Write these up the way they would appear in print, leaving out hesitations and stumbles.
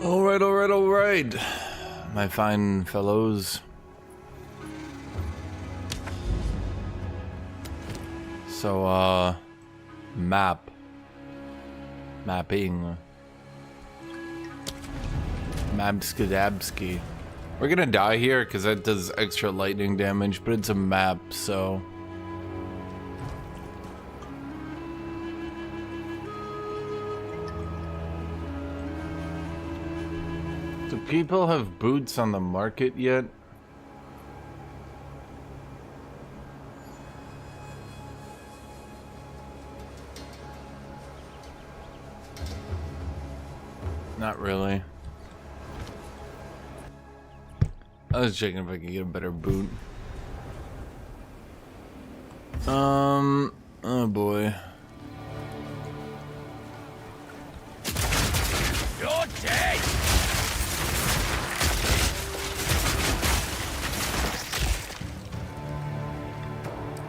All right, my fine fellows. So, mapping. Mabskadabski. We're gonna die here because that does extra lightning damage, but it's a map, so. Do people have boots on the market yet? Not really. I was checking if I could get a better boot. Oh boy. You're dead!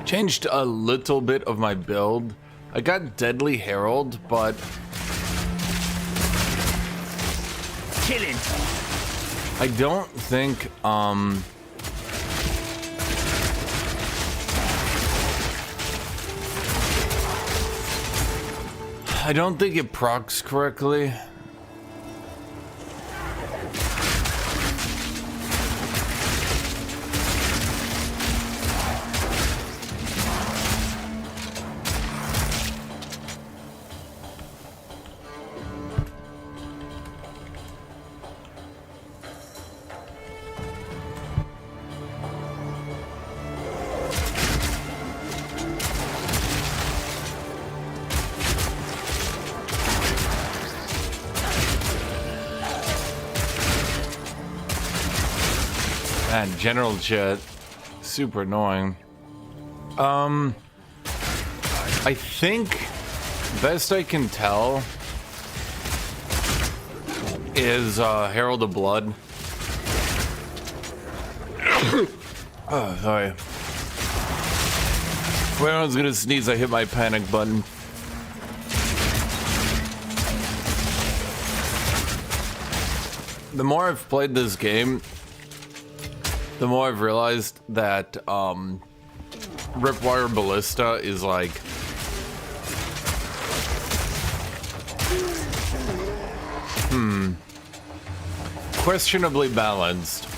Changed a little bit of my build. I got Deadly Herald, but Killing. I don't think I don't think it procs correctly. Man, General Jet, super annoying. I think best I can tell is Herald of Blood. Oh, sorry. When I was gonna sneeze, I hit my panic button. The more I've played this game, the more I've realized that Ripwire Ballista is like questionably balanced,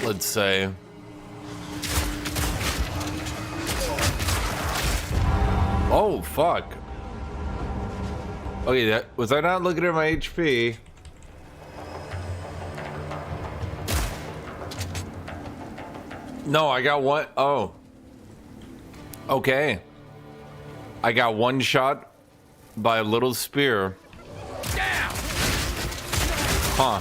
let's say. Oh fuck. Okay, was I not looking at my HP? No, I got one. Oh. Okay. I got one shot by a little spear. Down. Huh.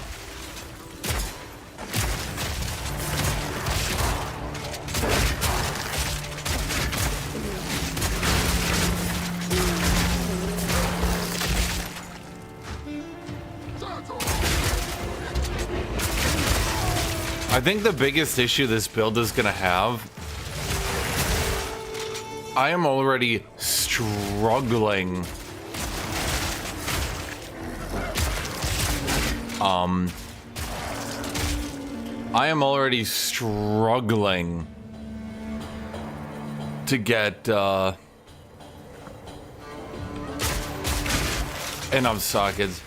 I think the biggest issue this build is gonna have, I am already struggling. I am already struggling to get enough sockets.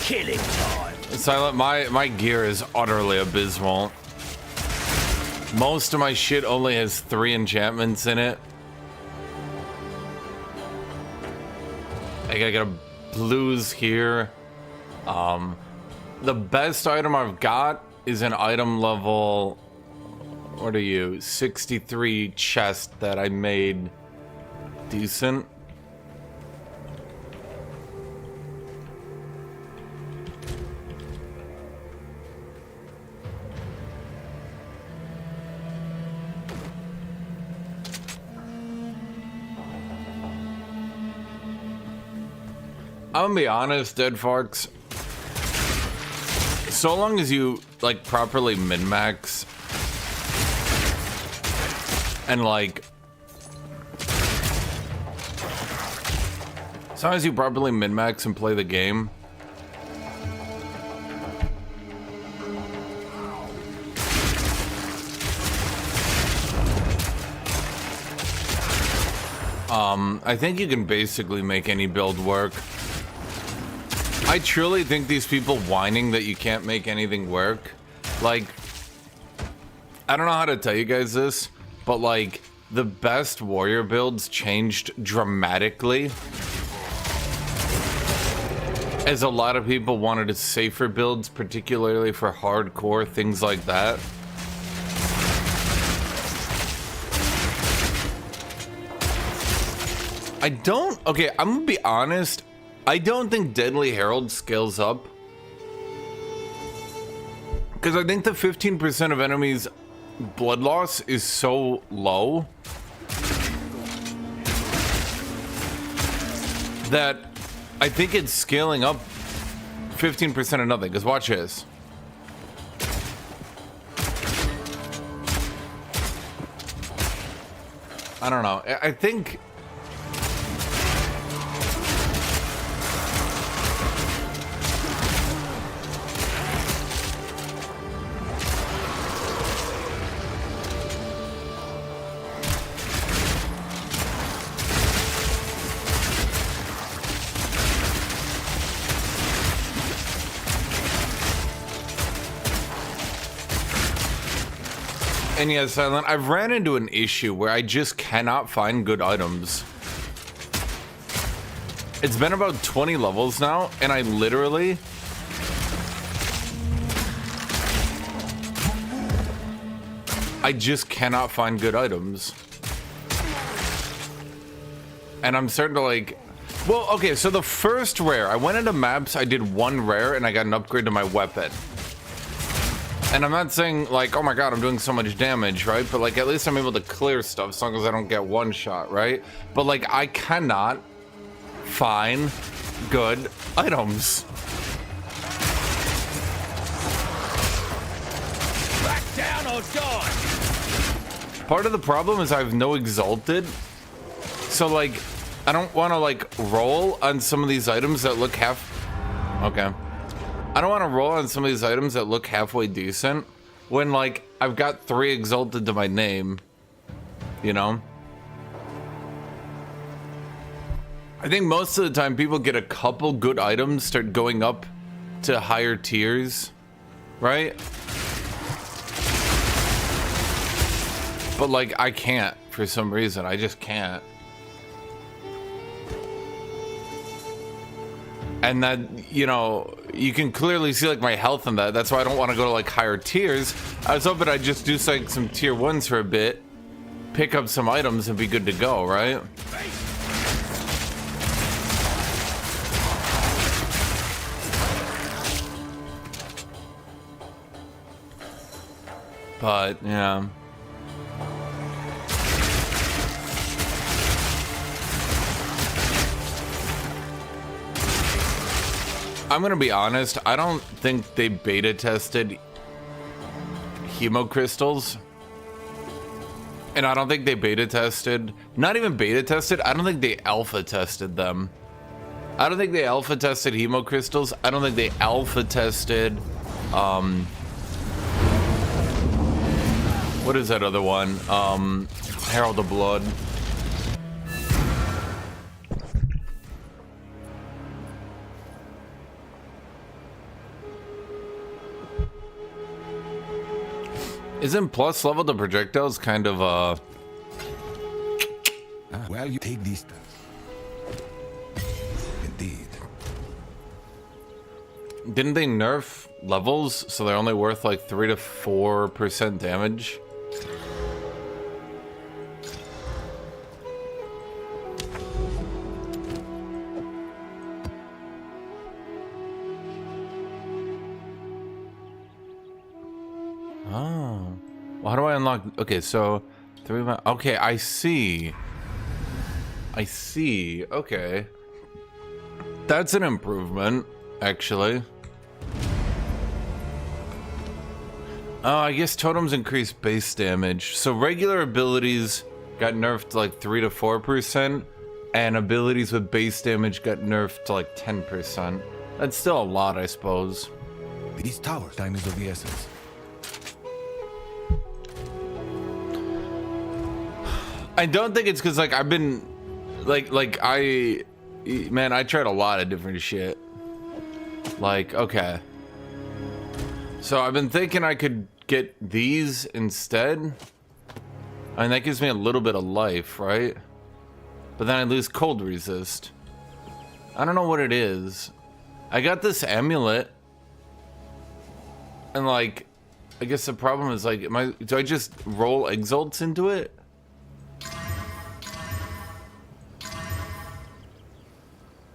Killing time. Silent, my gear is utterly abysmal. Most of my shit only has 3 enchantments in it. I gotta get a blues here. The best item I've got is an item level, what are you, 63 chest that I made decent. I'm gonna be honest, Dead Farks. So long as you like properly min-max and like, as long as you properly min-max and play the game, I think you can basically make any build work. I truly think these people whining that you can't make anything work, like, I don't know how to tell you guys this, but like, the best warrior builds changed dramatically as a lot of people wanted safer builds, particularly for hardcore, things like that. Okay, I'm gonna be honest, I don't think Deadly Herald scales up. Because I think the 15% of enemies' blood loss is so low that I think it's scaling up 15% of nothing. Because watch this. I don't know. I think... And yeah, Silent, I've ran into an issue where I just cannot find good items. It's been about 20 levels now, and I literally... I just cannot find good items. And I'm starting to like... Well, okay, so the first rare, I went into maps, I did one rare, and I got an upgrade to my weapon. And I'm not saying, like, oh my god, I'm doing so much damage, right? But, like, at least I'm able to clear stuff as long as I don't get one shot, right? But, like, I cannot find good items. Back down or die! Part of the problem is I have no exalted. So, like, I don't want to, like, roll on some of these items that look half... Okay. I don't want to roll on some of these items that look halfway decent when, like, I've got 3 exalted to my name, you know? I think most of the time people get a couple good items, start going up to higher tiers, right? But, like, I can't for some reason. I just can't. And that, you know, you can clearly see, like, my health in that. That's why I don't want to go to, like, higher tiers. I was hoping I'd just do, like, some tier 1s for a bit, pick up some items, and be good to go, right? But, yeah. I'm gonna be honest, I don't think they beta tested hemo crystals. And I don't think they beta tested, not even beta tested, I don't think they alpha tested them. I don't think they alpha tested hemo crystals. I don't think they alpha tested, what is that other one? Herald of Blood. Isn't plus level to projectiles kind of well, you take these. Indeed. Didn't they nerf levels so they're only worth like 3 to 4% damage? Oh. Well, how do I unlock? Okay, so 3. Okay, I see. Okay. That's an improvement, actually. Oh, I guess totems increase base damage. So regular abilities got nerfed to like 3 to 4%, and abilities with base damage got nerfed to like 10%. That's still a lot, I suppose. These towers, time is of the essence. I don't think it's because, like, I've been Man, I tried a lot of different shit. Like, okay. So I've been thinking I could get these instead. I mean, that gives me a little bit of life, right? But then I lose cold resist. I don't know what it is. I got this amulet. And like, I guess the problem is like, do I just roll exalts into it?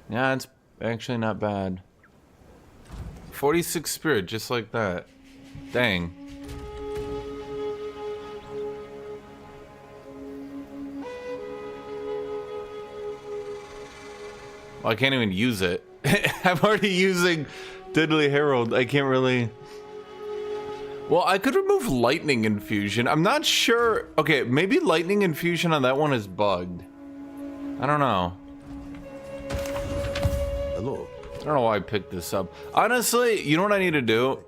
Yeah, it's actually not bad. 46 spirit, just like that. Dang. Well, I can't even use it. I'm already using Deadly Herald. I can't really... Well, I could remove Lightning Infusion. I'm not sure. Okay, maybe Lightning Infusion on that one is bugged. I don't know. Hello. I don't know why I picked this up. Honestly, you know what I need to do?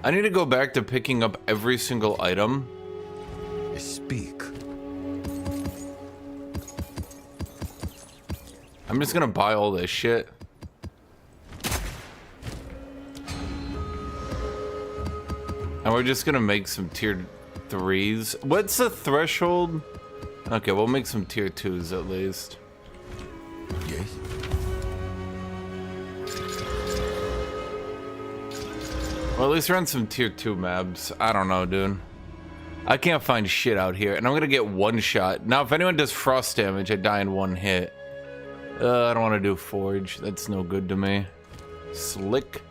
I need to go back to picking up every single item. Speak. I'm just gonna buy all this shit. And we're just gonna make some tier 3s. What's the threshold? Okay, we'll make some tier 2s at least. Yes. Well, at least run some tier 2 maps. I don't know, dude. I can't find shit out here, and I'm gonna get one shot. Now, if anyone does frost damage, I die in one hit. I don't want to do forge. That's no good to me. Slick.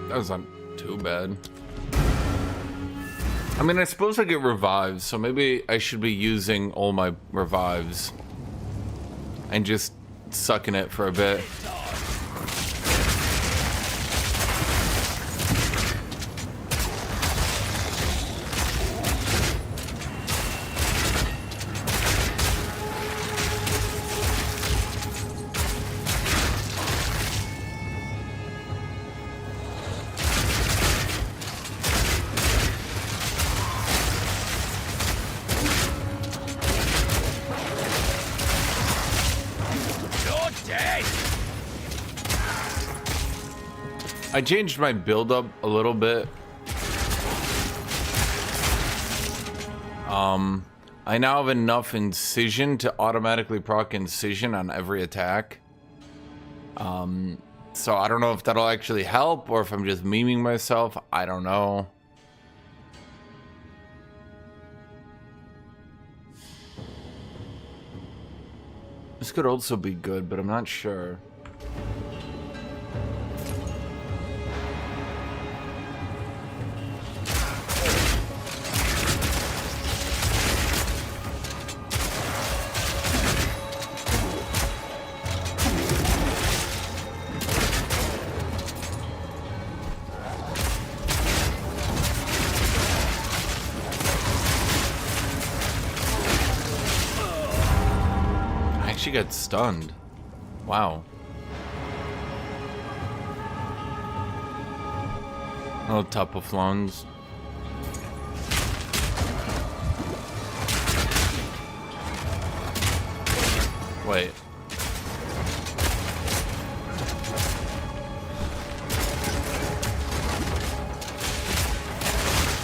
That was not too bad. I mean, I suppose I get revives, so maybe I should be using all my revives and just sucking it for a bit. I changed my build up a little bit. I now have enough incision to automatically proc incision on every attack. So I don't know if that'll actually help or if I'm just memeing myself. I don't know. This could also be good, but I'm not sure. She got stunned. Wow. Oh, top of flawns. Wait.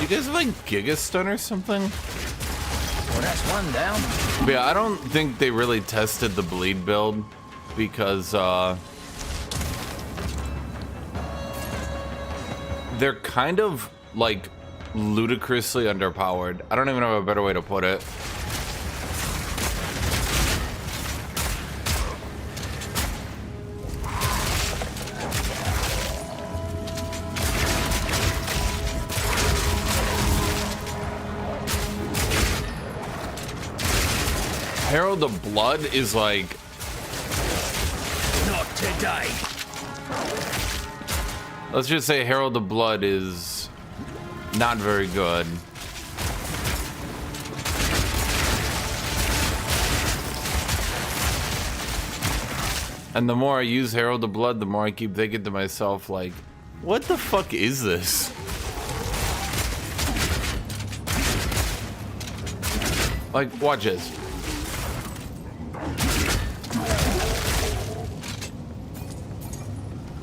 You guys have like Giga Stun or something? Well, that's one down. But yeah, I don't think they really tested the bleed build because they're kind of like ludicrously underpowered. I don't even have a better way to put it. Herald of Blood is like... Not today. Let's just say Herald of Blood is not very good. And the more I use Herald of Blood, the more I keep thinking to myself, like, what the fuck is this? Like, watch this.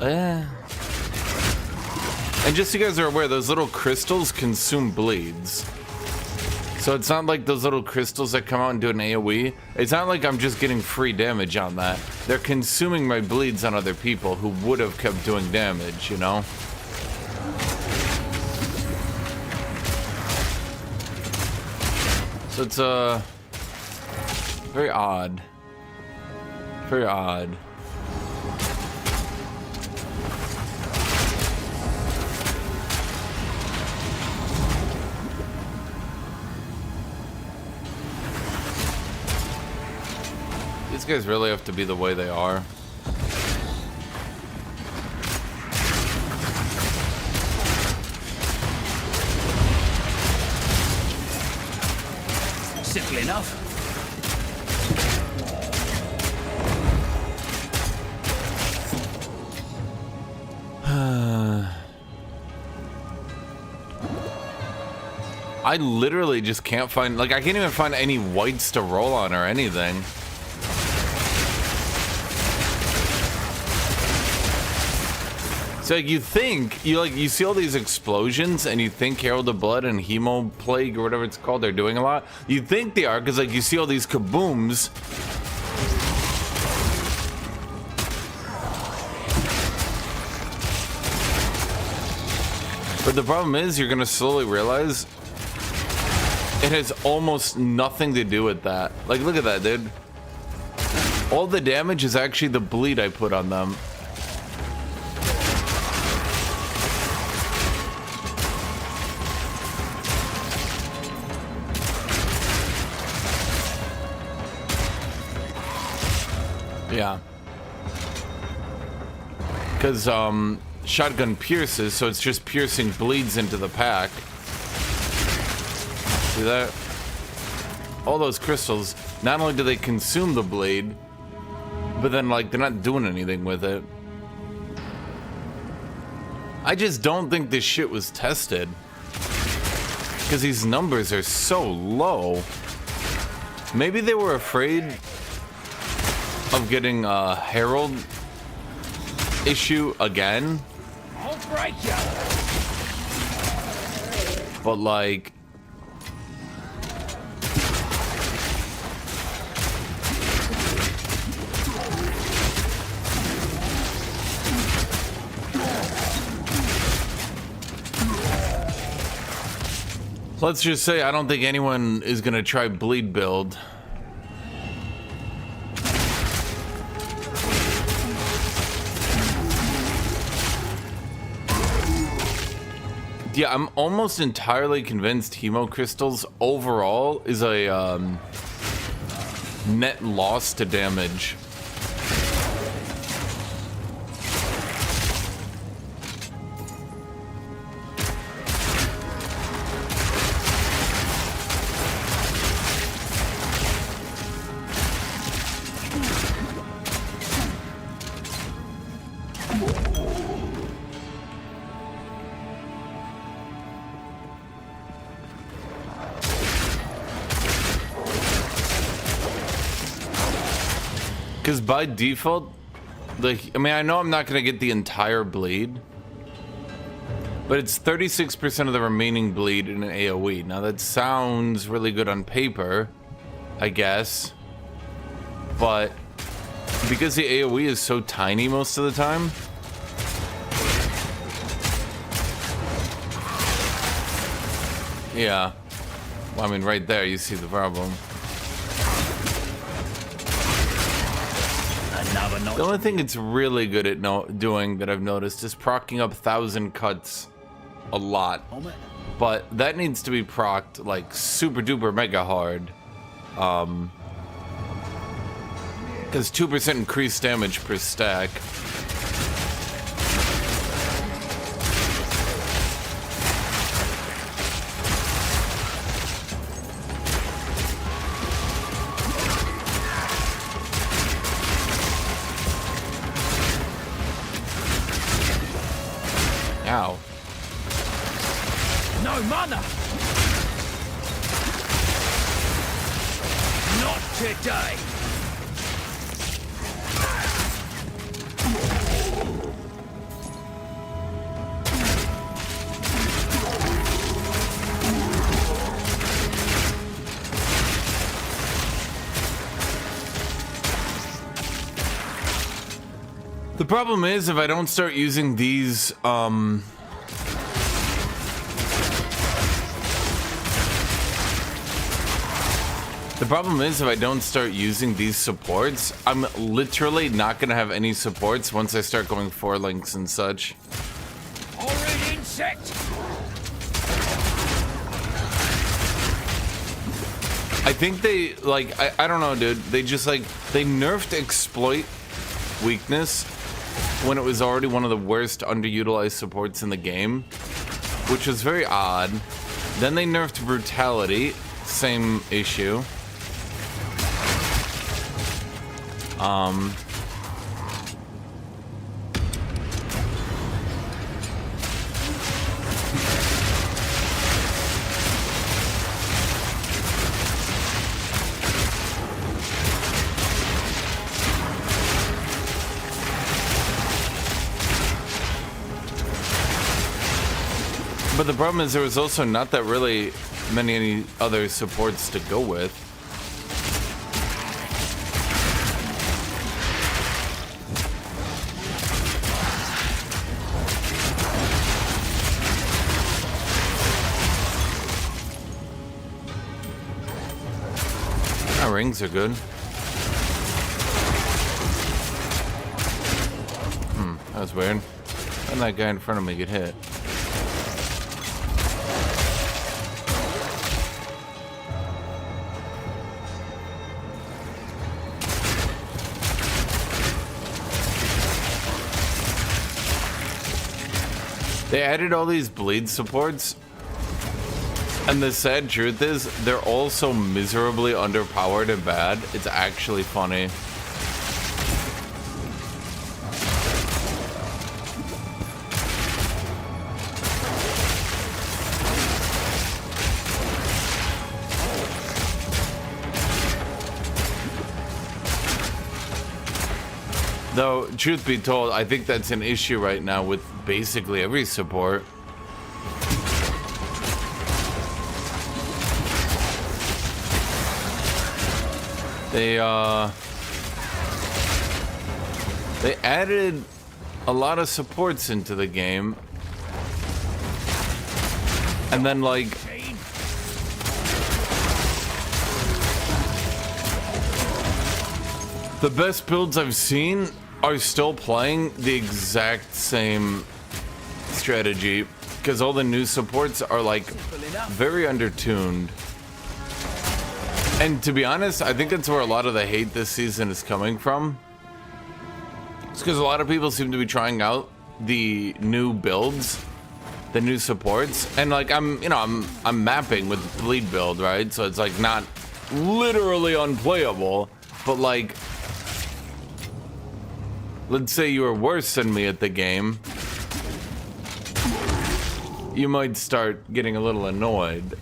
And just so you guys are aware, those little crystals consume bleeds. So it's not like those little crystals that come out and do an AoE. It's not like I'm just getting free damage on that. They're consuming my bleeds on other people who would have kept doing damage, you know? So it's very odd. Very odd. These guys really have to be the way they are. Simple enough. I literally just can't find, like, I can't even find any whites to roll on or anything. So like, you think you see all these explosions and you think Herald of Blood and Hemo Plague or whatever it's called, they're doing a lot. You think they are because like you see all these kabooms. But the problem is you're gonna slowly realize it has almost nothing to do with that. Like, look at that, dude. All the damage is actually the bleed I put on them. Yeah. Because, shotgun pierces, so it's just piercing bleeds into the pack. See that? All those crystals, not only do they consume the bleed, but then, like, they're not doing anything with it. I just don't think this shit was tested. Because these numbers are so low. Maybe they were afraid of getting a Herald issue again. I'll break you. But like, let's just say I don't think anyone is gonna try bleed build. Yeah, I'm almost entirely convinced Hemo Crystals overall is a net loss to damage. Because by default, like, I mean, I know I'm not going to get the entire bleed, but it's 36% of the remaining bleed in an AoE. Now, that sounds really good on paper, I guess, but because the AoE is so tiny most of the time, yeah, well, I mean, right there, you see the problem. The only thing it's really good at doing that I've noticed is proccing up 1,000 cuts a lot. But that needs to be procced like super duper mega hard. Because 2% increased damage per stack. Ow. No mana. today. The problem is if I don't start using these, the problem is if I don't start using these supports, I'm literally not gonna have any supports once I start going 4 links and such. Horrid insect. I think they, like, I don't know, dude. They just, like, they nerfed exploit weakness when it was already one of the worst underutilized supports in the game, which was very odd. Then they nerfed brutality, same issue. But the problem is there was also not that really any other supports to go with. Our rings are good. That was weird. And that guy in front of me get hit. They added all these bleed supports, and the sad truth is they're all so miserably underpowered and bad, it's actually funny. Though, truth be told, I think that's an issue right now with basically every support. They added a lot of supports into the game. And then, like, the best builds I've seen are still playing the exact same strategy because all the new supports are like very undertuned. And to be honest, I think that's where a lot of the hate this season is coming from. It's because a lot of people seem to be trying out the new builds, the new supports, and like I'm mapping with the bleed build, right? So it's like not literally unplayable, but like, let's say you were worse than me at the game, you might start getting a little annoyed.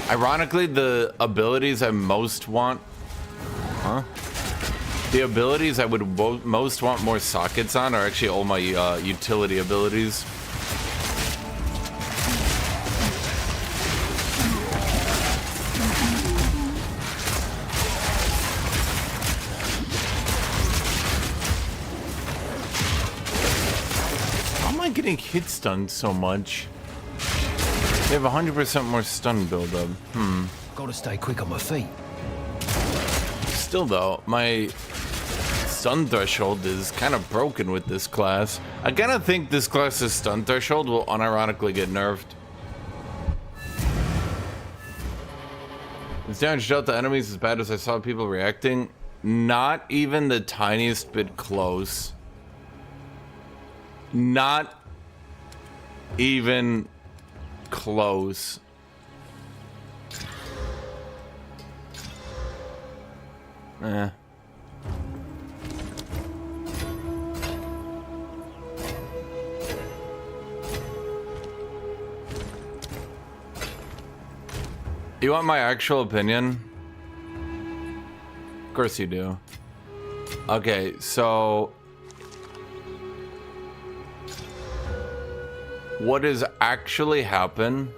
Ironically, the abilities I most want... The abilities I would most want more sockets on are actually all my utility abilities. How am I getting hit stunned so much? They have 100% more stun buildup. Gotta stay quick on my feet. Still though, my stun threshold is kind of broken with this class. I kind of think this class's stun threshold will unironically get nerfed. Is damage dealt to enemies as bad as I saw people reacting? Not even the tiniest bit close. Not even close. Eh. You want my actual opinion? Of course you do. Okay, so what has actually happened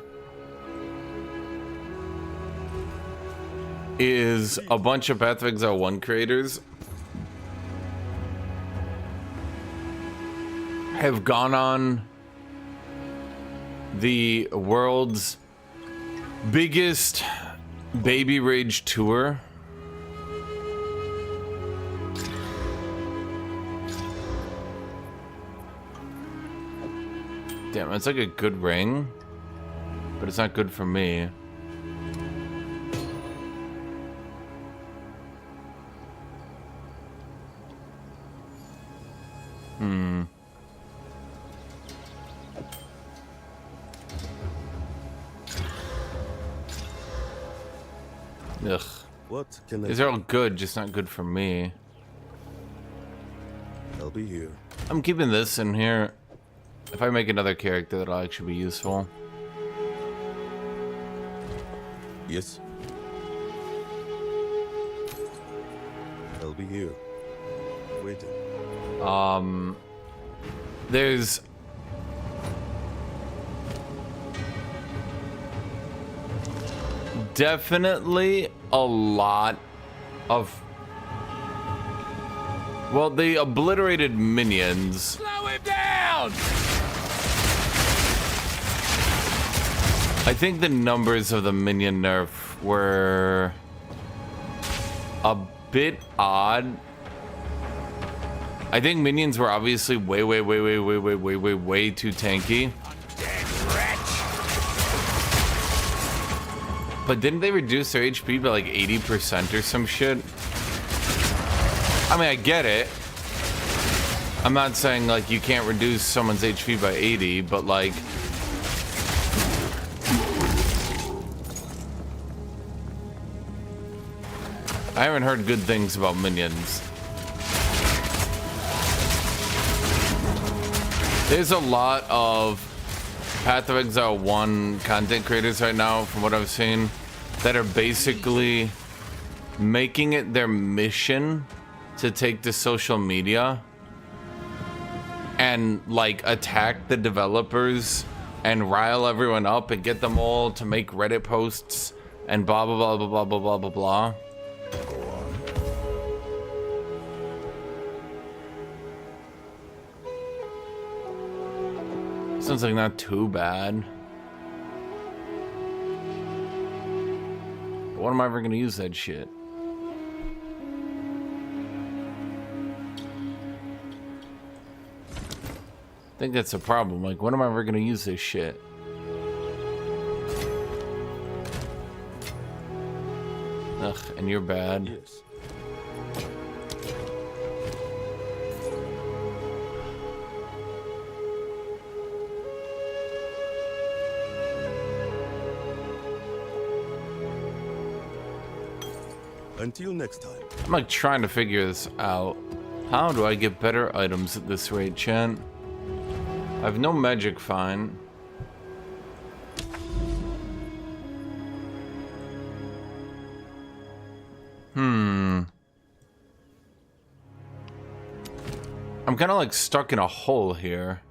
is a bunch of Path of Exile 1 creators have gone on the world's biggest baby rage tour. Damn, it's like a good ring, but it's not good for me. Ugh. What can I These are all good, just not good for me. I'll be here. I'm keeping this in here. If I make another character, that'll actually be useful. Yes. I'll be here. Waiting. There's definitely a lot of, well, they obliterated minions. Slow him down! I think the numbers of the minion nerf were a bit odd. I think minions were obviously way too tanky. But didn't they reduce their HP by like 80% or some shit? I mean, I get it. I'm not saying like you can't reduce someone's HP by 80, but like, I haven't heard good things about minions. There's a lot of Path of Exile 1 content creators right now, from what I've seen, that are basically making it their mission to take to social media and like attack the developers and rile everyone up and get them all to make Reddit posts and blah blah blah blah blah blah blah blah. Sounds like not too bad. But when am I ever gonna use that shit? I think that's a problem. Like, when am I ever gonna use this shit? Ugh, and you're bad. Yes. Until next time. I'm like trying to figure this out. How do I get better items at this rate, Chan? I have no magic fine. I'm kind of like stuck in a hole here.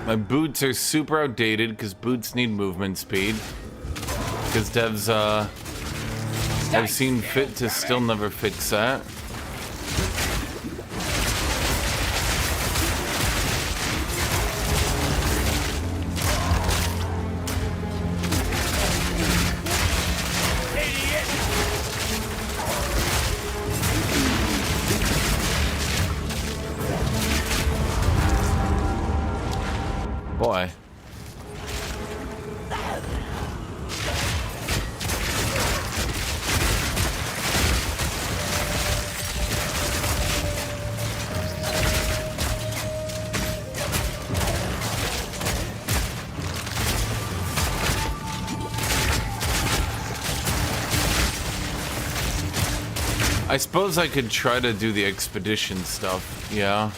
My boots are super outdated because boots need movement speed. Because devs have seen fit to still never fix that. I suppose I could try to do the expedition stuff, yeah.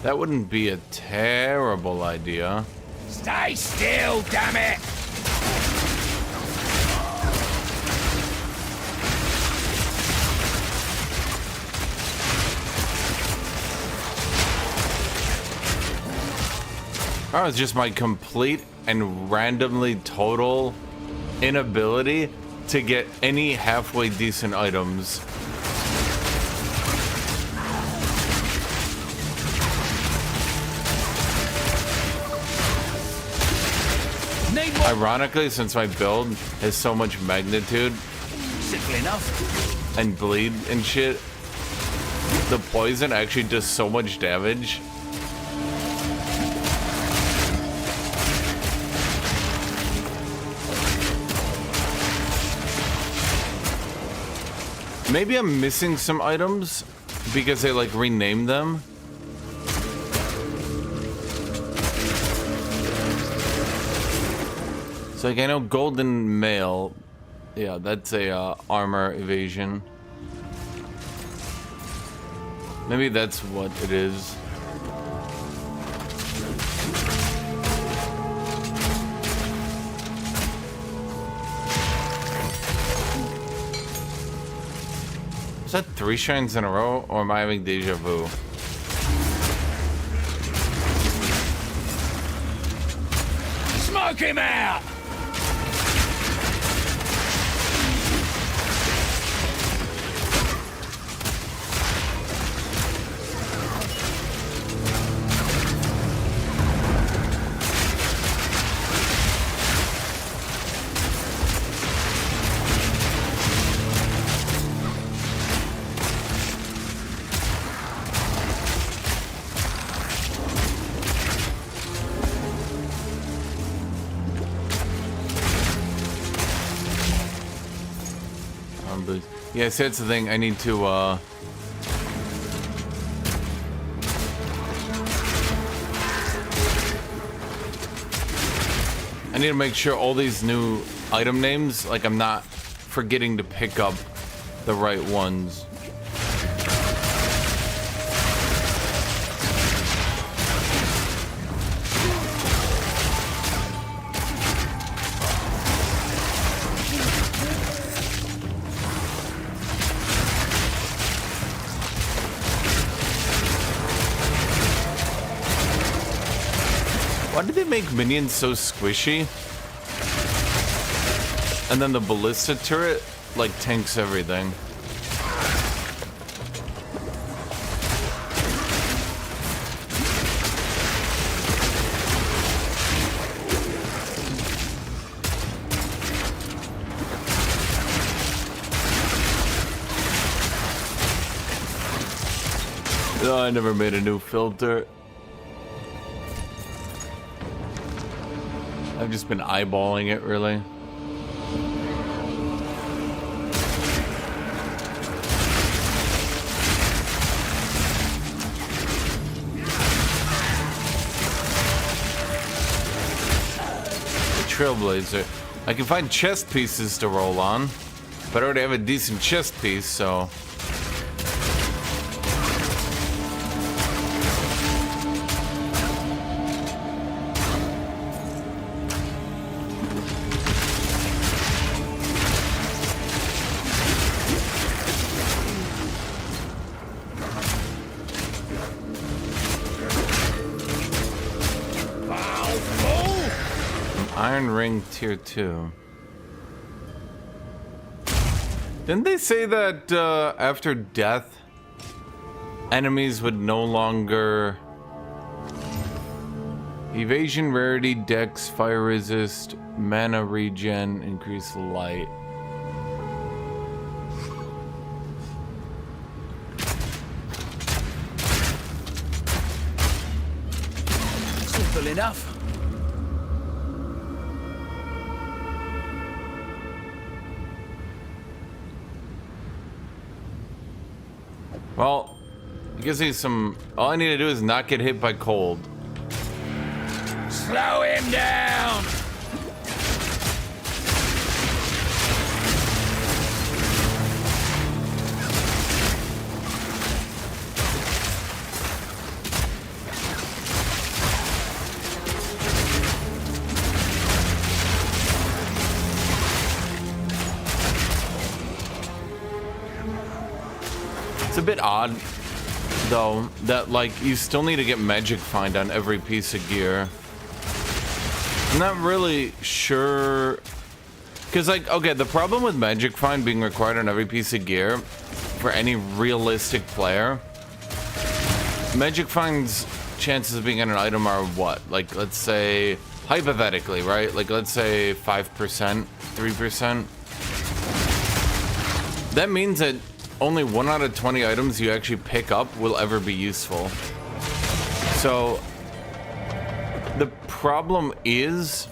That wouldn't be a terrible idea. Stay still, damn it! Oh, it's just my complete and randomly total inability to get any halfway decent items. Ironically, since my build has so much magnitude Simple enough. and bleed and shit, the poison actually does so much damage. Maybe I'm missing some items because they like rename them. So like I know golden mail, yeah, that's a armor evasion. Maybe that's what it is. Is that 3 shrines in a row, or am I having deja vu? Smoke him out! Yeah, see, that's the thing. I need to, I need to make sure all these new item names, like, I'm not forgetting to pick up the right ones. Why did they make minions so squishy? And then the ballista turret, like, tanks everything. Oh, I never made a new filter. I've just been eyeballing it, really. The Trailblazer. I can find chest pieces to roll on, but I already have a decent chest piece, so... Iron Ring Tier 2. Didn't they say that after death, enemies would no longer... Evasion, rarity, dex, fire resist, mana regen, increase light. Simple enough. Well, it gives me some... All I need to do is not get hit by cold. Slow him down! It's a bit odd, though, that, like, you still need to get Magic Find on every piece of gear. I'm not really sure... Because, like, okay, the problem with Magic Find being required on every piece of gear for any realistic player, Magic Find's chances of being in an item are what? Like, let's say, hypothetically, right? Like, let's say 5%, 3%. That means that only 1 out of 20 items you actually pick up will ever be useful. So the problem is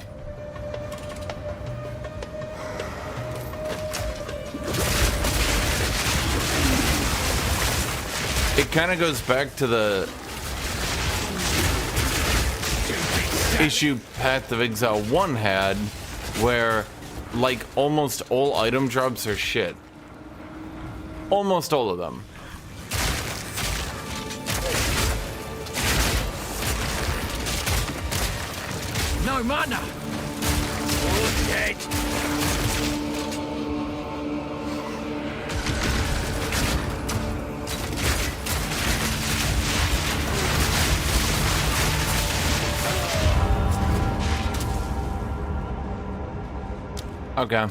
it kind of goes back to the issue Path of Exile 1 had, where like almost all item drops are shit. Almost all of them. No mana! All dead! Okay.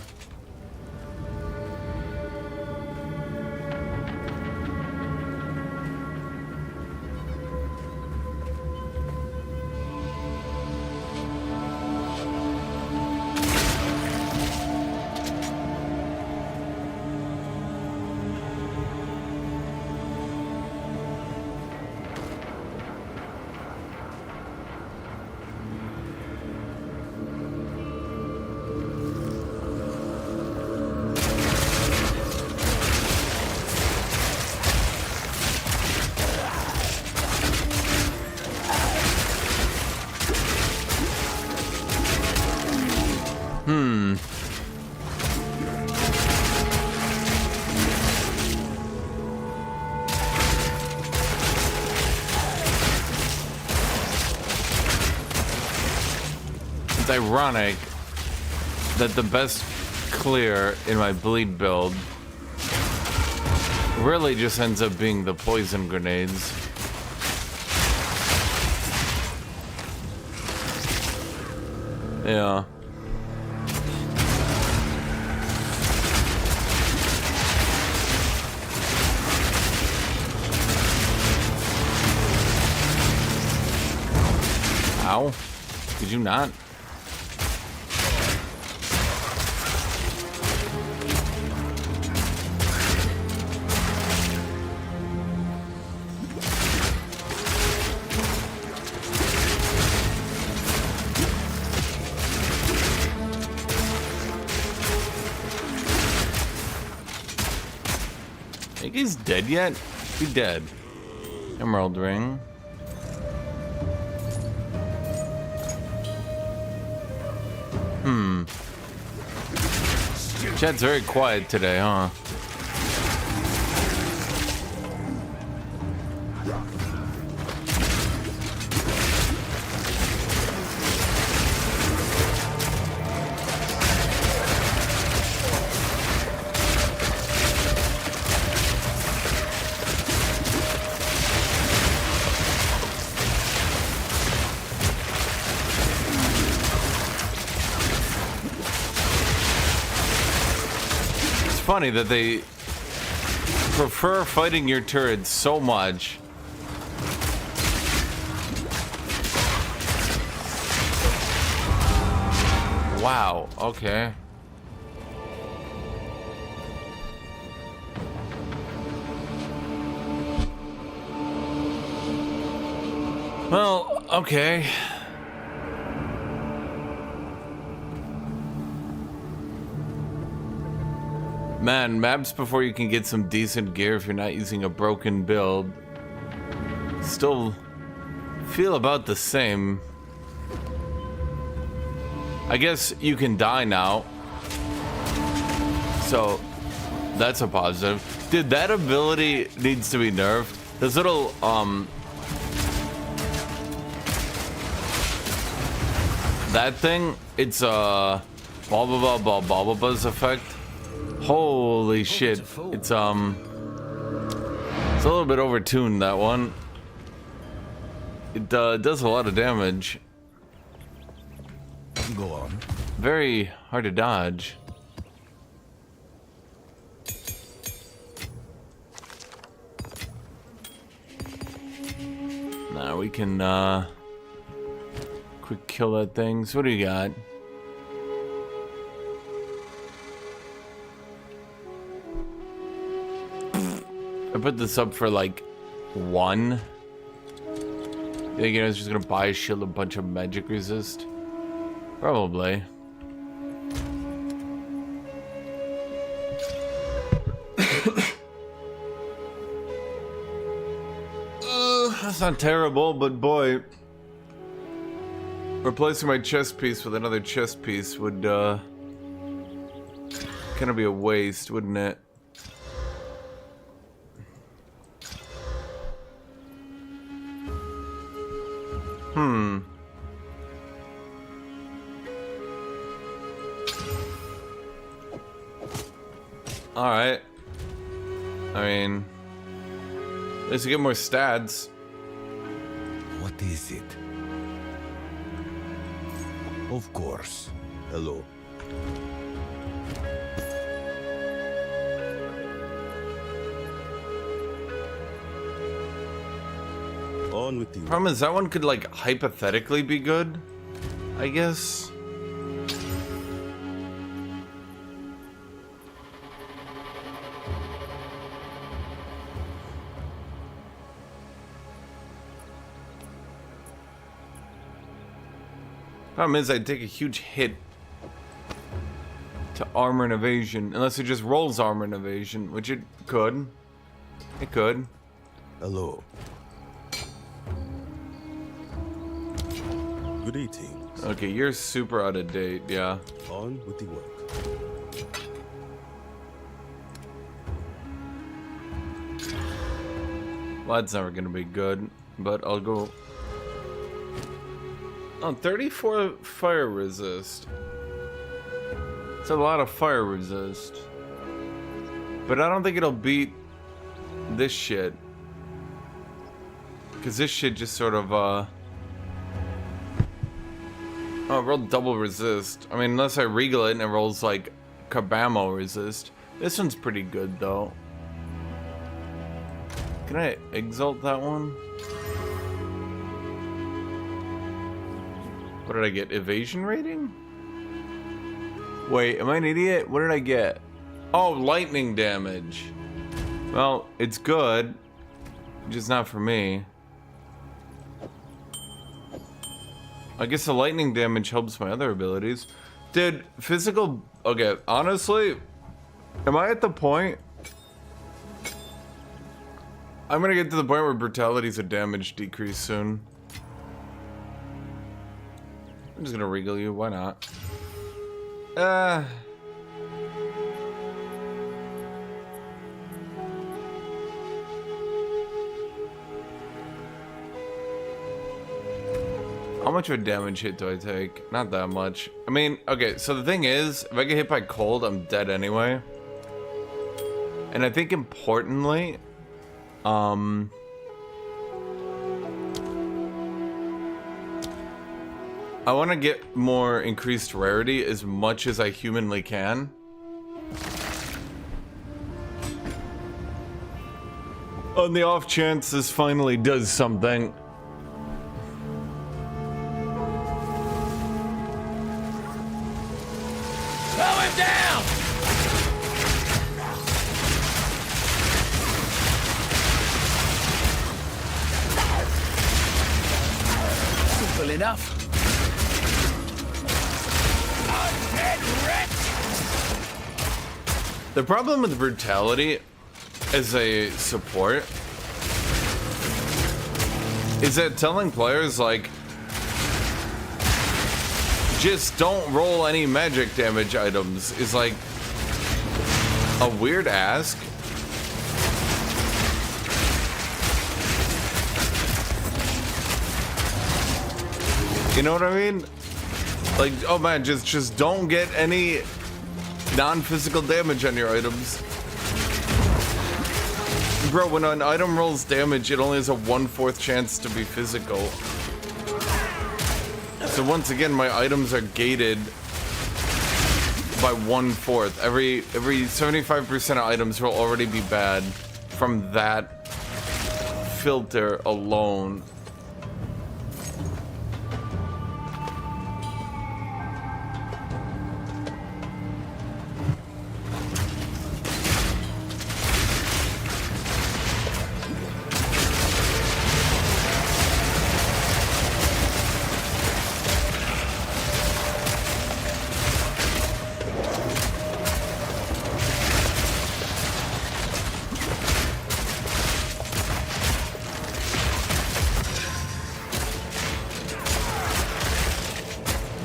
It's ironic that the best clear in my bleed build really just ends up being the poison grenades. Yeah. Ow. Did you not? Think he's dead yet? He's dead. Emerald ring. Chat's very quiet today, huh? Funny that they prefer fighting your turrets so much. Wow, okay. Well, okay. Man, maps before you can get some decent gear if you're not using a broken build. Still feel about the same. I guess you can die now. So that's a positive. Dude, that ability needs to be nerfed. This little that thing, it's a blah blah blah blah blah blah buzz effect. Holy shit. It's a little bit overtuned, that one. It does a lot of damage. Go on. Very hard to dodge. Now we can quick kill that thing. So what do you got? I put this up for like 1. You think I was just gonna buy a shield, a bunch of magic resist? Probably. That's not terrible, but boy, replacing my chest piece with another chest piece would kind of be a waste, wouldn't it? Alright. I mean, at least you get more stats. What is it? Of course. Hello. On with you. Problem is, that one could, like, hypothetically be good, I guess. Problem is, I'd take a huge hit to armor and evasion, unless it just rolls armor and evasion, which it could. It could. Hello. Good eating. Okay, you're super out of date, yeah. On with the work. Well, that's never gonna be good, but I'll go. Oh, 34 fire resist. It's a lot of fire resist. But I don't think it'll beat this shit. Because this shit just sort of, Oh, it rolled double resist. I mean, unless I regal it and it rolls, like, Kabamo resist. This one's pretty good, though. Can I exalt that one? What did I get? Evasion rating? Wait, am I an idiot? What did I get? Oh, lightning damage. Well, it's good. Just not for me. I guess the lightning damage helps my other abilities. Dude, physical... Okay, honestly, am I at the point... I'm gonna get to the point where brutality's a damage decrease soon. I'm just gonna regal you, why not? How much of a damage hit do I take? Not that much. I mean, okay, so the thing is, if I get hit by cold, I'm dead anyway. And I think importantly, I want to get more increased rarity as much as I humanly can. On the off chance this finally does something. Slow him down! Simple enough. Undead wretch! The problem with brutality as a support is that telling players like just don't roll any magic damage items is like a weird ask. You know what I mean? Like, oh man, just don't get any non-physical damage on your items. Bro, when an item rolls damage, it only has a 1/4 chance to be physical. So once again, my items are gated by 1/4. Every 75% of items will already be bad from that filter alone.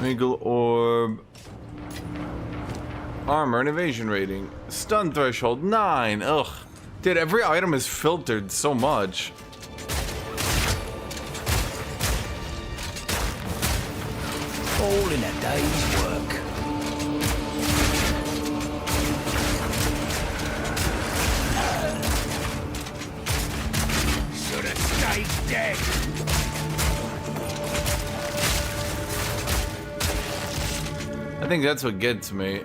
Eagle orb, armor and evasion rating, stun threshold 9. Ugh, dude, every item is filtered so much. All in a day's work. Should have stayed dead. I think that's what gets me.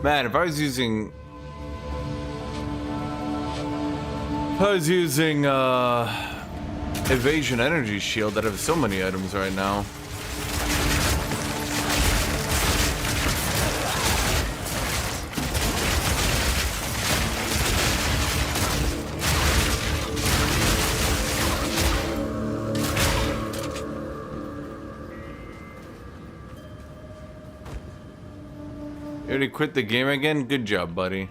Man, if I was using evasion energy shield, I'd have so many items right now. You already quit the game again? Good job, buddy.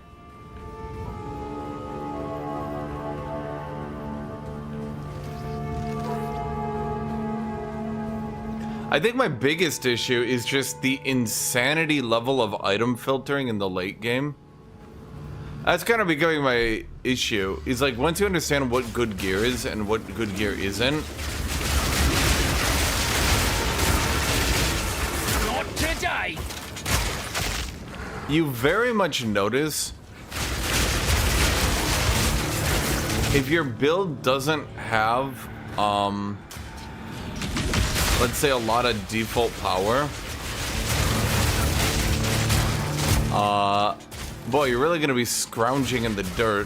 I think my biggest issue is just the insanity level of item filtering in the late game. That's kind of becoming my issue. Is like once you understand what good gear is and what good gear isn't. Not today. You very much notice if your build doesn't have, let's say a lot of default power, boy, you're really gonna be scrounging in the dirt.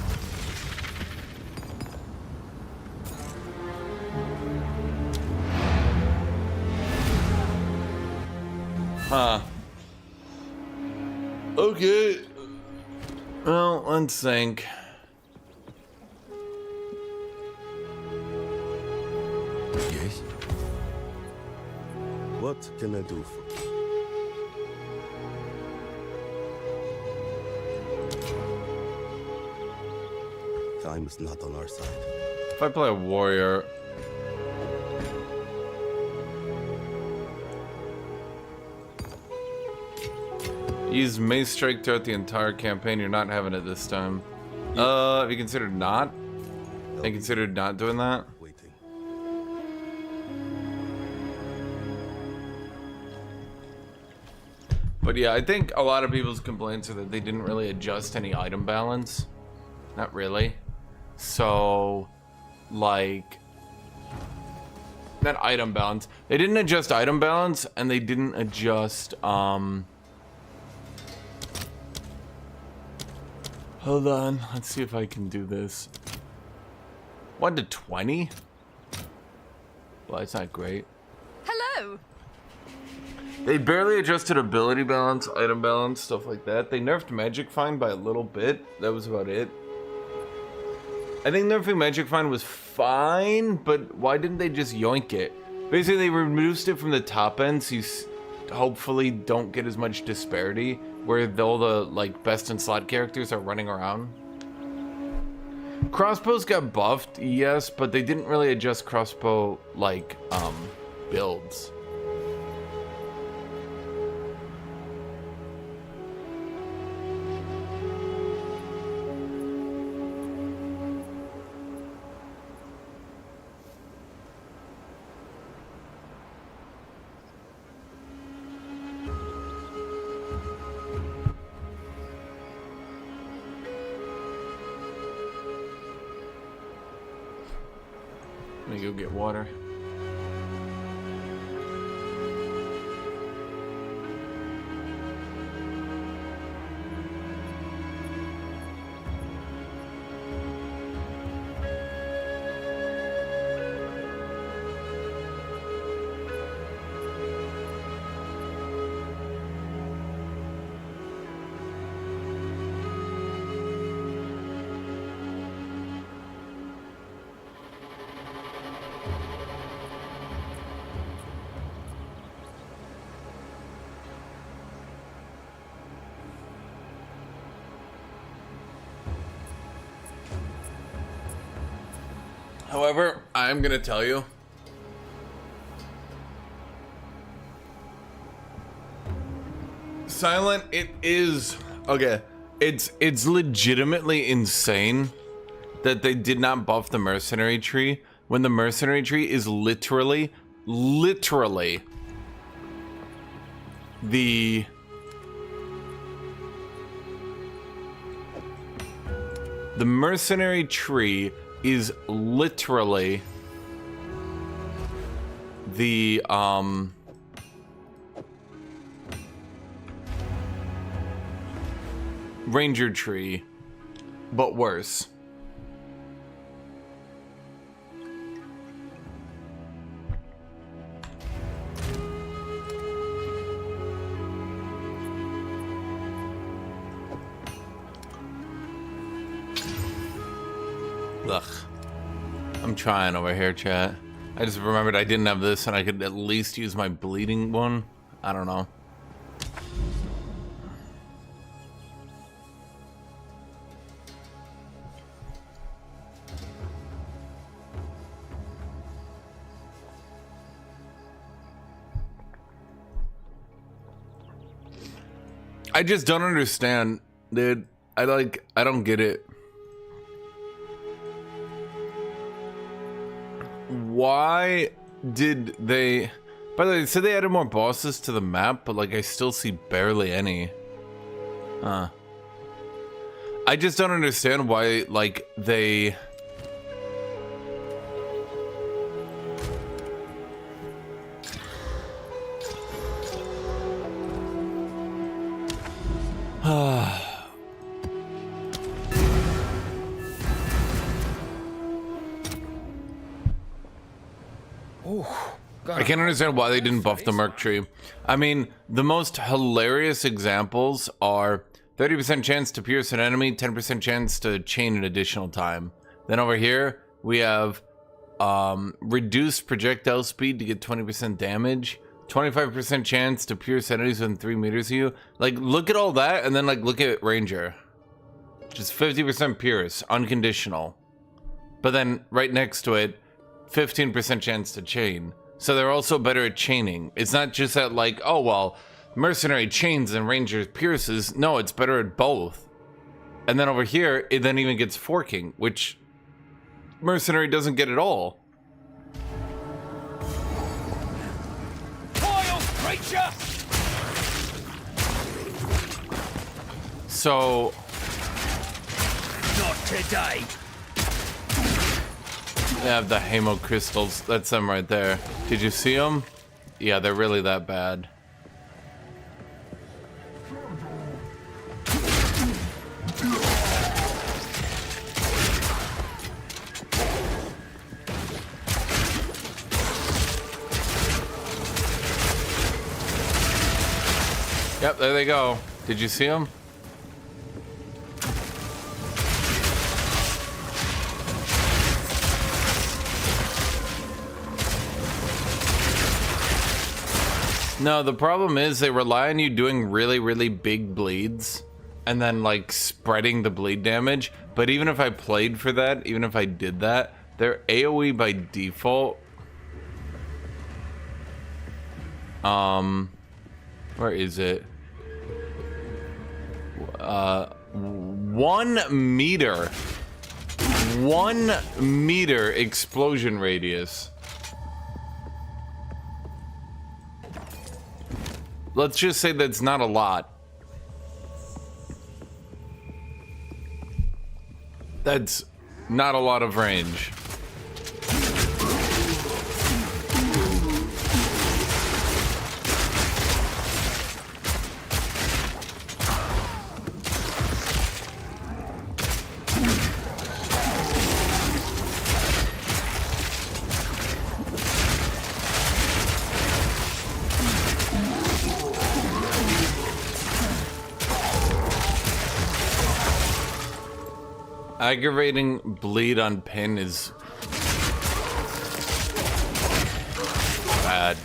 Huh. Okay. Well, let's think. Yes? What can I do for you? Time is not on our side. If I play a warrior, use Mace Strike throughout the entire campaign. You're not having it this time. Have you considered not? I considered not doing that. Waiting. But yeah, I think a lot of people's complaints are that they didn't really adjust any item balance. Not really. So, like, not item balance. They didn't adjust item balance, and they didn't adjust, hold on, let's see if I can do this. 1 to 20? Well, it's not great. Hello. They barely adjusted ability balance, item balance, stuff like that. They nerfed Magic Find by a little bit. That was about it. I think nerfing Magic Find was fine, but why didn't they just yoink it? Basically, they reduced it from the top end, so hopefully don't get as much disparity where all the like best in slot characters are running around. Crossbows got buffed, yes, but they didn't really adjust crossbow like builds. Let me go get water. However, I'm gonna tell you, Silent, it is okay. It's legitimately insane that they did not buff the Mercenary tree when the Mercenary tree is literally the Mercenary tree is literally the Ranger tree, but worse. Ugh. I'm trying over here, chat. I just remembered I didn't have this and I could at least use my bleeding one. I don't know. I just don't understand, dude. I don't get it. Why did they... By the way, they said they added more bosses to the map, but like I still see barely any. I just don't understand why like they... I can't understand why they didn't buff the Merc tree. I mean, the most hilarious examples are 30% chance to pierce an enemy, 10% chance to chain an additional time. Then over here, we have reduced projectile speed to get 20% damage, 25% chance to pierce enemies within 3 meters of you. Like, look at all that, and then like look at Ranger. Just 50% pierce, unconditional. But then right next to it, 15% chance to chain. So they're also better at chaining. It's not just that like, oh well, Mercenary chains and Ranger pierces. No, it's better at both. And then over here, it then even gets forking, which Mercenary doesn't get at all. Wild creature! So... Not today. They have the Hamo crystals. That's them right there. Did you see them? Yeah, they're really that bad. Yep, there they go. Did you see them? No, the problem is they rely on you doing really, really big bleeds and then like spreading the bleed damage. But even if I played for that, even if I did that, they're AoE by default. Where is it? 1 meter. 1 meter explosion radius. Let's just say that's not a lot. That's not a lot of range. Aggravating bleed on pin is bad.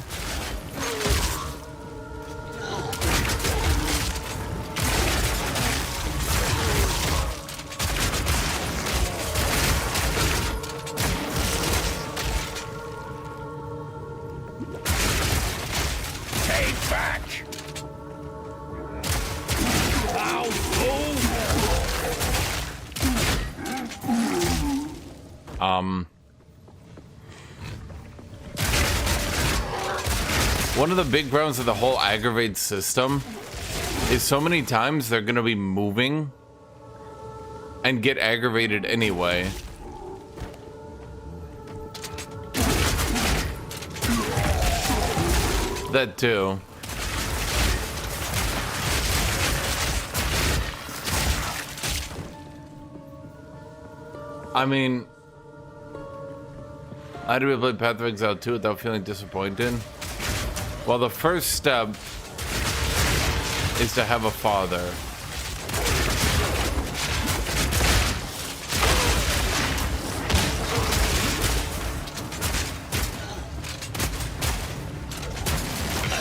Take back. Ow, fool. One of the big problems with the whole aggravate system is so many times they're gonna be moving and get aggravated anyway. That too. I mean, I had to play Path of Exile 2 without feeling disappointed. Well, the first step is to have a father.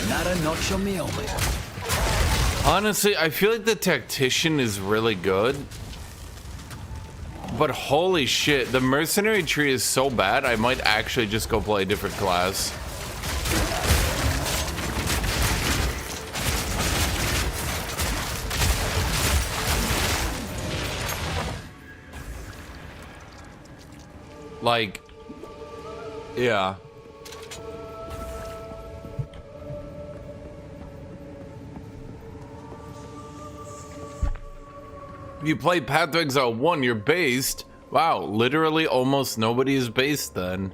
Another notch on me helmet. Honestly, I feel like the Tactician is really good. But holy shit, the Mercenary tree is so bad, I might actually just go play a different class. Like, yeah. If you play Path of Exile 1, you're based. Wow, literally almost nobody is based then.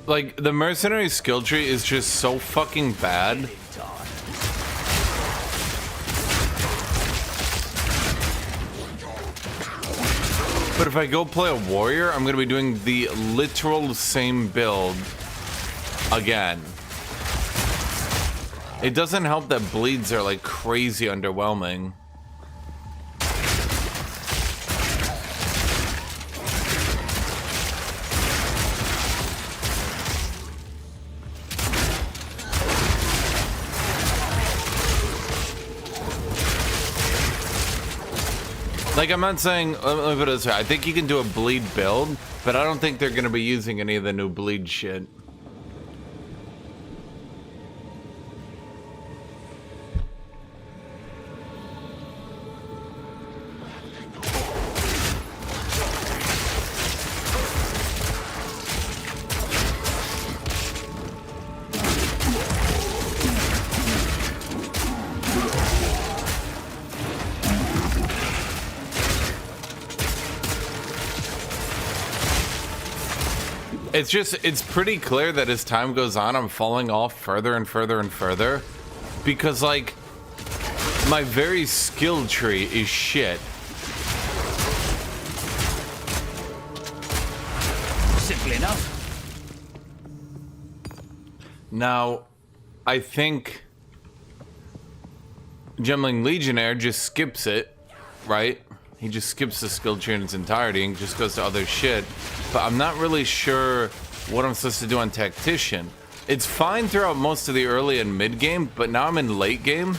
Like, the Mercenary skill tree is just so fucking bad. But if I go play a warrior, I'm gonna be doing the literal same build again. It doesn't help that bleeds are like crazy underwhelming. Like, I'm not saying, let me put it this way, I think you can do a bleed build, but I don't think they're gonna be using any of the new bleed shit. It's just, it's pretty clear that as time goes on, I'm falling off further and further and further. Because, like, my very skill tree is shit. Simple enough. Now, I think Gemling Legionnaire just skips it, right? He just skips the skill tree in its entirety and just goes to other shit. but I'm not really sure what I'm supposed to do on Tactician. It's fine throughout most of the early and mid game, but now I'm in late game.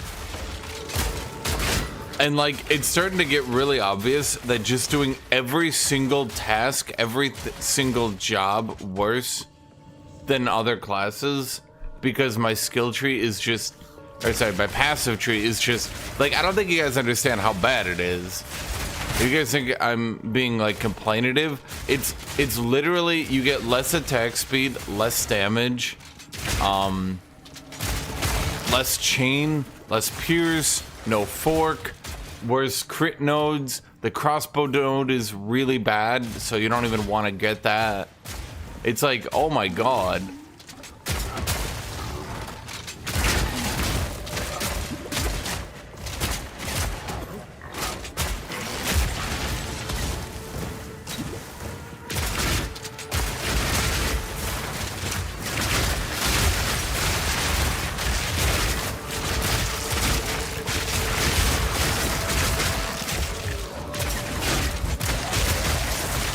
And like, it's starting to get really obvious that just doing every single task, every single job worse than other classes, because my skill tree is just, or sorry, my passive tree is just, like, I don't think you guys understand how bad it is. If you guys think I'm being like complainative, it's literally, you get less attack speed, less damage, less chain, less pierce, no fork, worse crit nodes. The crossbow node is really bad, so you don't even want to get that. It's like, oh my god.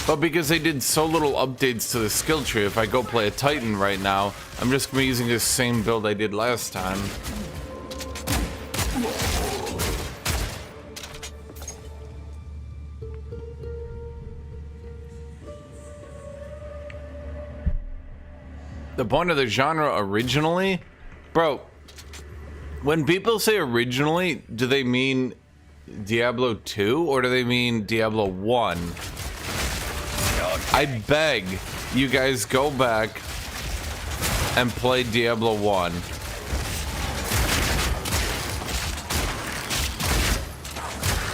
But because they did so little updates to the skill tree, if I go play a Titan right now, I'm just gonna be using the same build I did last time. The point of the genre originally? Bro, when people say originally, do they mean Diablo 2 or do they mean Diablo 1? I beg you guys go back and play Diablo 1.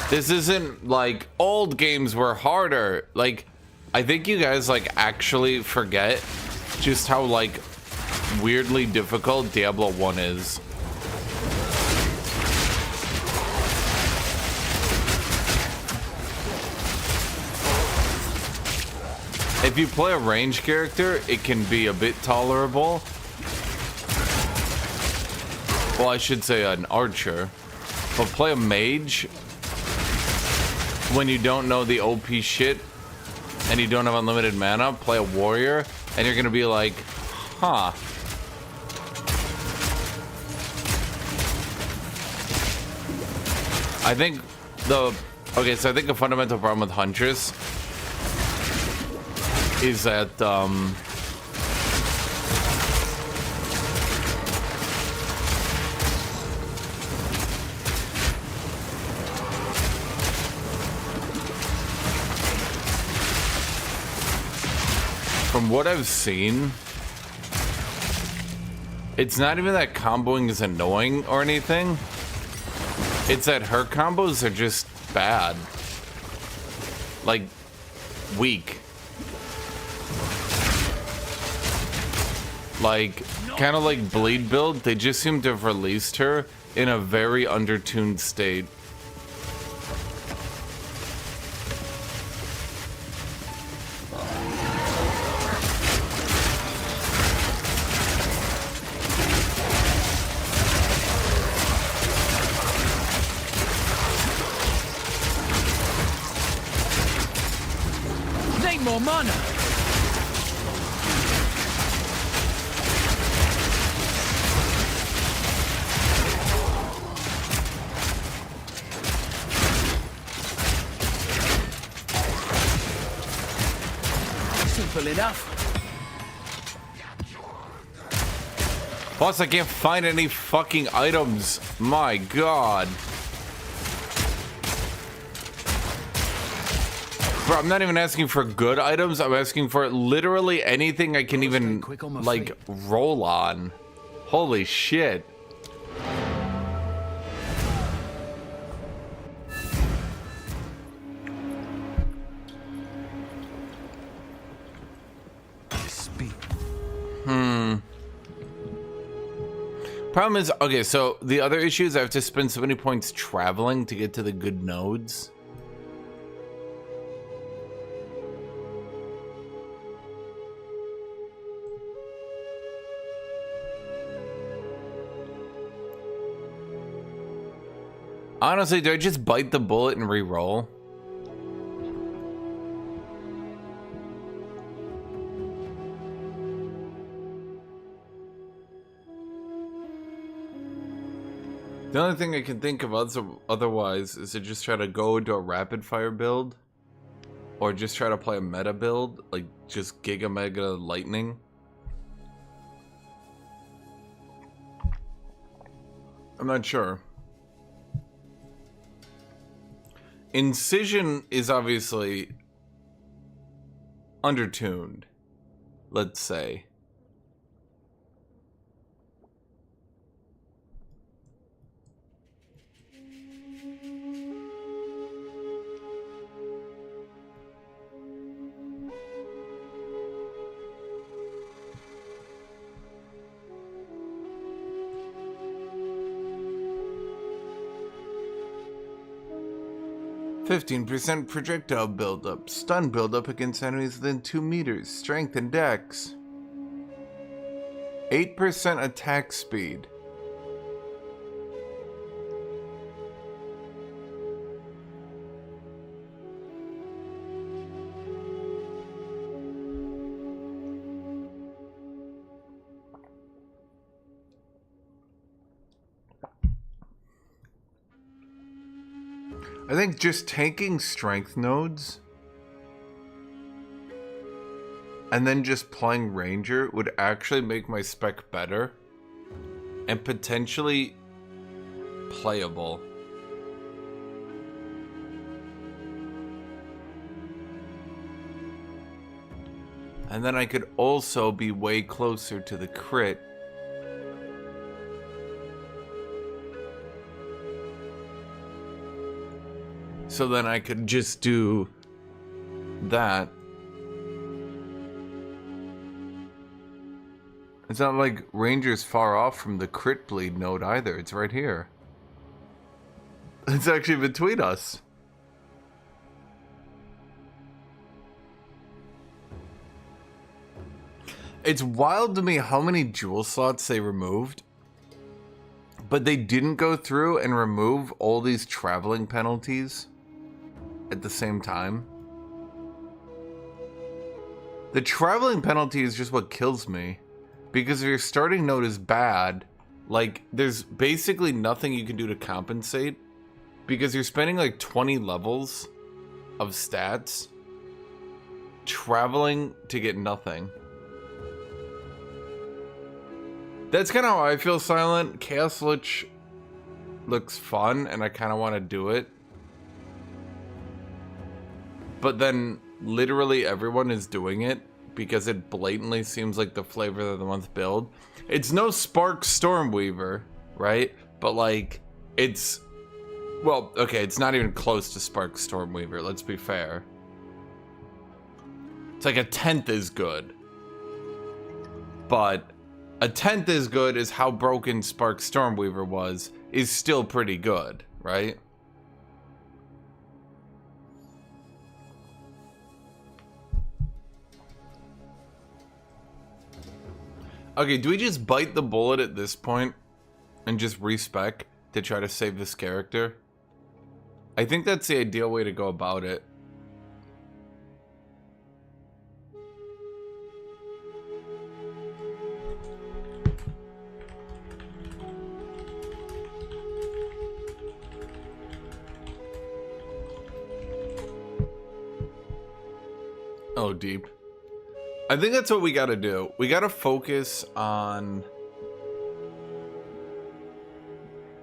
This isn't like old games were harder. Like, I think you guys like actually forget just how like weirdly difficult Diablo 1 is. If you play a range character, it can be a bit tolerable. Well, I should say an archer. But play a mage when you don't know the OP shit and you don't have unlimited mana. Play a warrior and you're gonna be like, huh. I think I think a fundamental problem with Huntress is that from what I've seen, it's not even that comboing is annoying or anything. It's that her combos are just bad. Like, weak. Like, kind of like Bleed build, they just seem to have released her in a very undertuned state. Need more mana. Simple enough. Plus, I can't find any fucking items. My god. Bro, I'm not even asking for good items. I'm asking for literally anything I can even, like, roll on. Holy shit. Problem is, okay, so the other issue is I have to spend so many points traveling to get to the good nodes. Honestly, do I just bite the bullet and re-roll? The only thing I can think of otherwise is to just try to go into a rapid fire build. Or just try to play a meta build, like just Giga Mega Lightning. I'm not sure. Incision is obviously undertuned, let's say. %, projectile buildup, stun buildup against enemies within 2 meters, strength and dex. 8% attack speed. I think just taking strength nodes and then just playing ranger would actually make my spec better and potentially playable. And then I could also be way closer to the crit. So then I could just do that. It's not like Ranger's far off from the crit bleed node either. It's right here. It's actually between us. It's wild to me how many jewel slots they removed. But they didn't go through and remove all these traveling penalties at the same time. The traveling penalty is just what kills me. Because if your starting node is bad, like, there's basically nothing you can do to compensate. Because you're spending like 20 levels of stats traveling to get nothing. That's kind of how I feel, Silent. Chaos Lich looks fun, and I kind of want to do it. But then, literally everyone is doing it, because it blatantly seems like the flavor of the month build. It's no Spark Stormweaver, right? But like, it's... Well, okay, it's not even close to Spark Stormweaver, let's be fair. It's like a 10th as good. But a 10th as good as how broken Spark Stormweaver was, is still pretty good, right? Okay, do we just bite the bullet at this point and just respec to try to save this character? I think that's the ideal way to go about it. Oh, deep. I think that's what we gotta do. We gotta focus on...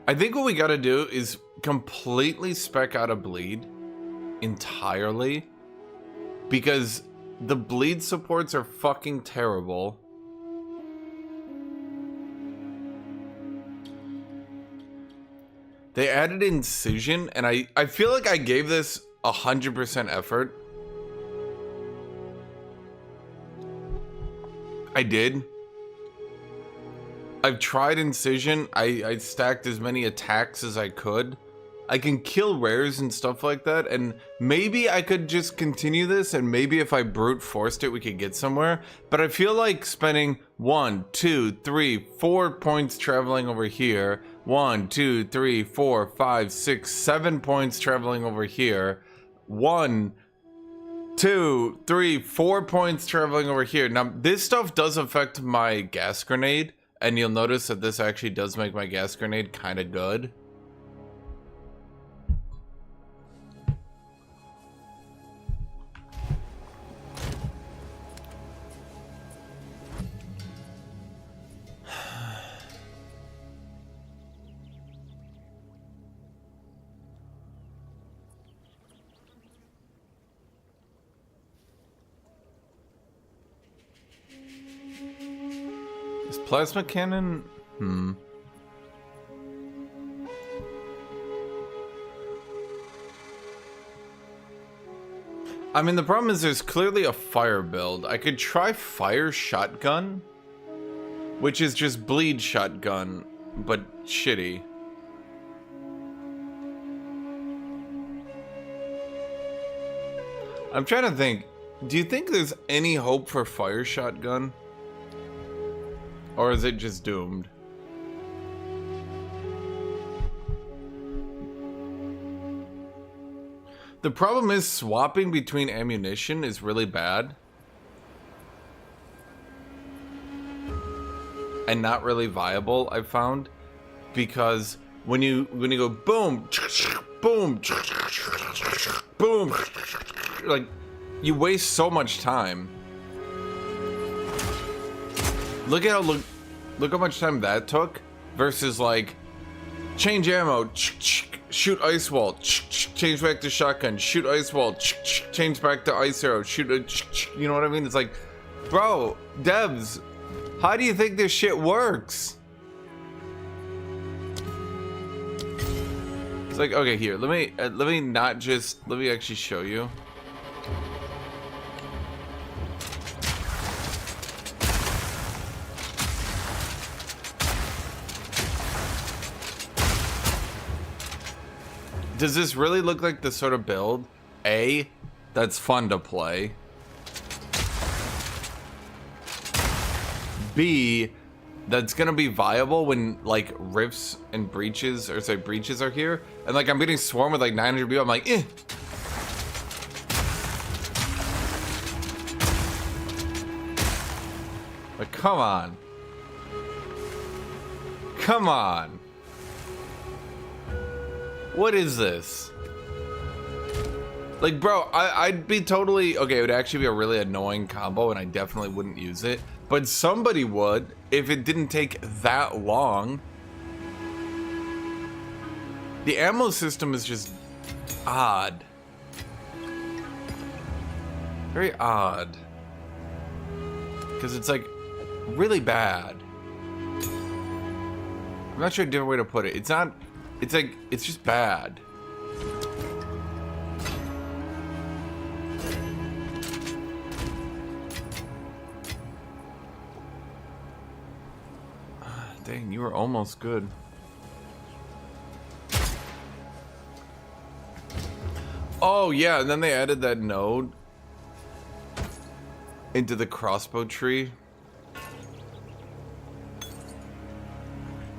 I think what we gotta do is completely spec out a bleed entirely, because the bleed supports are fucking terrible. They added incision, and I feel like I gave this 100% effort. I did. I've tried incision. I stacked as many attacks as I could. I can kill rares and stuff like that, and maybe I could just continue this, and maybe if I brute forced it, we could get somewhere. But I feel like spending 1, 2, 3, 4 points traveling over here. 1, 2, 3, 4, 5, 6, 7 points traveling over here. 1, 2, 3, 4 points traveling over here. Now, this stuff does affect my gas grenade, and you'll notice that this actually does make my gas grenade kind of good. Is plasma cannon? I mean, the problem is there's clearly a fire build. I could try fire shotgun, which is just bleed shotgun, but shitty. I'm trying to think. Do you think there's any hope for fire shotgun? Or is it just doomed? The problem is swapping between ammunition is really bad. And not really viable, I've found. Because when you go boom, boom, boom, like you waste so much time. Look how much time that took versus like change ammo, shoot ice wall, change back to shotgun, shoot ice wall, change back to ice arrow, shoot a, you know what I mean? It's like, bro, devs, how do you think this shit works? It's like, okay, here, let me actually show you. Does this really look like the sort of build, A, that's fun to play, B, that's gonna be viable when like rifts and breaches, or sorry, breaches are here, and like I'm getting swarmed with like 900 people, I'm like, eh. Like, come on. Come on. What is this? Like, bro, I'd be totally... Okay, it would actually be a really annoying combo, and I definitely wouldn't use it. But somebody would, if it didn't take that long. The ammo system is just odd. Very odd. Because it's, like, really bad. I'm not sure a different way to put it. It's not... It's like, it's just bad. Dang, you were almost good. Oh yeah, and then they added that node into the crossbow tree.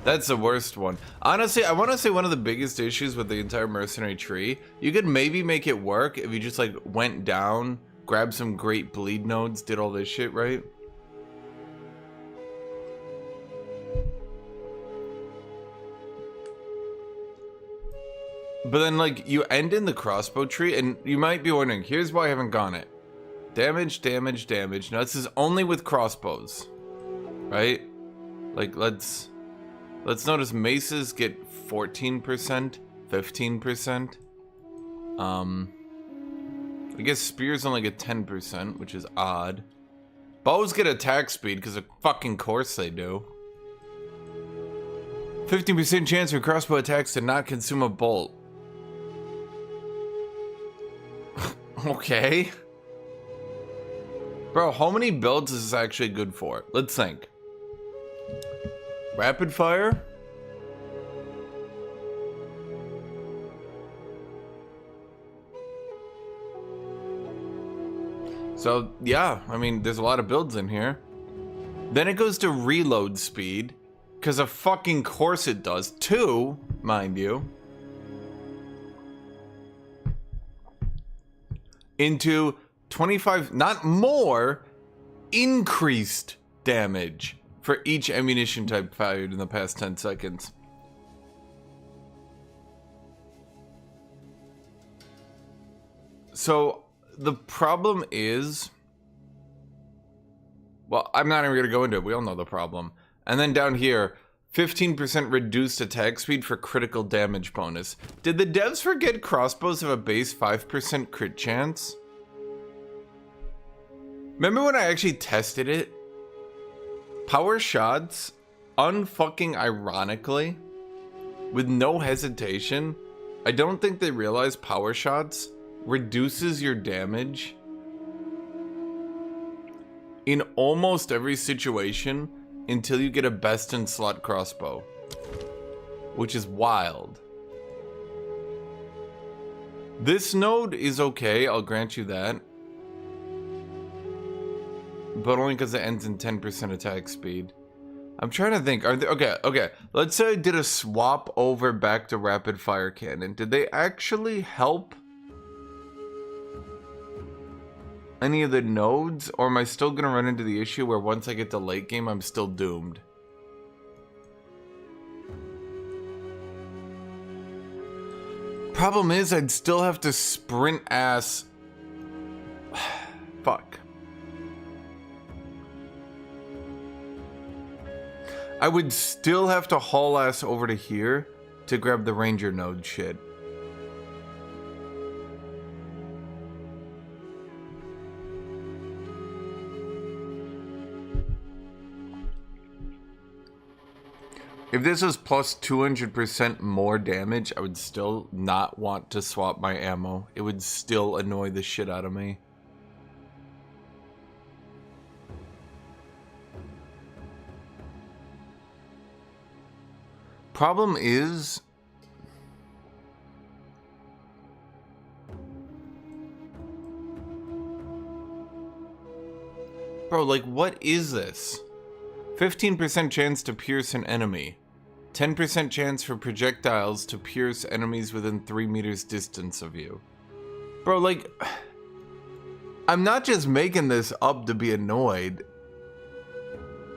That's the worst one. Honestly, I want to say one of the biggest issues with the entire mercenary tree, you could maybe make it work if you just like went down, grabbed some great bleed nodes, did all this shit, right? But then like you end in the crossbow tree and you might be wondering, here's why I haven't gone it. Damage, damage, damage. Now this is only with crossbows, right? Like let's notice maces get 14%, 15%. I guess spears only get 10%, which is odd. Bows get attack speed, because of fucking course they do. 15% chance for crossbow attacks to not consume a bolt. Okay. Bro, how many builds is this actually good for? Let's think. Rapid fire? So, yeah, I mean, there's a lot of builds in here. Then it goes to reload speed, because of fucking course it does. 2, mind you. Into 25, not more, increased damage for each ammunition type fired in the past 10 seconds. So the problem is, well, I'm not even gonna go into it. We all know the problem. And then down here, 15% reduced attack speed for critical damage bonus. Did the devs forget crossbows have a base 5% crit chance? Remember when I actually tested it? Power shots, unfucking ironically, with no hesitation, I don't think they realize power shots reduces your damage in almost every situation until you get a best in slot crossbow, which is wild. This node is okay, I'll grant you that. But only because it ends in 10% attack speed. I'm trying to think, are they, okay, let's say I did a swap over back to rapid fire cannon. Did they actually help any of the nodes? Or am I still gonna run into the issue where once I get to late game, I'm still doomed? Problem is, I'd still have to sprint ass. Fuck. I would still have to haul ass over to here to grab the ranger node shit. If this was plus 200% more damage, I would still not want to swap my ammo. It would still annoy the shit out of me. Problem is, bro, like, what is this? 15% chance to pierce an enemy. 10% chance for projectiles to pierce enemies within 3 meters distance of you. Bro, like, I'm not just making this up to be annoyed.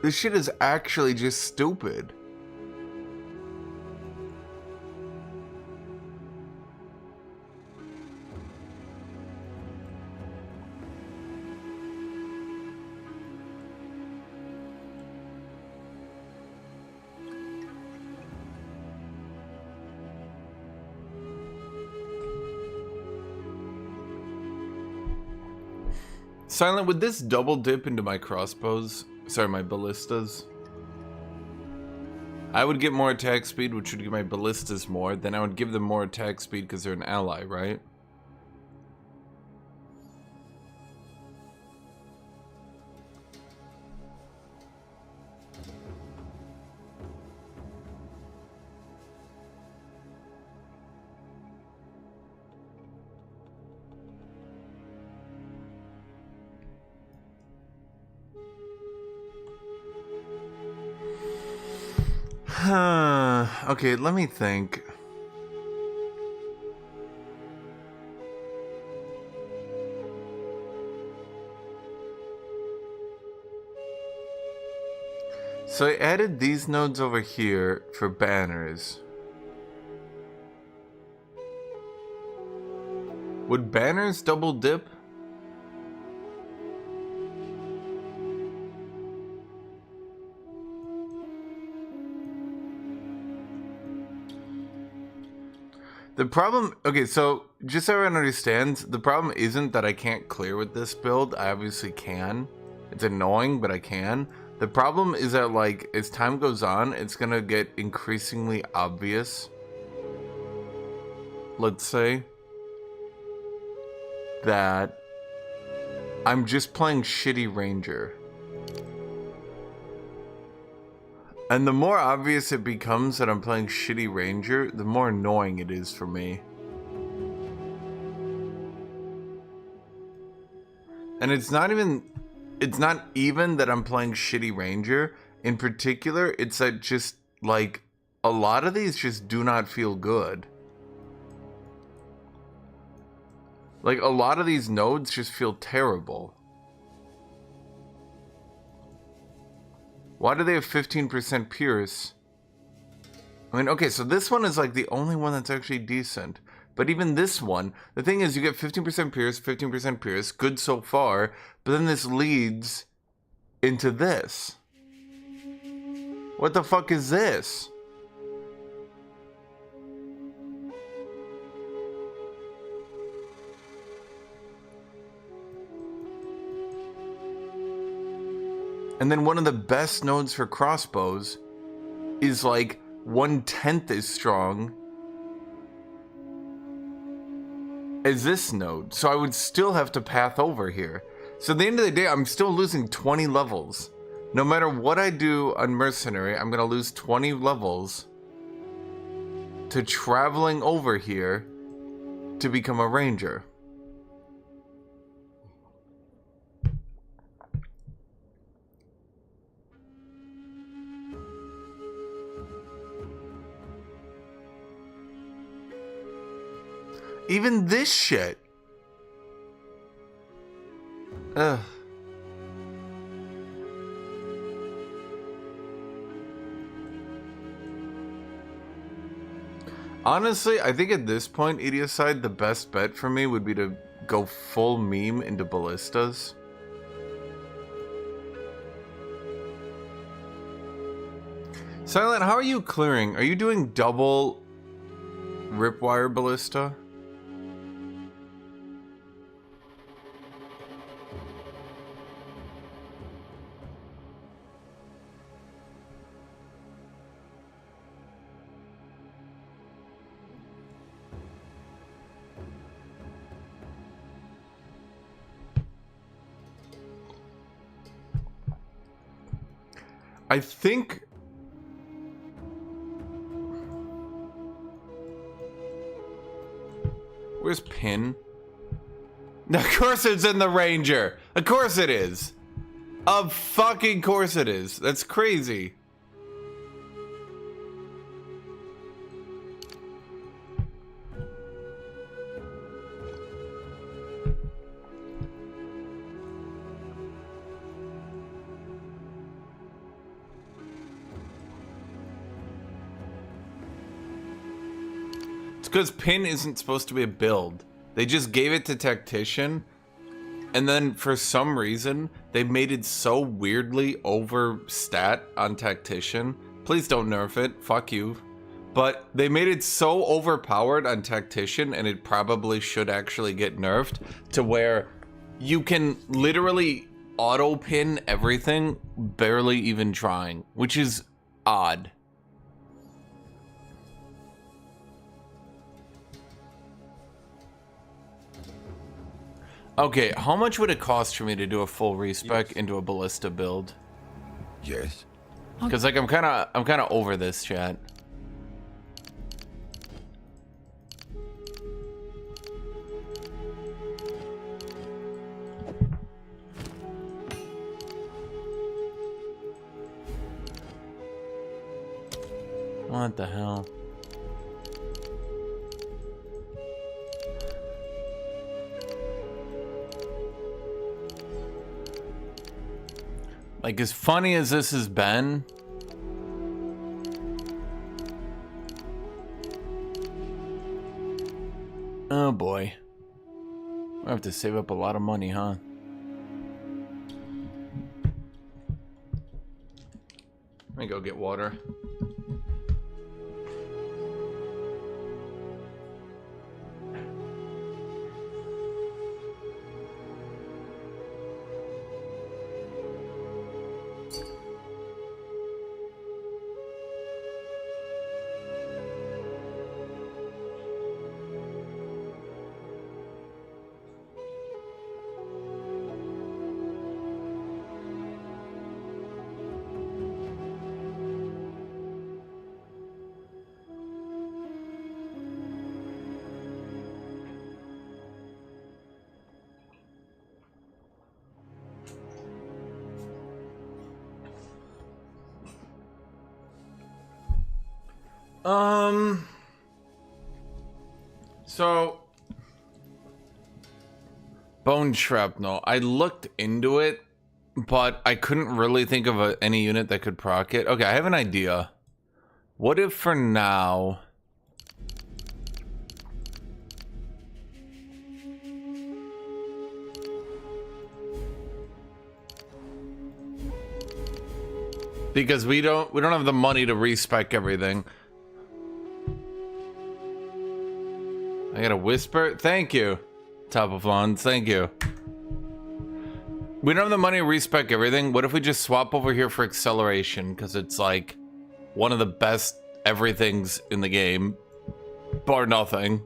This shit is actually just stupid. Silent, would this double dip into my crossbows? Sorry, my ballistas? I would get more attack speed, which would give my ballistas more. Then I would give them more attack speed because they're an ally, right? Okay, let me think. So I added these nodes over here for banners. Would banners double dip? The problem, okay, so just so everyone understands, the problem isn't that I can't clear with this build. I obviously can. It's annoying, but I can. The problem is that, like, as time goes on, it's gonna get increasingly obvious, let's say, that I'm just playing shitty ranger. And the more obvious it becomes that I'm playing shitty ranger, the more annoying it is for me. And it's not even that I'm playing shitty ranger. In particular, it's that just, like, a lot of these just do not feel good. Like, a lot of these nodes just feel terrible. Why do they have 15% pierce? I mean, okay, so this one is like the only one that's actually decent. But even this one, the thing is you get 15% pierce, 15% pierce, good so far, but then this leads into this. What the fuck is this? And then one of the best nodes for crossbows is like 1/10 as strong as this node. So I would still have to path over here. So at the end of the day, I'm still losing 20 levels. No matter what I do on Mercenary, I'm going to lose 20 levels to traveling over here to become a ranger. Even this shit. Ugh. Honestly, I think at this point, Idiocide, the best bet for me would be to go full meme into ballistas. Silent, how are you clearing? Are you doing double ripwire ballista? I think where's Pin? Of course it's in the Ranger. Of course it is. Of fucking course it is. That's crazy. It's because Pin isn't supposed to be a build. They just gave it to Tactician, and then for some reason, they made it so weirdly over stat on Tactician. Please don't nerf it, fuck you. But they made it so overpowered on Tactician, and it probably should actually get nerfed, to where you can literally auto-pin everything, barely even trying, which is odd. Okay, how much would it cost for me to do a full respec into a ballista build? Yes. Because like I'm kind of over this, chat. What the hell? Like, as funny as this has been, oh boy, I have to save up a lot of money, huh? Let me go get water. So bone shrapnel. I looked into it, but I couldn't really think of any unit that could proc it. Okay, I have an idea. What if for now because we don't have the money to respec everything. I got a whisper. Thank you, Top of Lawns. Thank you. We don't have the money to respec everything. What if we just swap over here for acceleration? Because it's like one of the best everythings in the game, bar nothing.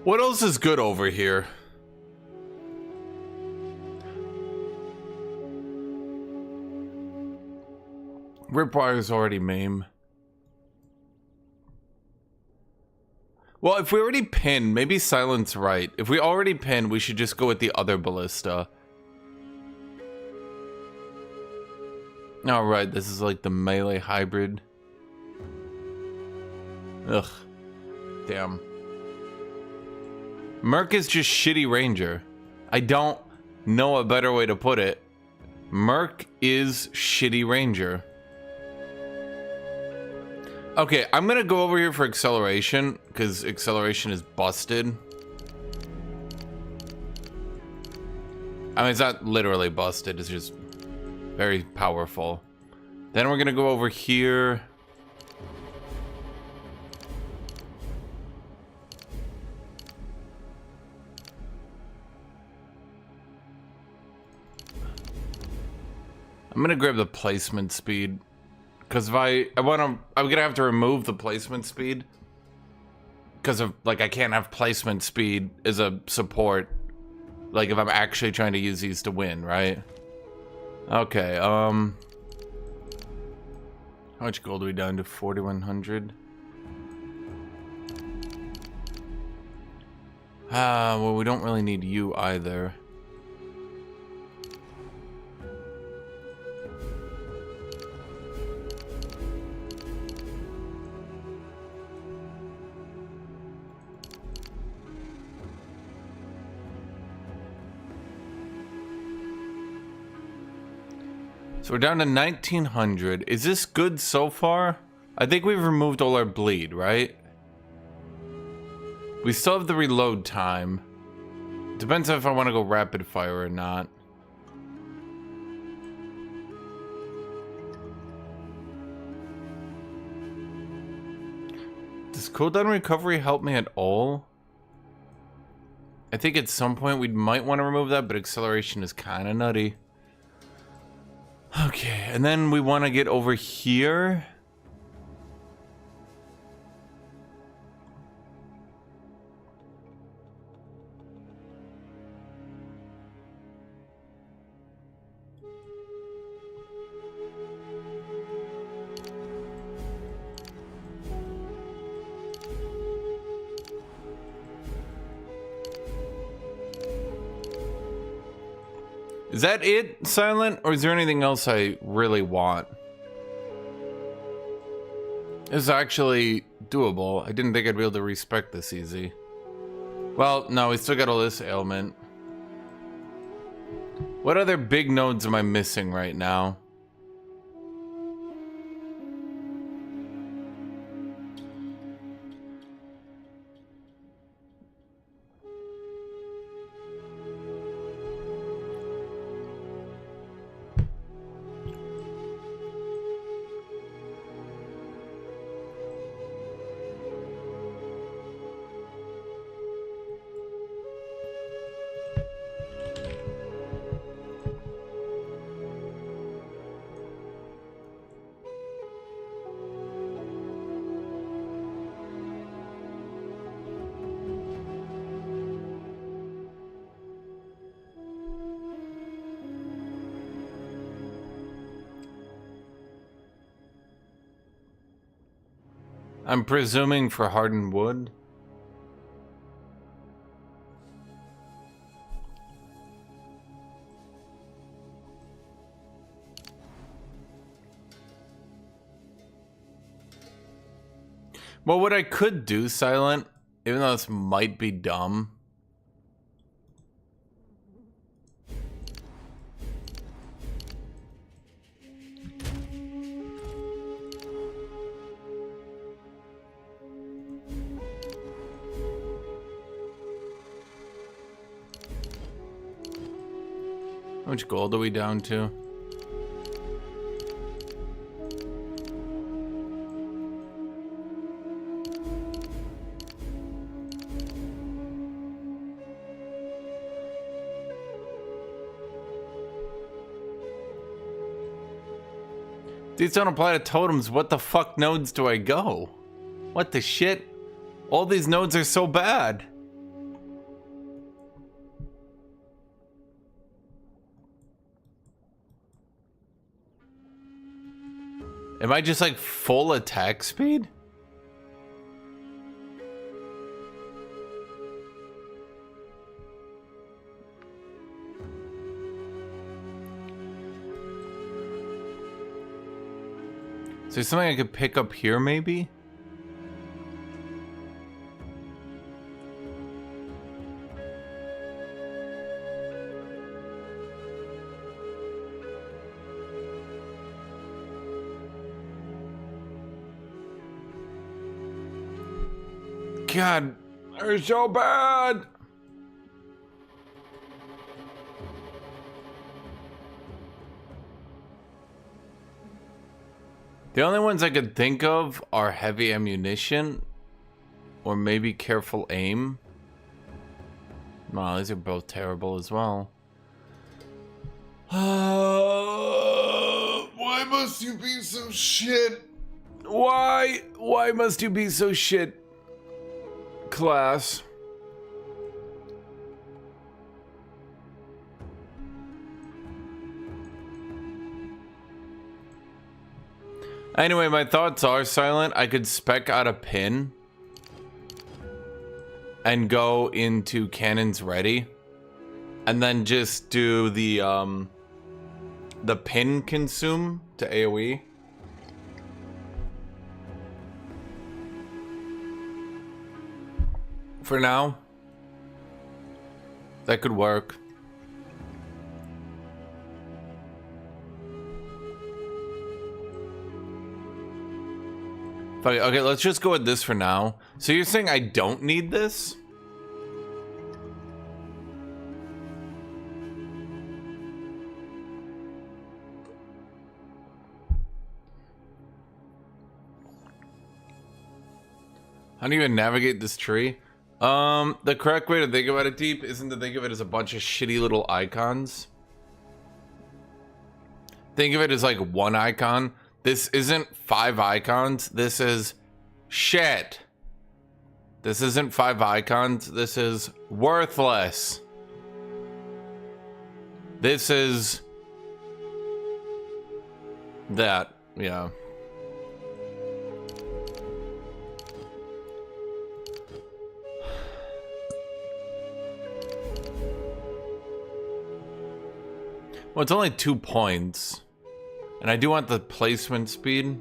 What else is good over here? Ripwire's already meme. Well, if we already pinned, maybe Silent's right. If we already pinned, we should just go with the other ballista. Alright, this is like the melee hybrid. Ugh. Damn. Merc is just shitty ranger. I don't know a better way to put it. Merc is shitty ranger. Okay, I'm gonna go over here for acceleration, because acceleration is busted. I mean, it's not literally busted, it's just very powerful. Then we're gonna go over here. I'm gonna grab the placement speed. Because if I'm gonna have to remove the placement speed. Because of, like, I can't have placement speed as a support. Like, if I'm actually trying to use these to win, right? Okay, how much gold are we down to? 4,100? Well, we don't really need you either. So we're down to 1,900. Is this good so far? I think we've removed all our bleed, right? We still have the reload time. Depends on if I want to go rapid fire or not. Does cooldown recovery help me at all? I think at some point we might want to remove that, but acceleration is kind of nutty. Okay, and then we want to get over here. Is that it, Silent? Or is there anything else I really want? This is actually doable. I didn't think I'd be able to respec this easy. Well, no, we still got all this ailment. What other big nodes am I missing right now? I'm presuming for hardened wood. Well, what I could do, Silent, even though this might be dumb. How much gold are we down to? These don't apply to totems. What the fuck nodes do I go? What the shit? All these nodes are so bad. Am I just like full attack speed? Is there something I could pick up here maybe? God, they're so bad. The only ones I could think of are heavy ammunition or maybe careful aim. Wow, these are both terrible as well. Why must you be so shit? Why? Why must you be so shit? Class. Anyway, my thoughts are, Silent, I could spec out a pin and go into cannons ready and then just do the pin consume to AoE. For now, that could work. Okay, let's just go with this for now. So you're saying I don't need this? How do you even navigate this tree? The correct way to think about it, Deep, isn't to think of it as a bunch of shitty little icons. Think of it as like one icon. This isn't 5 icons. This is shit. This isn't 5 icons. This is worthless. This is that, yeah. Well, it's only 2 points. And I do want the placement speed.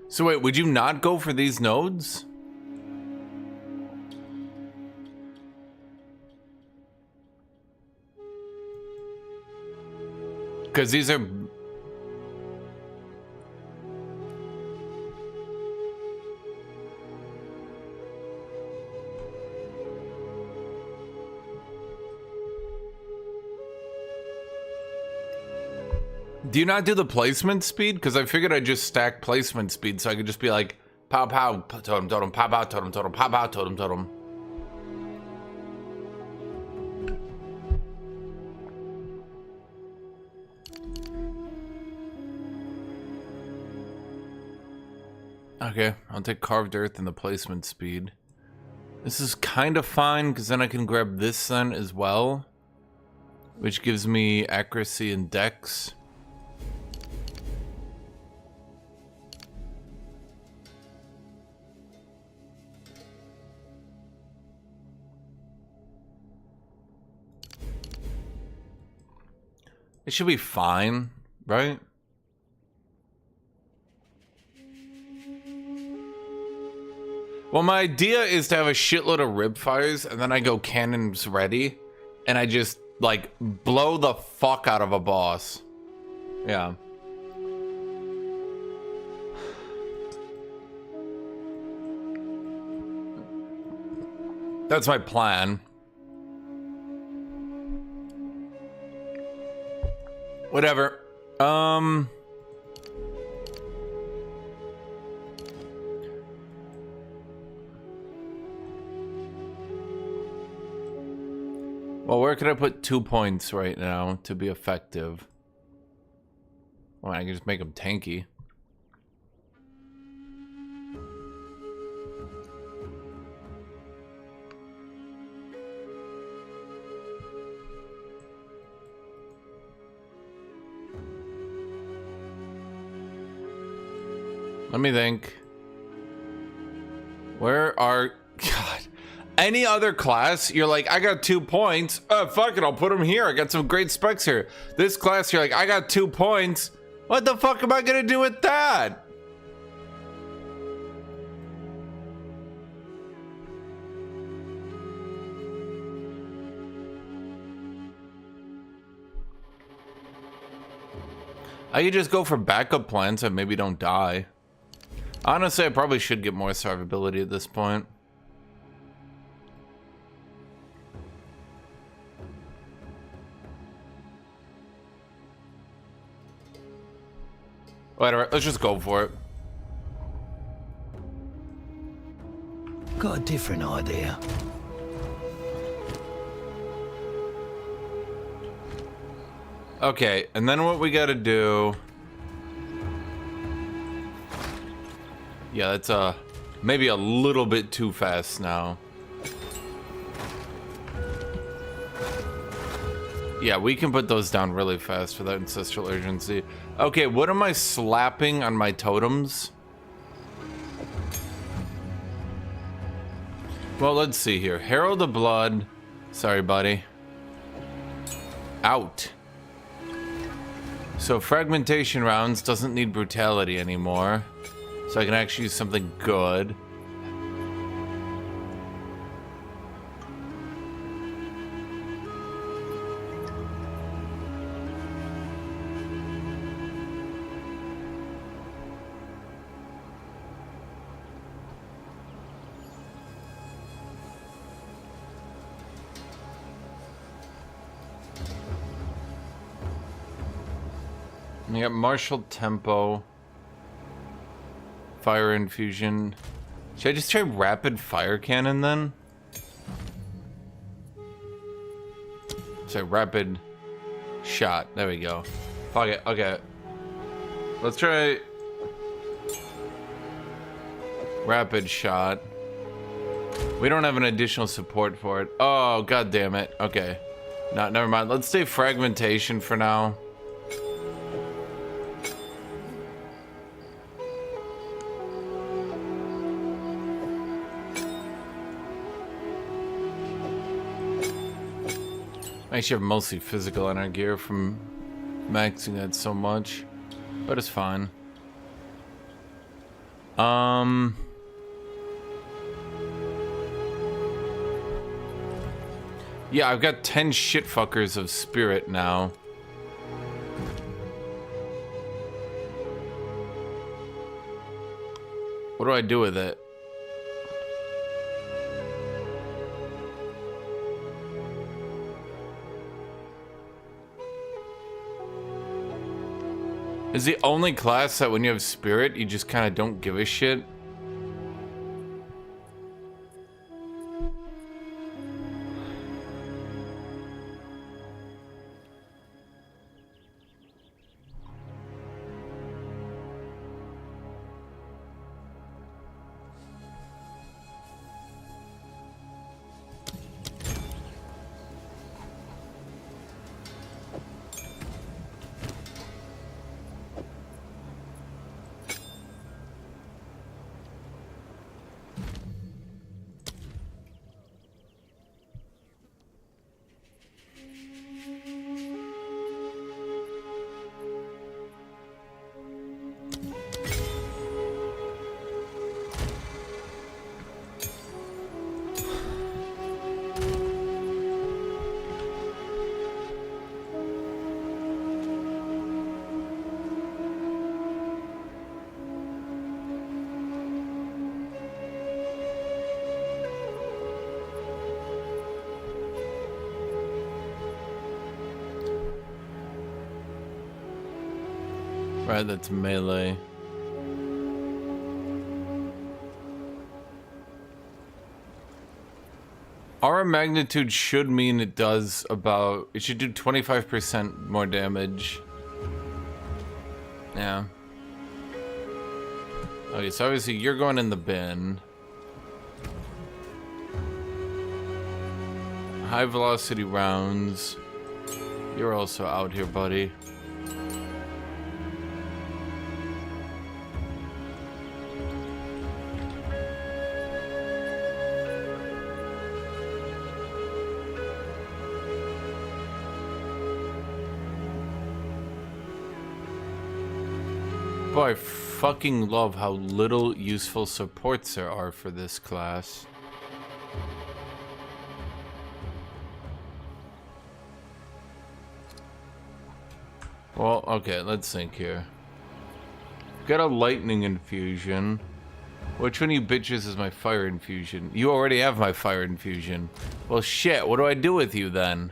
So wait, would you not go for these nodes? Because these are... Do you not do the placement speed? Because I figured I'd just stack placement speed so I could just be like, pow pow, totem totem, pow pow, totem totem, pow pow, totem totem. Okay, I'll take carved earth and the placement speed. This is kind of fine because then I can grab this then as well, which gives me accuracy and dex. It should be fine, right? Well, my idea is to have a shitload of rib fires, and then I go cannons ready, and I just, like, blow the fuck out of a boss. Yeah. That's my plan. Whatever. Well, where could I put 2 points right now to be effective? Well, I can just make them tanky. Let me think. Where are... God. Any other class, you're like, I got 2 points. Fuck it, I'll put them here. I got some great specs here. This class, you're like, I got 2 points. What the fuck am I gonna do with that? I could just go for backup plans and maybe don't die. Honestly, I probably should get more survivability at this point. Whatever, let's just go for it. Got a different idea. Okay, and then what we gotta do... Yeah, that's maybe a little bit too fast now. Yeah, we can put those down really fast for that ancestral urgency. Okay, what am I slapping on my totems? Well, let's see here. Herald of Blood. Sorry, buddy. Out. So fragmentation rounds doesn't need brutality anymore. So I can actually use something good. We got martial tempo, fire infusion. Should I just try rapid fire cannon then? Sorry, rapid shot. There we go. Fuck it. Okay. Let's try rapid shot. We don't have an additional support for it. Oh, god damn it. Okay. No, never mind. Let's stay fragmentation for now. I actually have mostly physical on our gear from maxing that so much, but it's fine. Yeah, I've got 10 shitfuckers of spirit now. What do I do with it? Is the only class that when you have spirit, you just kind of don't give a shit? Right, that's melee. Aura magnitude should mean it does about... It should do 25% more damage. Yeah. Okay, so obviously you're going in the bin. High velocity rounds. You're also out here, buddy. Boy, I fucking love how little useful supports there are for this class. Well, okay, let's think here. Got a lightning infusion. Which one of you bitches is my fire infusion? You already have my fire infusion. Well, shit, what do I do with you then?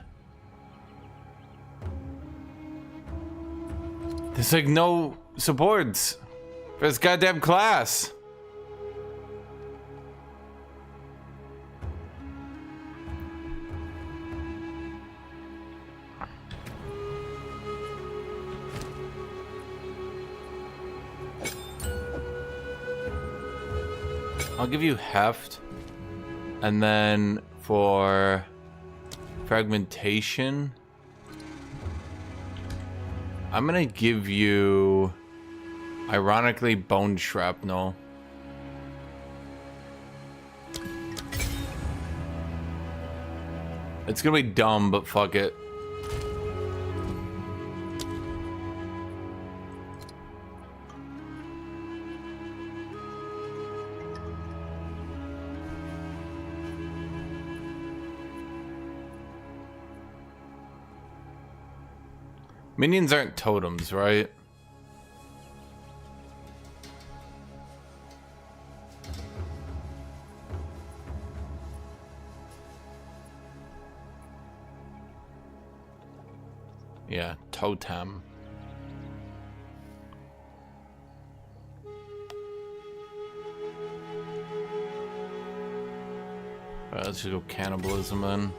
There's like no supports for this goddamn class. I'll give you heft, and then for fragmentation, I'm gonna give you, ironically, bone shrapnel. It's gonna be dumb, but fuck it. Minions aren't totems, right? Yeah, totem. Alright, let's just go cannibalism then.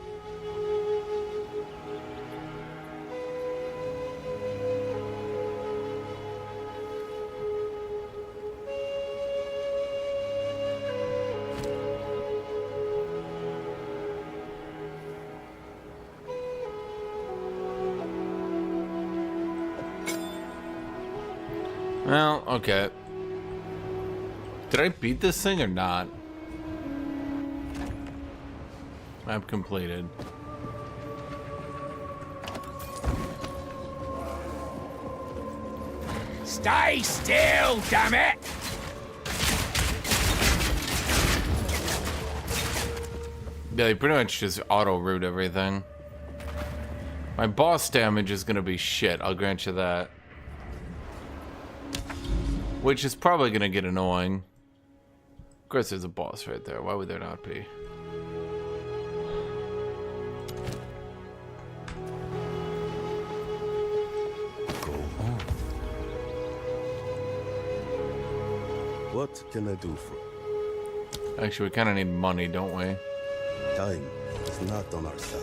Well, okay. Did I beat this thing or not? Map completed. Stay still, damn it! Yeah, they pretty much just auto-root everything. My boss damage is gonna be shit, I'll grant you that. Which is probably gonna get annoying. Of course there's a boss right there, why would there not be? Go on. What can I do for? Actually, we kinda need money, don't we? Time is not on our side.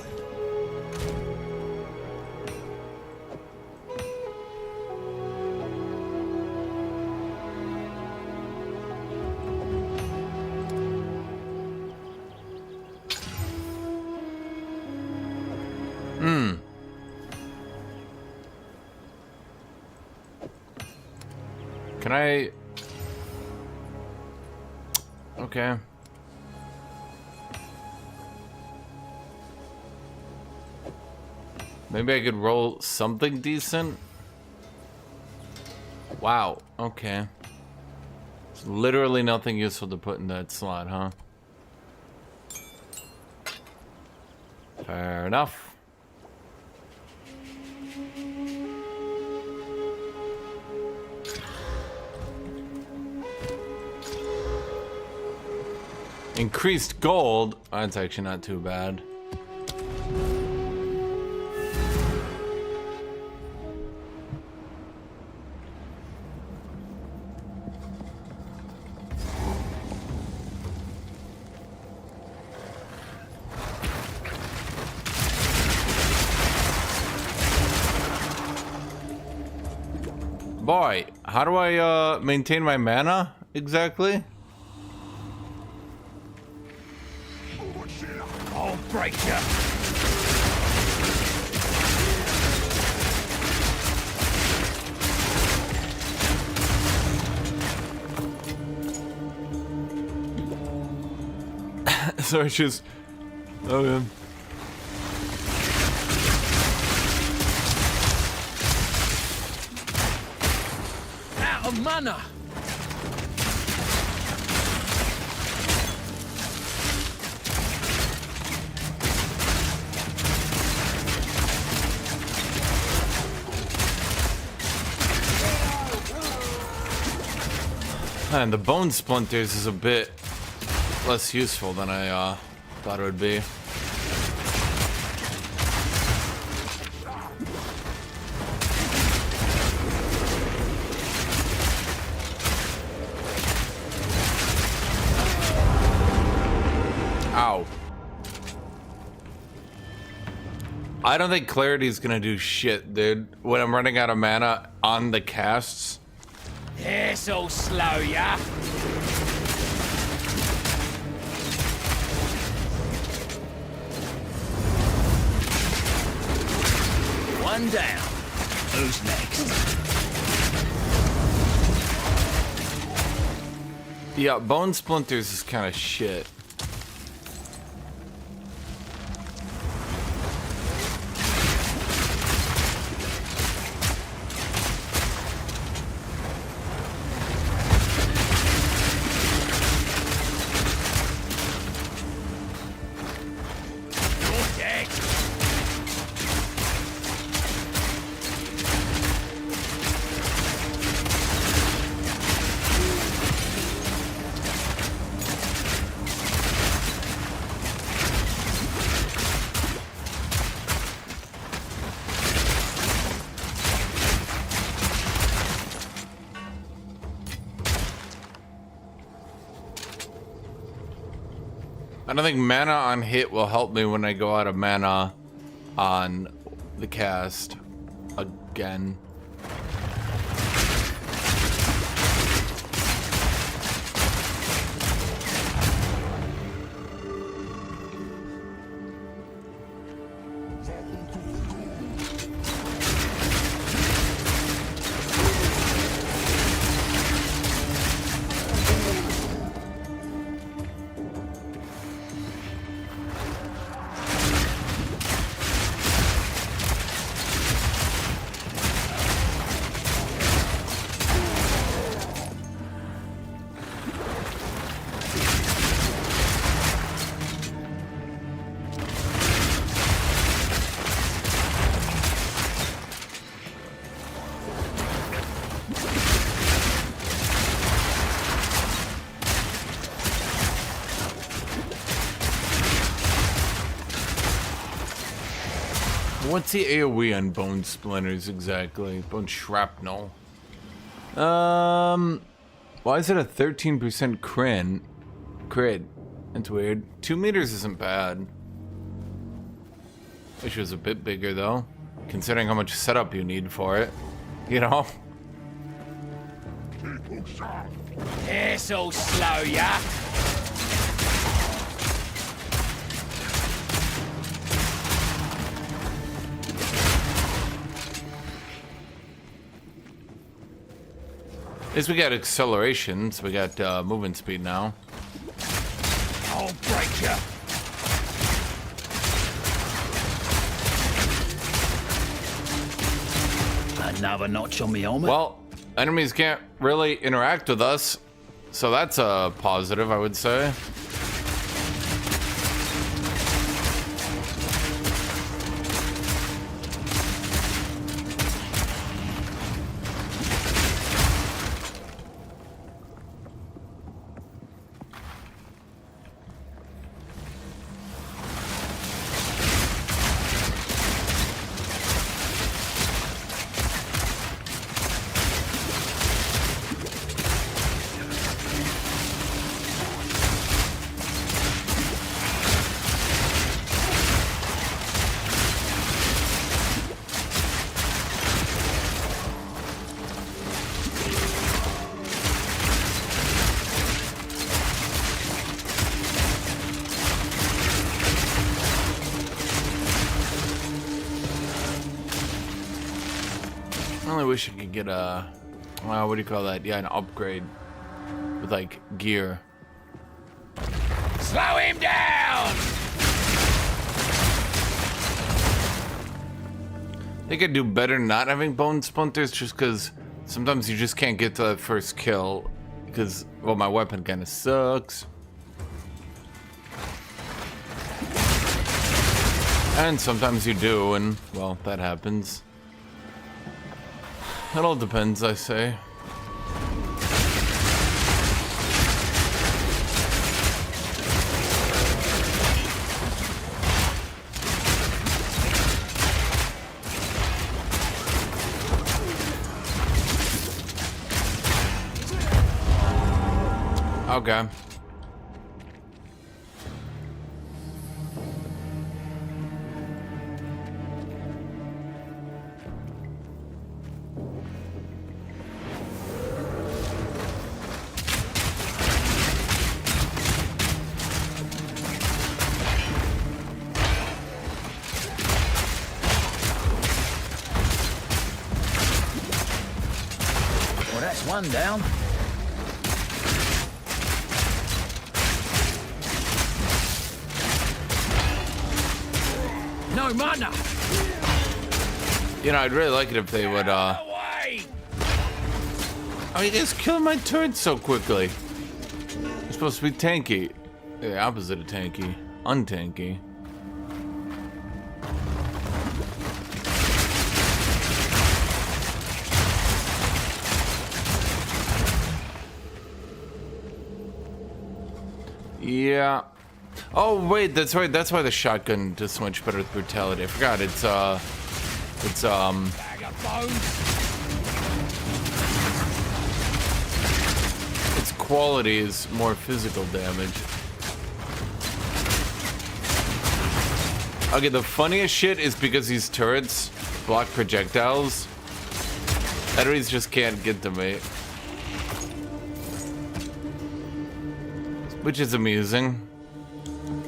Can I... Okay. Maybe I could roll something decent? Wow, okay. There's literally nothing useful to put in that slot, huh? Fair enough. Increased gold. Oh, that's actually not too bad. Boy, how do I maintain my mana exactly? I'll break you. So it's just... Oh, yeah. Out of mana. And the bone splinters is a bit less useful than I thought it would be. Ow. I don't think clarity's gonna do shit, dude. When I'm running out of mana on the casts. This'll slow ya. One down. Who's next? Yeah, bone splinters is kind of shit. I don't think mana on hit will help me when I go out of mana on the cast again. What's the AoE on bone splinters exactly? Bone shrapnel. Why is it a 13% crit? That's weird. 2 meters isn't bad. Wish it was a bit bigger though, considering how much setup you need for it. You know? This'll slow ya. At least we got acceleration, so we got movement speed now. I'll break ya. Another notch on me armor. Well, enemies can't really interact with us, so that's a positive, I would say. I only wish I could get a, what do you call that? Yeah, an upgrade with like gear. Slow him down! I think I'd do better not having bone splinters just because sometimes you just can't get to that first kill because, well, my weapon kind of sucks. And sometimes you do, and, well, that happens. It all depends, I say. Okay. Well, that's one down. No mana. You know, I'd really like it if they would, Away! Oh, you guys killing my turrets so quickly. You're supposed to be tanky. The opposite of tanky. Untanky. Yeah. Oh wait, that's right. That's why the shotgun does so much better with brutality. I forgot. It's Bag of bones. its quality is more physical damage. Okay, the funniest shit is because these turrets block projectiles. Enemies just can't get to me. Which is amusing.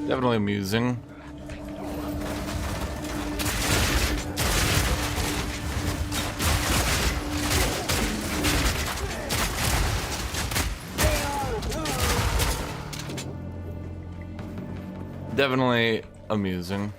Definitely amusing. Definitely amusing.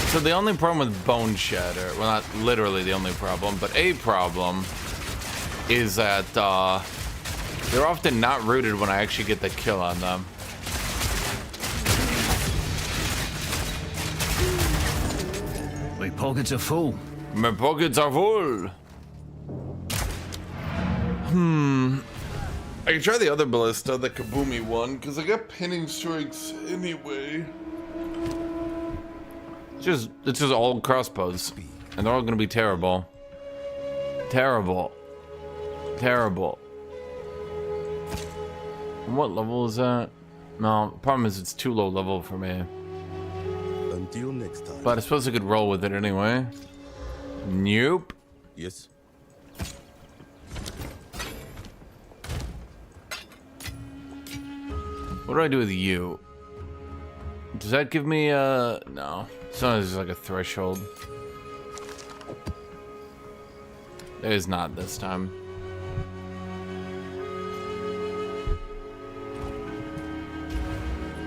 So the only problem with Bone Shatter, well, not literally the only problem, but a problem is that they're often not rooted when I actually get the kill on them. My pockets are full. My pockets are full. I can try the other ballista, the Kaboomy one, because I got pinning strikes anyway. It's just all crossbows, and they're all gonna be terrible. Terrible. Terrible. What level is that? No, the problem is it's too low level for me. Until next time. But I suppose I could roll with it anyway. Nope. Yes. What do I do with you? Does that give me no. Sometimes there's like a threshold. It is not this time.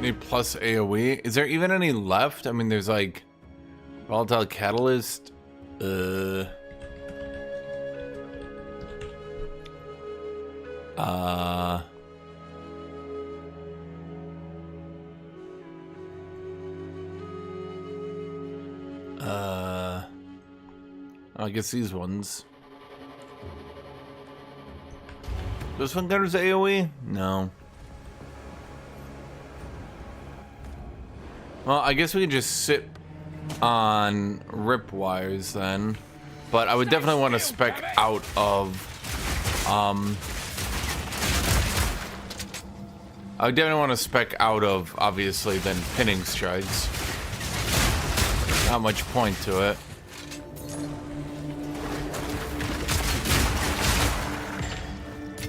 Need plus AoE. Is there even any left? I mean, there's like volatile catalyst. I guess these ones. This one covers AoE? No. Well, I guess we can just sit on rip wires then. But I would definitely want to spec out of I definitely want to spec out of, obviously, than pinning strikes. Not much point to it.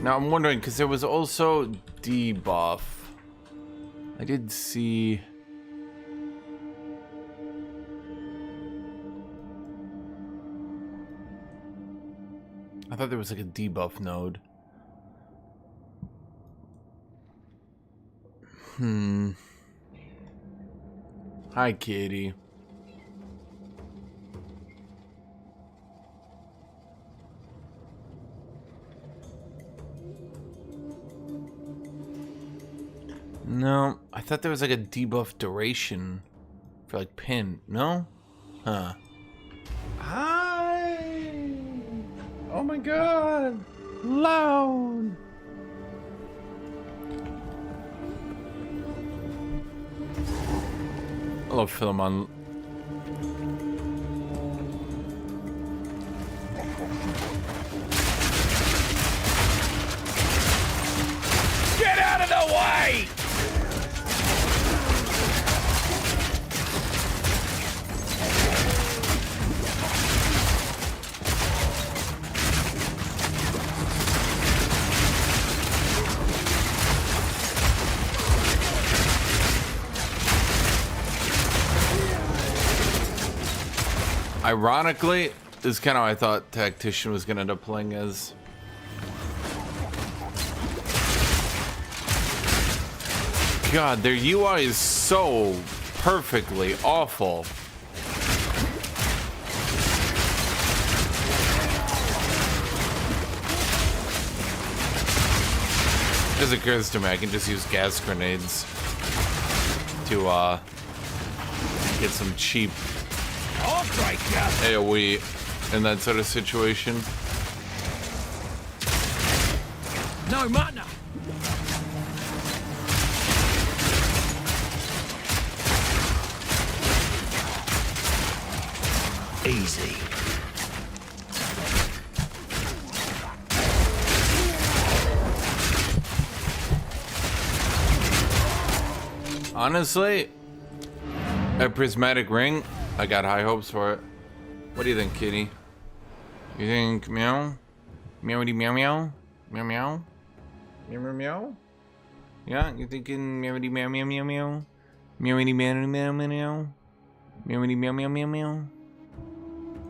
Now I'm wondering, because there was also debuff. I did see... I thought there was like a debuff node. Hi, kitty. No, I thought there was like a debuff duration for like pin. No? Huh. Hi! Oh my god! Loud! Hello, Philemon. Get out of the way! Ironically, this is kind of how I thought Tactician was going to end up playing as. God, their UI is so perfectly awful. This occurs to me, I can just use gas grenades to get some cheap I'll break you. AoE in that sort of situation. No mana. Easy. Honestly, a prismatic ring, I got high hopes for it. What do you think, kitty? You think meow? Meowity meow meow? Meow meow? Meow meow meow? Yeah, you thinking meowity meow meow meow meow? Meowity meow meow meow meow? Meowity meow meow meow meow?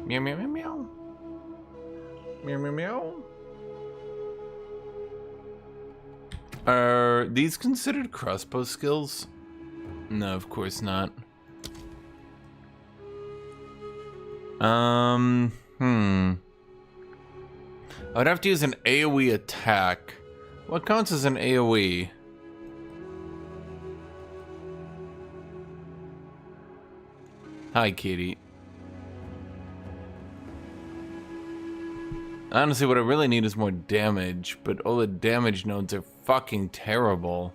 Meow meow meow meow? Meow meow meow? Are these considered crossbow skills? No, of course not. I'd have to use an AoE attack. What counts as an AoE? Hi, kitty. Honestly, what I really need is more damage, but all the damage nodes are fucking terrible.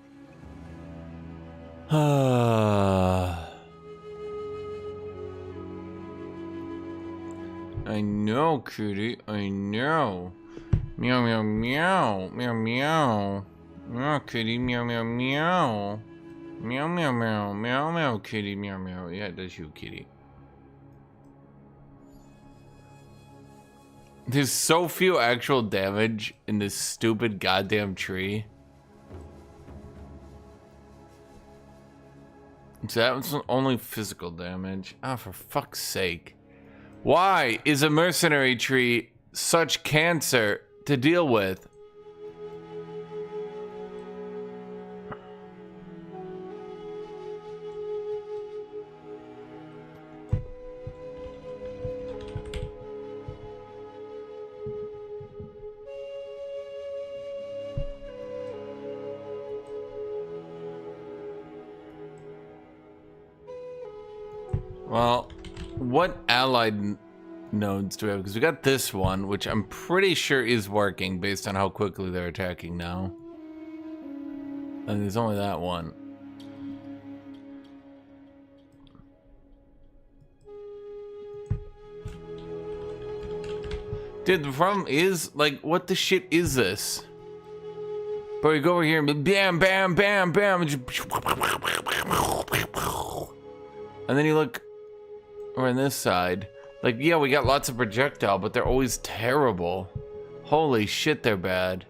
I know, kitty. I know. Meow, meow, meow. Meow, meow. Meow, kitty. Meow, meow, meow. Meow, meow, meow. Meow, meow, kitty. Meow, meow. Yeah, that's you, kitty. There's so few actual damage in this stupid goddamn tree. So that was only physical damage. Ah, for fuck's sake. Why is a mercenary tree such cancer to deal with? Well, what allied nodes do we have? Because we got this one, which I'm pretty sure is working based on how quickly they're attacking now. And there's only that one. Dude, the problem is, like, what the shit is this? But we go over here and be bam, bam, bam, bam, and then you look over on this side. Like, yeah, we got lots of projectile, but they're always terrible. Holy shit, they're bad.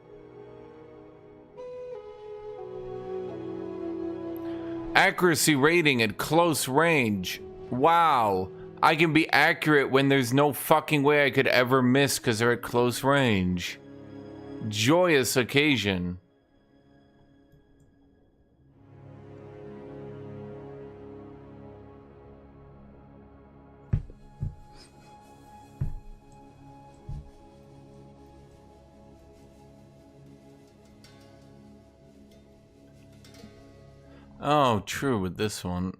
Accuracy rating at close range. Wow. I can be accurate when there's no fucking way I could ever miss because they're at close range. Joyous occasion. Oh, true with this one.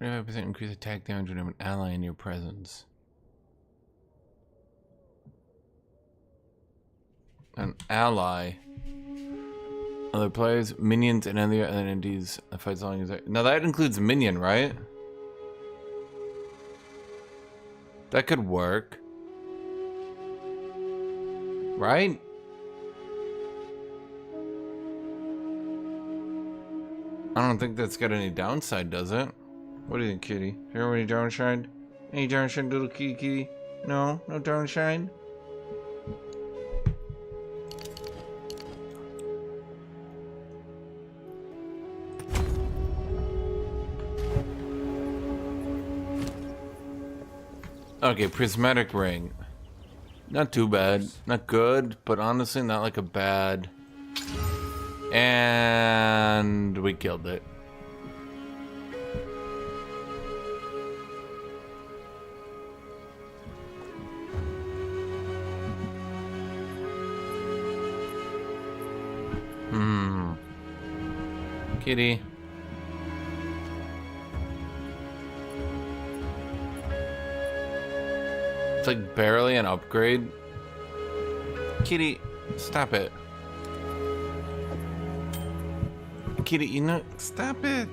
35% increase attack damage when you have an ally in your presence. An ally. Other players, minions, and other entities fight long as now that includes minion, right? That could work. Right? I don't think that's got any downside, does it? What do you think, kitty? Hear any downside? Any downside, little kitty kitty? No? No downside? Okay, prismatic ring. Not too bad. Not good, but honestly not like a bad. And we killed it. Kitty. It's like barely an upgrade. Kitty, stop it. Kitty, you know, stop it.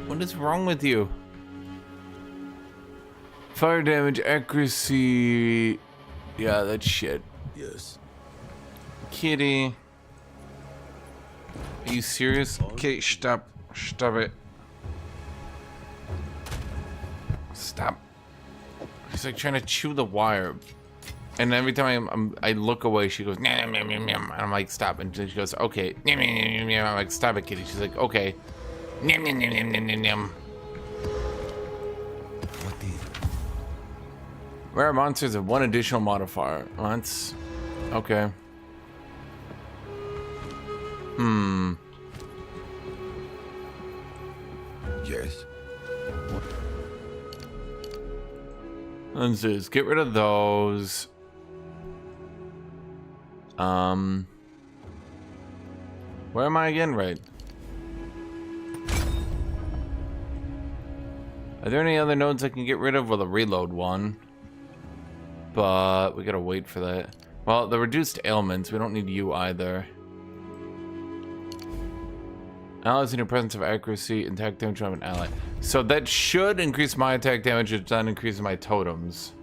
What is wrong with you? Fire damage, accuracy. Yeah, that's shit. Yes. Kitty. Are you serious? Kitty, stop. Stop it. Stop. She's like trying to chew the wire. And every time I look away, she goes, nyam, nyam, nyam, nyam. And I'm like, stop. And she goes, okay. Nyam, nyam, nyam, nyam. I'm like, stop it, kitty. She's like, okay. Nyam, nyam, nyam, nyam, nyam, nyam. What the? Rare monsters have one additional modifier. Oh, that's okay. Yes. Let's just get rid of those. Where am I again? Right. Are there any other nodes I can get rid of? Well, the reload one. But we gotta wait for that. Well, the reduced ailments, we don't need you either. Allies in your presence of accuracy, attack damage from an ally. So that should increase my attack damage, it's not increasing my totems.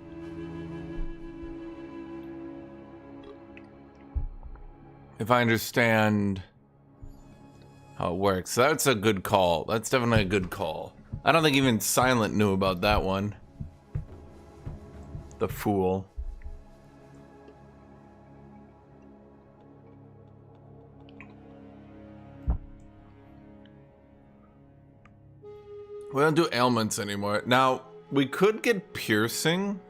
If I understand how it works. So that's a good call. That's definitely a good call. I don't think even Silent knew about that one. The fool. We don't do ailments anymore. Now, we could get piercing.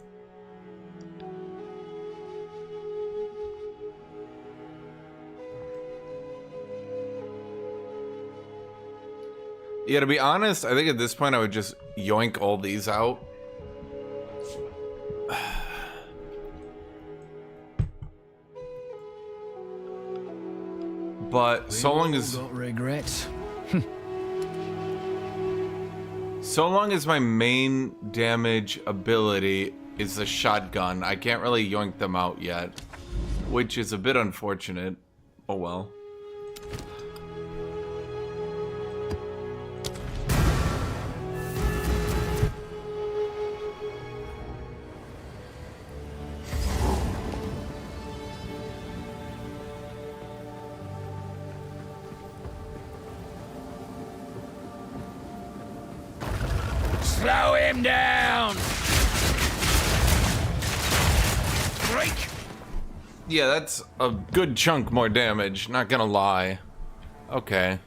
Yeah, to be honest, I think at this point I would just yoink all these out. But so long as... got regrets. So long as my main damage ability is the shotgun, I can't really yoink them out yet. Which is a bit unfortunate. Oh well. Slow him down! Break! Yeah, that's a good chunk more damage, not gonna lie. Okay.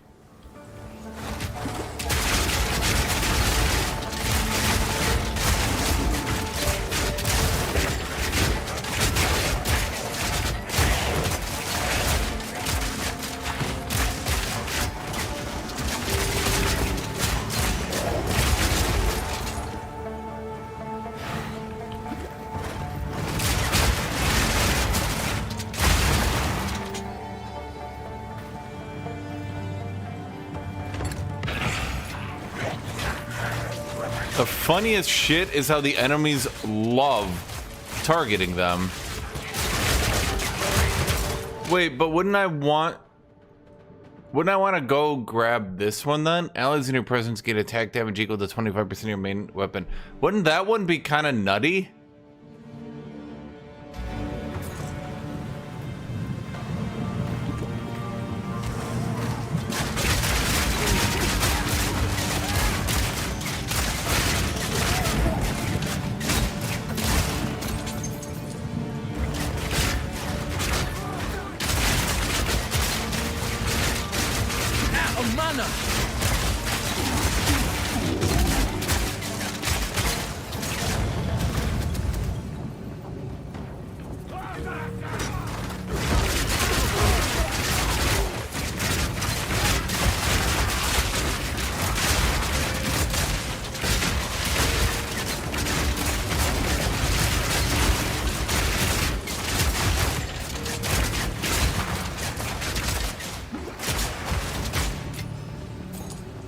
The funniest shit is how the enemies love targeting them. Wait, but wouldn't I want to go grab this one then? Allies in your presence get attack damage equal to 25% of your main weapon. Wouldn't that one be kind of nutty?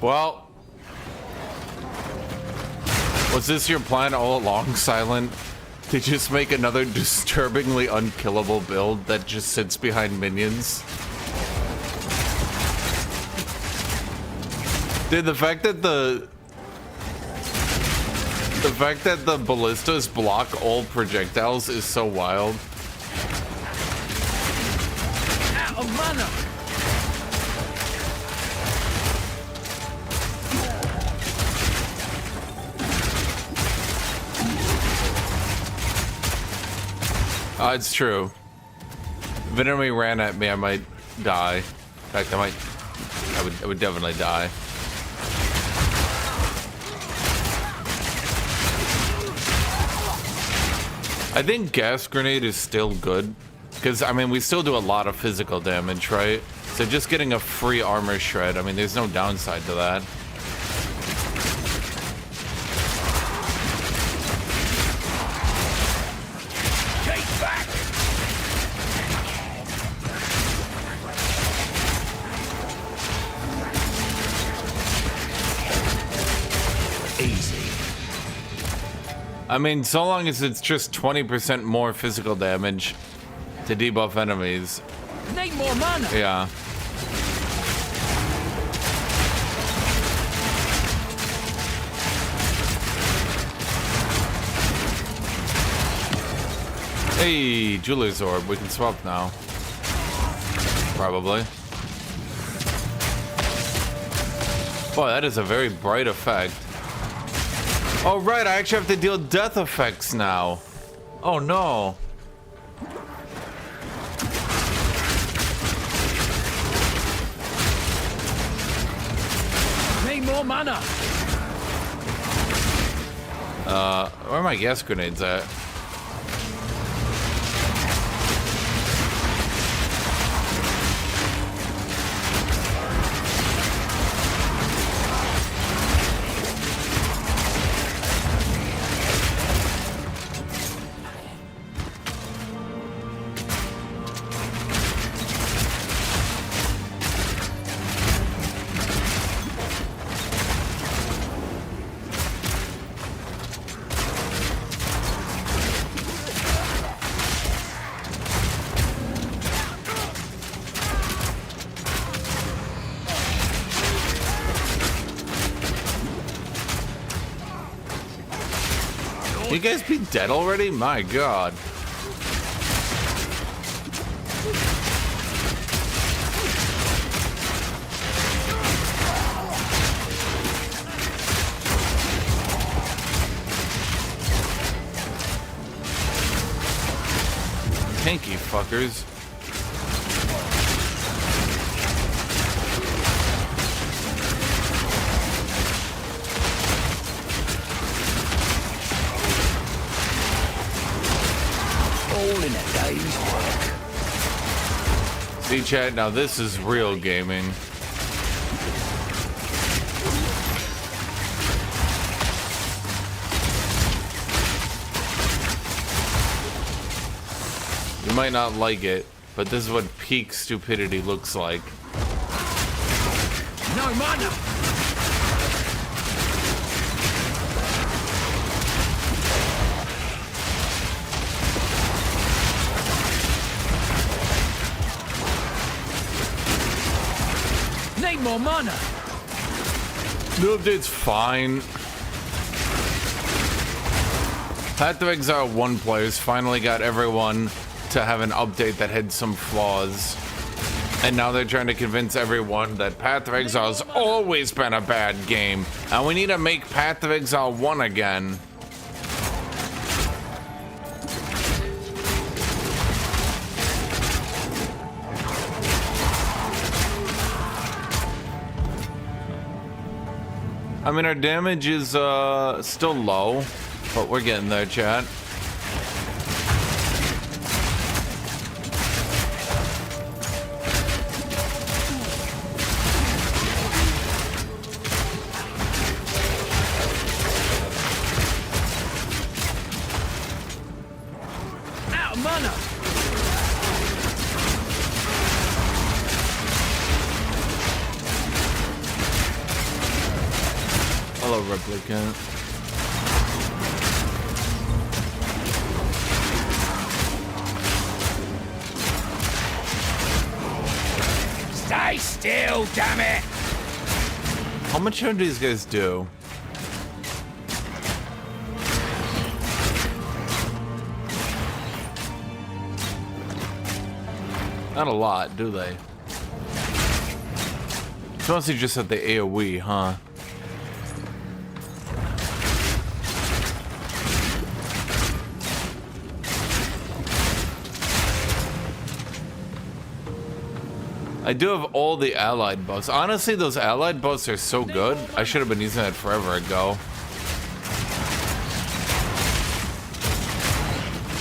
Well, was this your plan all along, Silent? To just make another disturbingly unkillable build that just sits behind minions? Dude, the fact that the ballistas block all projectiles is so wild. Out of mana! It's true. If an enemy ran at me, I might die. In fact, I would definitely die. I think gas grenade is still good. Because, I mean, we still do a lot of physical damage, right? So just getting a free armor shred, I mean, there's no downside to that. I mean, so long as it's just 20% more physical damage to debuff enemies. Need more mana. Yeah. Hey, Jeweler's Orb. We can swap now. Probably. Boy, that is a very bright effect. Oh, right, I actually have to deal death effects now. Oh, no. Need more mana. Where are my gas grenades at? You guys be dead already? My god. motherfuckers. All in a day's work. See, chat, now this is real gaming. You might not like it, but this is what peak stupidity looks like. No mana. Need more mana. New update's fine. Path of Exile 1 players finally got everyone to have an update that had some flaws. And now they're trying to convince everyone that Path of Exile's always been a bad game. And we need to make Path of Exile 1 again. I mean, our damage is still low, but we're getting there, chat. Out of mana. Hello, replicant. Stay still, damn it. How much do these guys do? Not a lot, do they? It's mostly just at the AoE, huh? I do have all the allied buffs. Honestly, those allied buffs are so good. I should have been using that forever ago.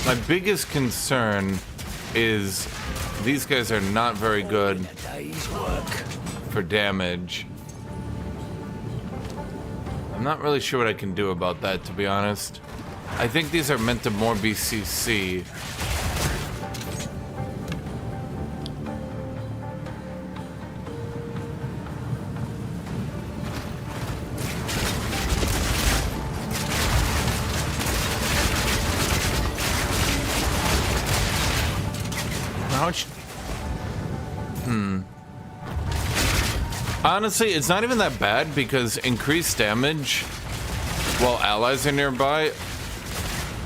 My biggest concern is these guys are not very good for damage. I'm not really sure what I can do about that, to be honest. I think these are meant to more be CC. Honestly, it's not even that bad because increased damage while allies are nearby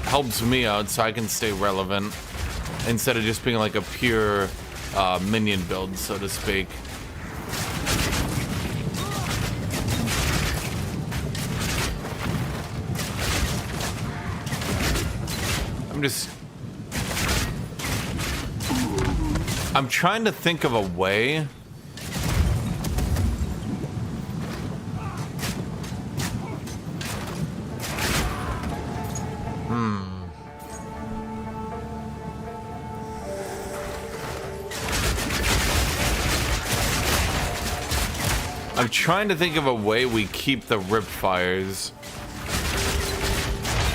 helps me out so I can stay relevant instead of just being like a pure minion build, so to speak. I'm trying to think of a way. I'm trying to think of a way we keep the rip fires.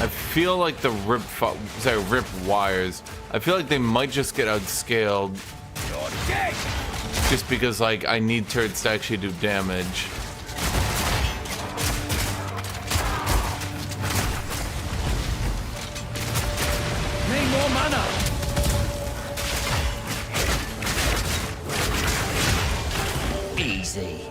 I feel like the rip wires. I feel like they might just get outscaled. Just because, like, I need turrets to actually do damage. Need more mana. Easy.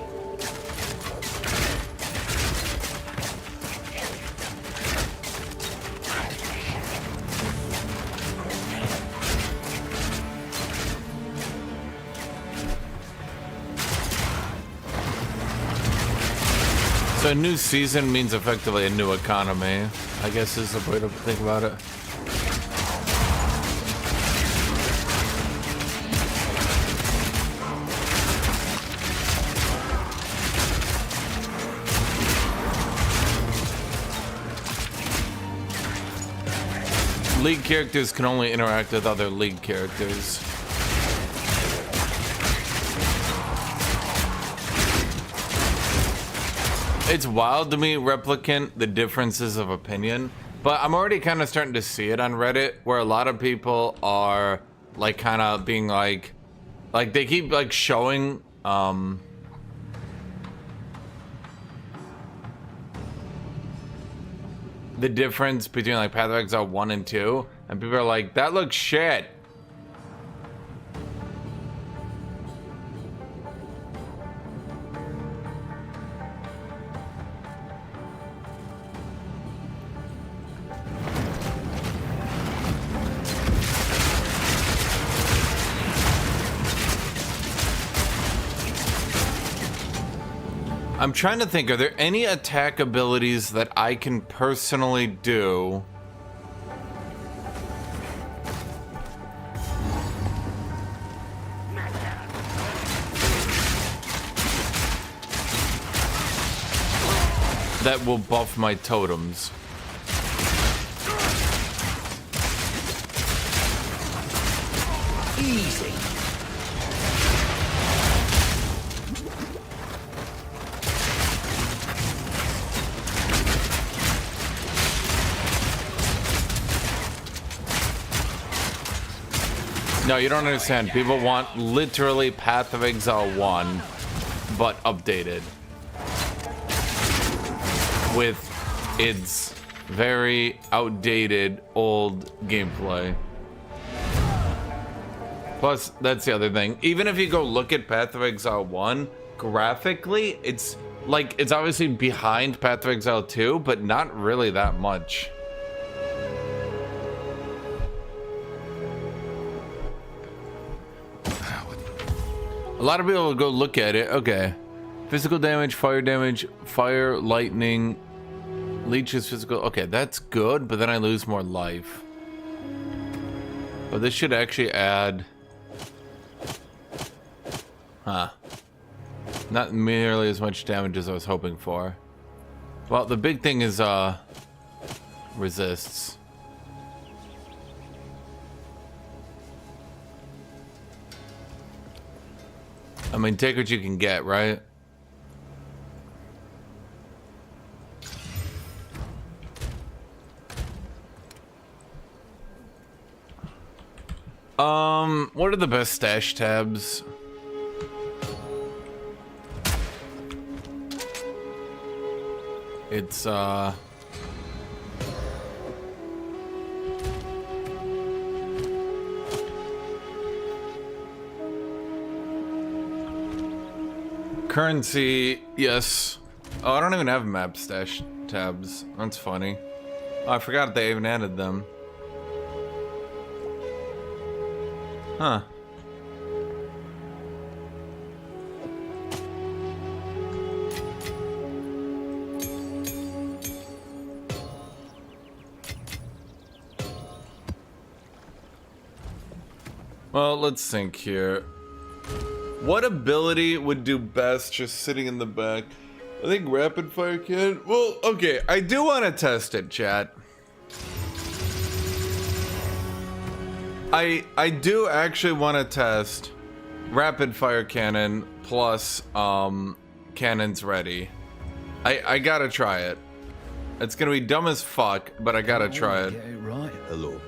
So a new season means effectively a new economy, I guess is the way to think about it. League characters can only interact with other League characters. It's wild to me, Replicant, the differences of opinion, but I'm already kind of starting to see it on Reddit, where a lot of people are like kind of being like they keep like showing the difference between like Path of Exile 1 and 2, and people are like, that looks shit. I'm trying to think, are there any attack abilities that I can personally do that will buff my totems? Easy. No, you don't understand. People want literally Path of Exile 1, but updated. With its very outdated old gameplay. Plus, that's the other thing. Even if you go look at Path of Exile 1, graphically, it's like, it's obviously behind Path of Exile 2, but not really that much. A lot of people will go look at it. Okay. Physical damage, fire, lightning, leeches physical. Okay, that's good, but then I lose more life. But this should actually add... Huh. Not nearly as much damage as I was hoping for. Well, the big thing is, resists. I mean, take what you can get, right? What are the best stash tabs? It's, currency, yes. Oh, I don't even have map stash tabs. That's funny. Oh, I forgot they even added them. Huh. Well, let's think here. What ability would do best just sitting in the back? I think rapid fire can. Well, okay, I do want to test it, chat. I do actually want to test rapid fire cannon plus cannons ready. I gotta try it. It's gonna be dumb as fuck, but I gotta try it. Get it right. Hello.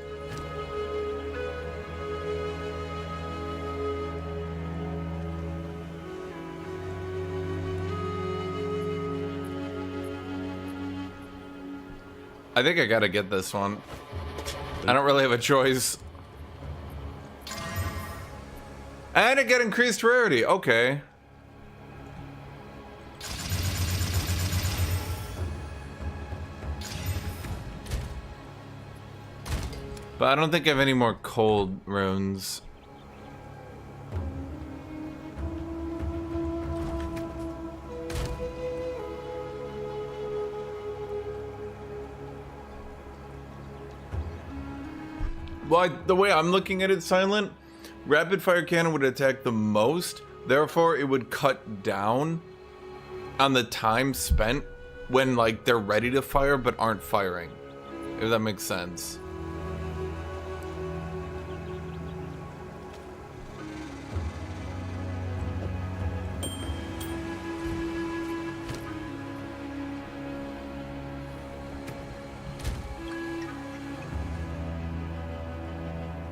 I think I gotta get this one. I don't really have a choice. And I get increased rarity. Okay. But I don't think I have any more cold runes. Well, the way I'm looking at it, Silent, rapid fire cannon would attack the most, therefore it would cut down on the time spent when like they're ready to fire but aren't firing. If that makes sense.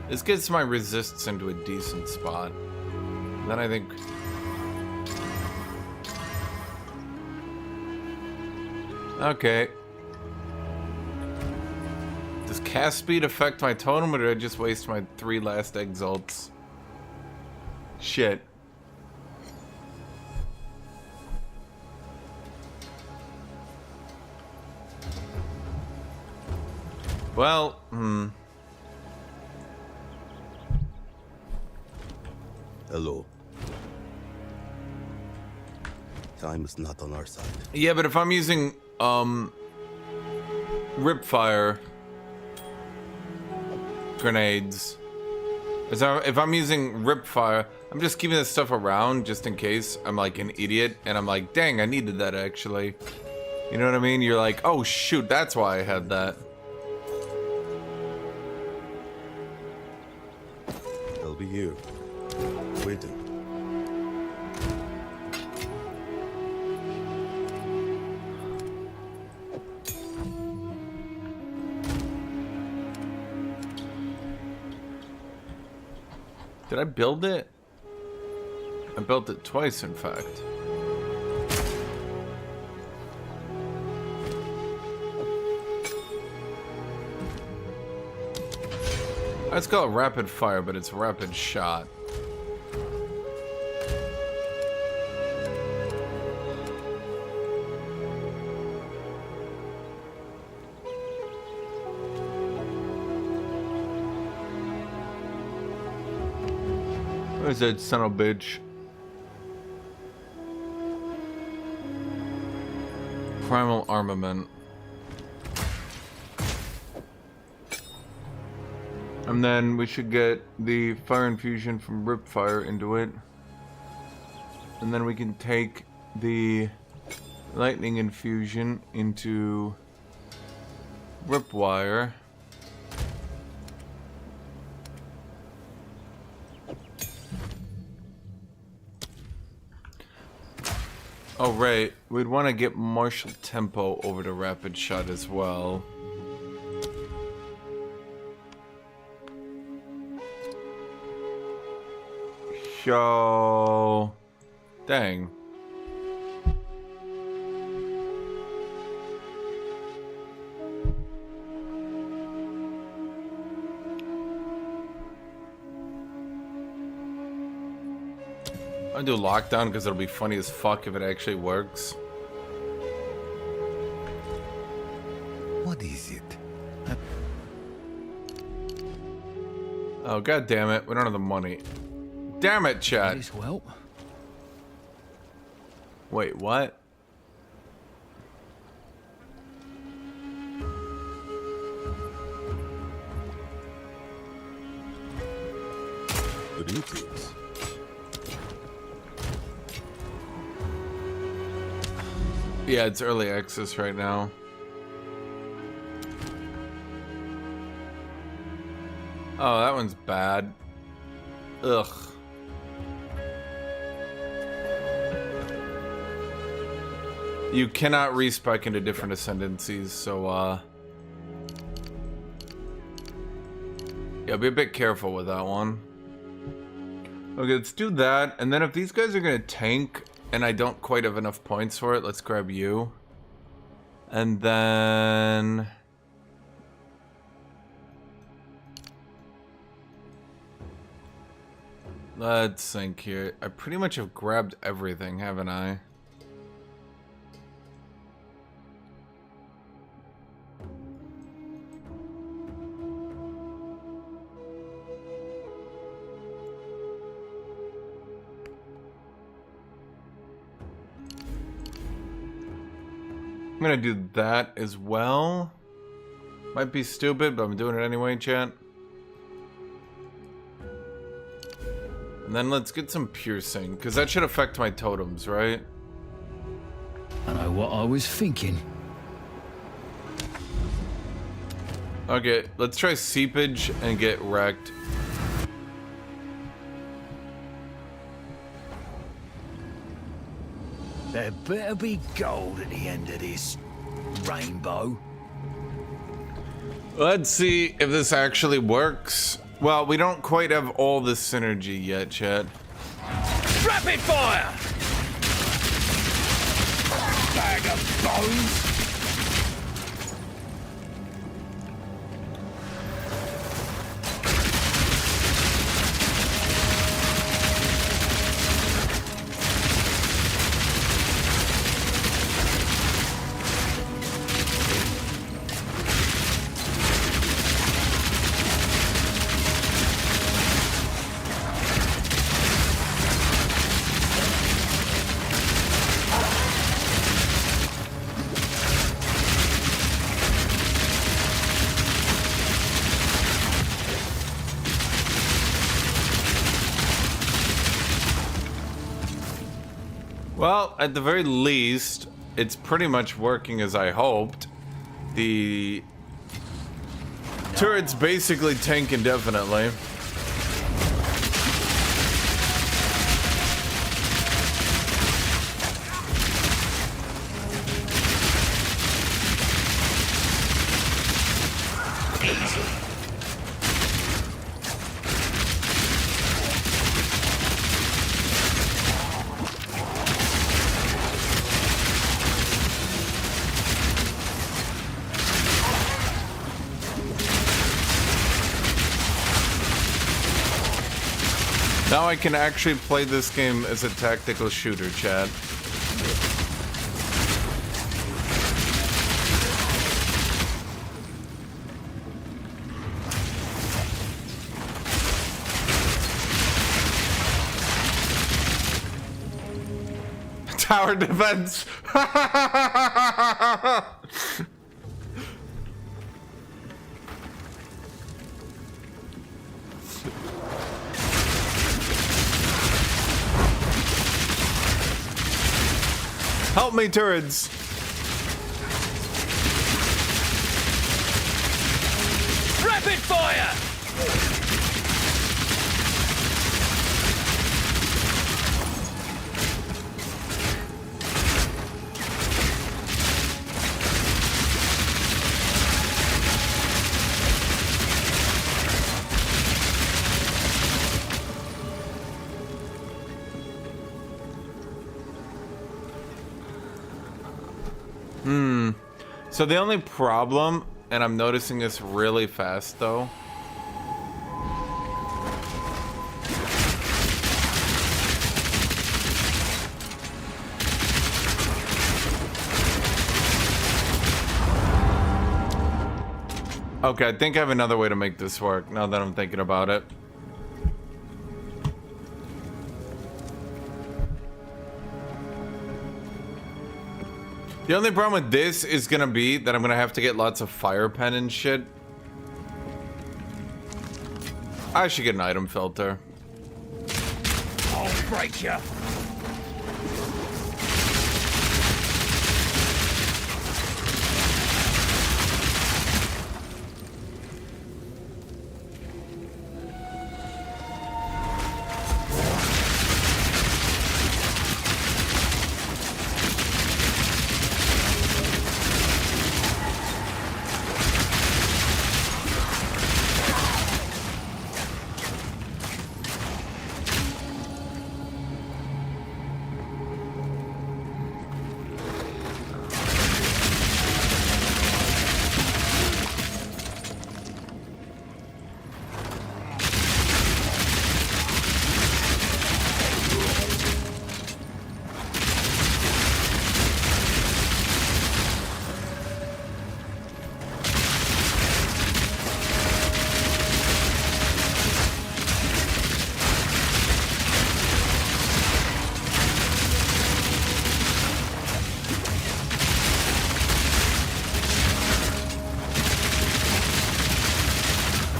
This gets my resists into a decent spot. And then I think... Okay. Does cast speed affect my totem, or did I just waste my 3 last exalts? Shit. Well, Hello. Time is not on our side. yeah, but if I'm using, Ripfire grenades, if I'm using Ripfire, I'm just keeping this stuff around just in case I'm like an idiot and I'm like, dang, I needed that actually. You know what I mean? You're like, oh shoot, that's why I had that. I'll be here, waiting. Did I build it? I built it twice, in fact. Let's call it rapid fire, but it's rapid shot. Where's that son of a bitch? Primal armament. And then we should get the fire infusion from Ripfire into it. And then we can take the lightning infusion into Ripwire. Oh right, we'd want to get martial tempo over to rapid shot as well. So, dang. I'll do lockdown because it'll be funny as fuck if it actually works. What is it? Oh god damn it, we don't have the money. Damn it, chat. This well. Wait, what? Greetings. Yeah, it's early access right now. Oh, that one's bad. Ugh. You cannot respec into different ascendancies, so yeah, be a bit careful with that one. Okay, let's do that, and then if these guys are gonna tank and I don't quite have enough points for it, let's grab you. And then let's think here. I pretty much have grabbed everything, haven't I? I'm gonna do that as well. Might be stupid, but I'm doing it anyway, chat. And then let's get some piercing, because that should affect my totems, right? I know what I was thinking. Okay, let's try seepage and get wrecked. There better be gold at the end of this rainbow. Let's see if this actually works. Well, we don't quite have all the synergy yet, chat. Rapid fire! Bag of bones! Well, at the very least, it's pretty much working as I hoped. The turret's basically tank indefinitely. Now I can actually play this game as a tactical shooter, chat. Tower defense. Help me, turrets! Rapid fire! So the only problem, and I'm noticing this really fast though, okay, I think I have another way to make this work now that I'm thinking about it. The only problem with this is gonna be that I'm gonna have to get lots of fire pen and shit. I should get an item filter. I'll break you.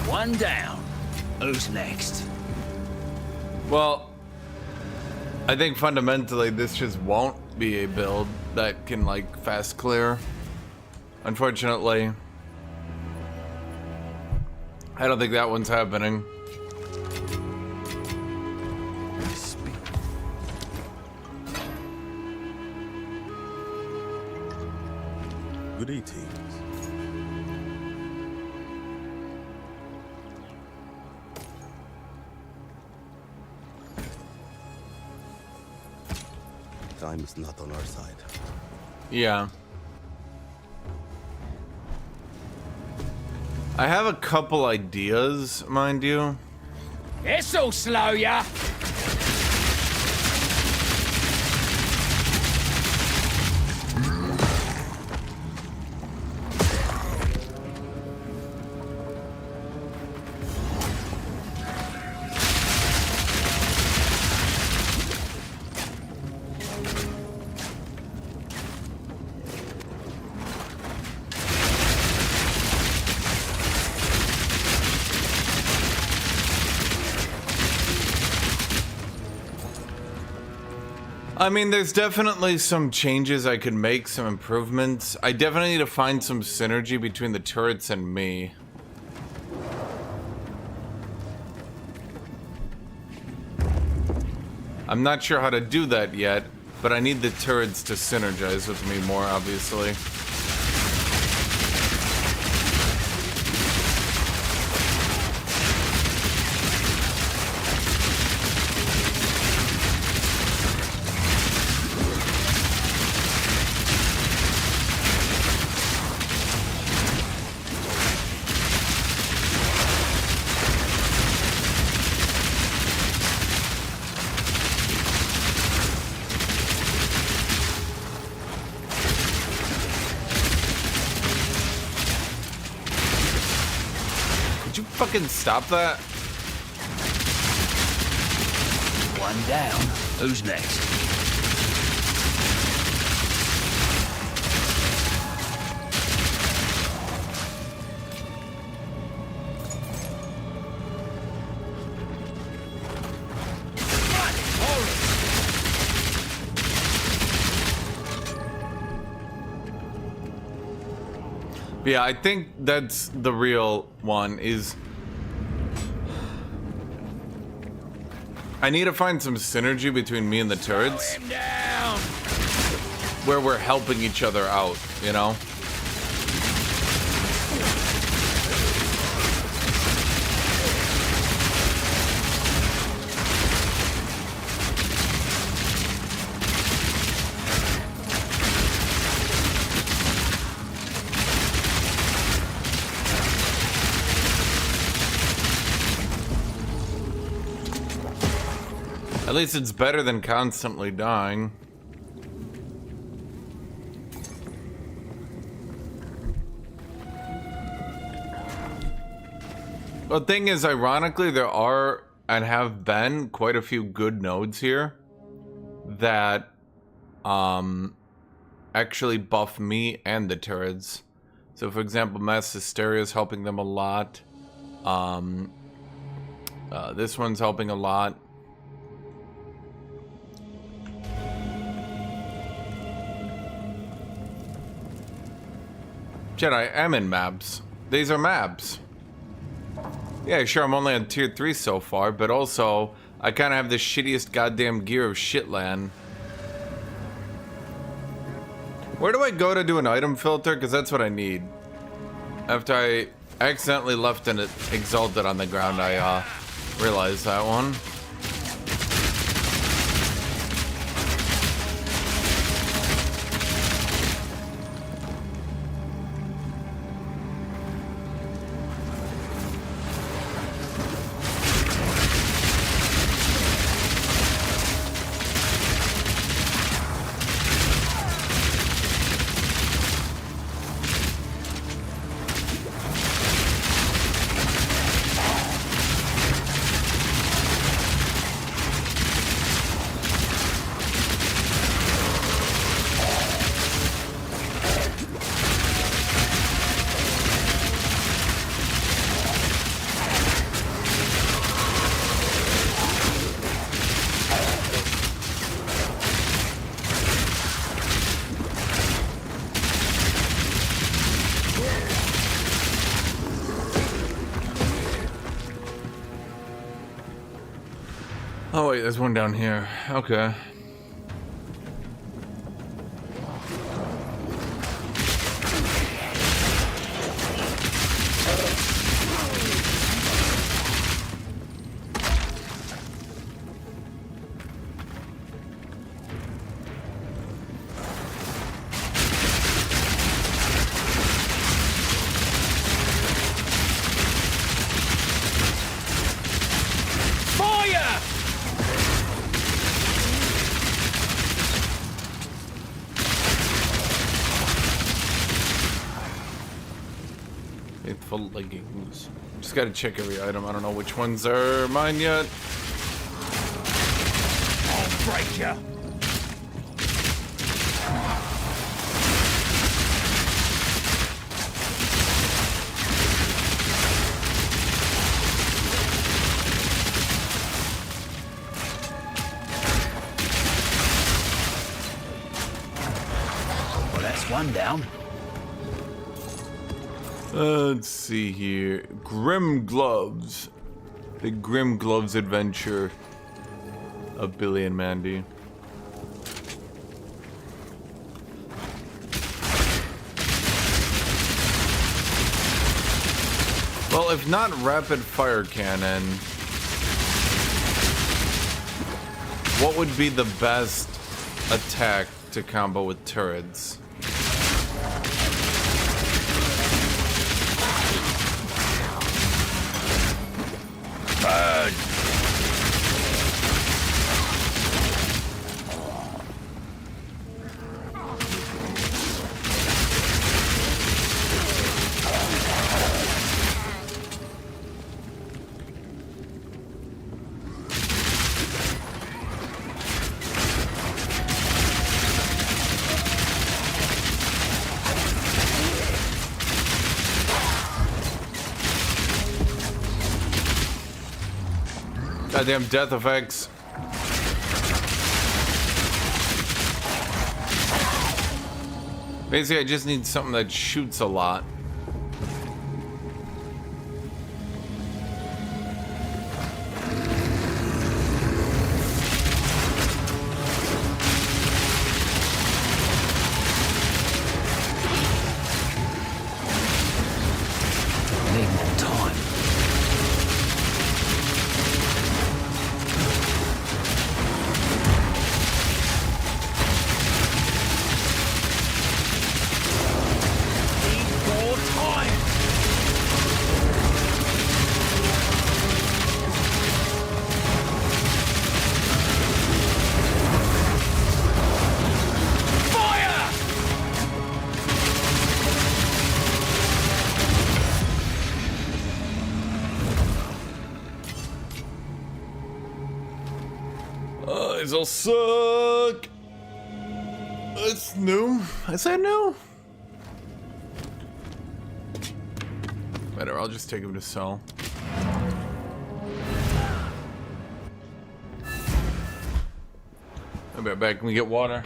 One down. Who's next? Well, I think fundamentally this just won't be a build that can like fast clear. Unfortunately, I don't think that one's happening. Good eating. Time is not on our side. Yeah. I have a couple ideas, mind you. This'll slow ya. I mean, there's definitely some changes I could make, some improvements. I definitely need to find some synergy between the turrets and me. I'm not sure how to do that yet, but I need the turrets to synergize with me more, obviously. Fucking stop that. One down. Who's next? Yeah, I think that's the real one, is I need to find some synergy between me and the turrets where we're helping each other out, you know? At least it's better than constantly dying. The thing is, ironically, there are and have been quite a few good nodes here that actually buff me and the turrets. So for example, Mass Hysteria is helping them a lot. This one's helping a lot. Jedi, I am in maps. These are maps. Yeah, sure, I'm only on tier 3 so far, but also, I kind of have the shittiest goddamn gear of shitland. Where do I go to do an item filter? Because that's what I need. After I accidentally left an Exalted on the ground, I realized that one. Oh wait, there's one down here. Okay. full leggings. Just gotta check every item. I don't know which ones are mine yet. I'll break ya. Well, that's one down. Let's see here. Grim Gloves. The Grim Gloves Adventure of Billy and Mandy. Well, if not rapid fire cannon, what would be the best attack to combo with turrets? Burn. Goddamn death effects. Basically, I just need something that shoots a lot. Need more time. These will suck. It's new. I said new. Better, I'll just take him to sell. I'll be right back. Can we get water?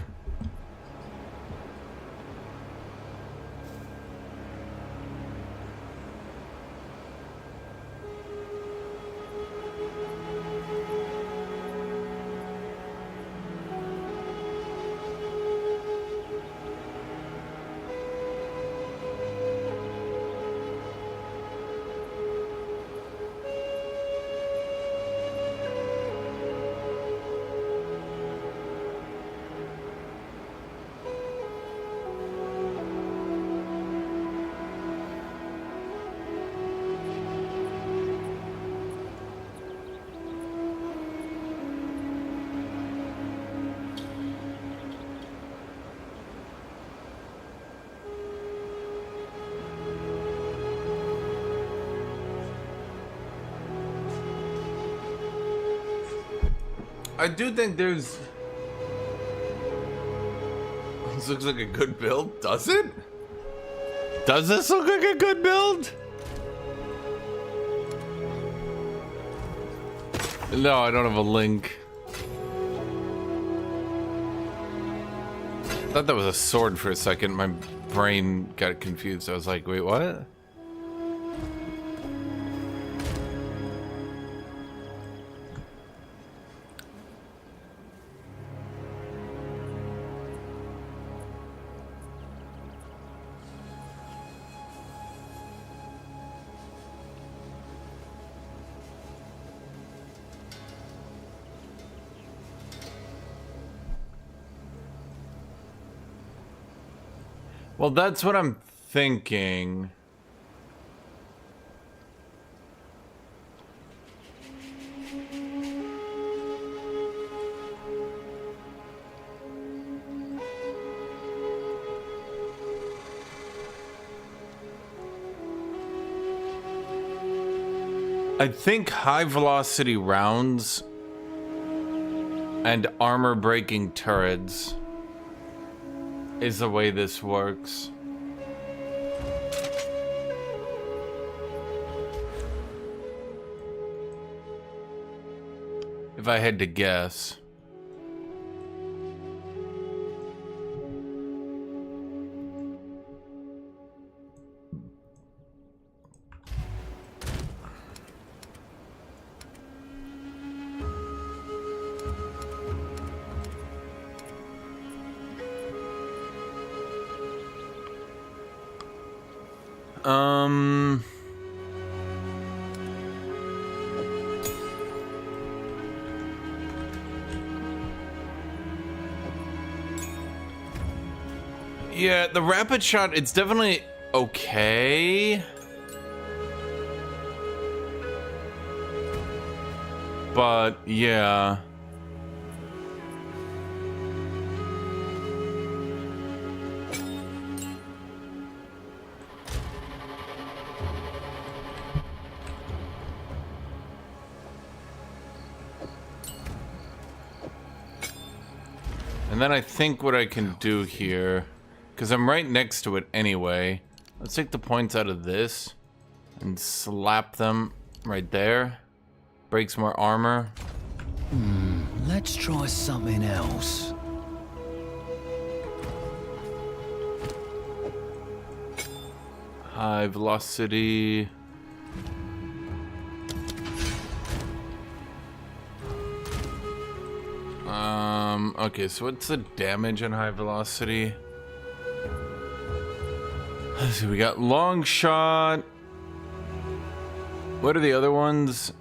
I do think there's... This looks like a good build, does it? Does this look like a good build? No, I don't have a link. I thought that was a sword for a second. My brain got confused. I was like, wait, what? Well, that's what I'm thinking. I think high velocity rounds and armor breaking turrets is the way this works. If I had to guess. Yeah, the rapid shot, it's definitely okay. But, yeah. And then I think what I can do here, because I'm right next to it anyway, let's take the points out of this and slap them right there. Breaks more armor. Let's try something else. High velocity. Okay, so what's the damage on high velocity? Let's see, we got long shot. What are the other ones?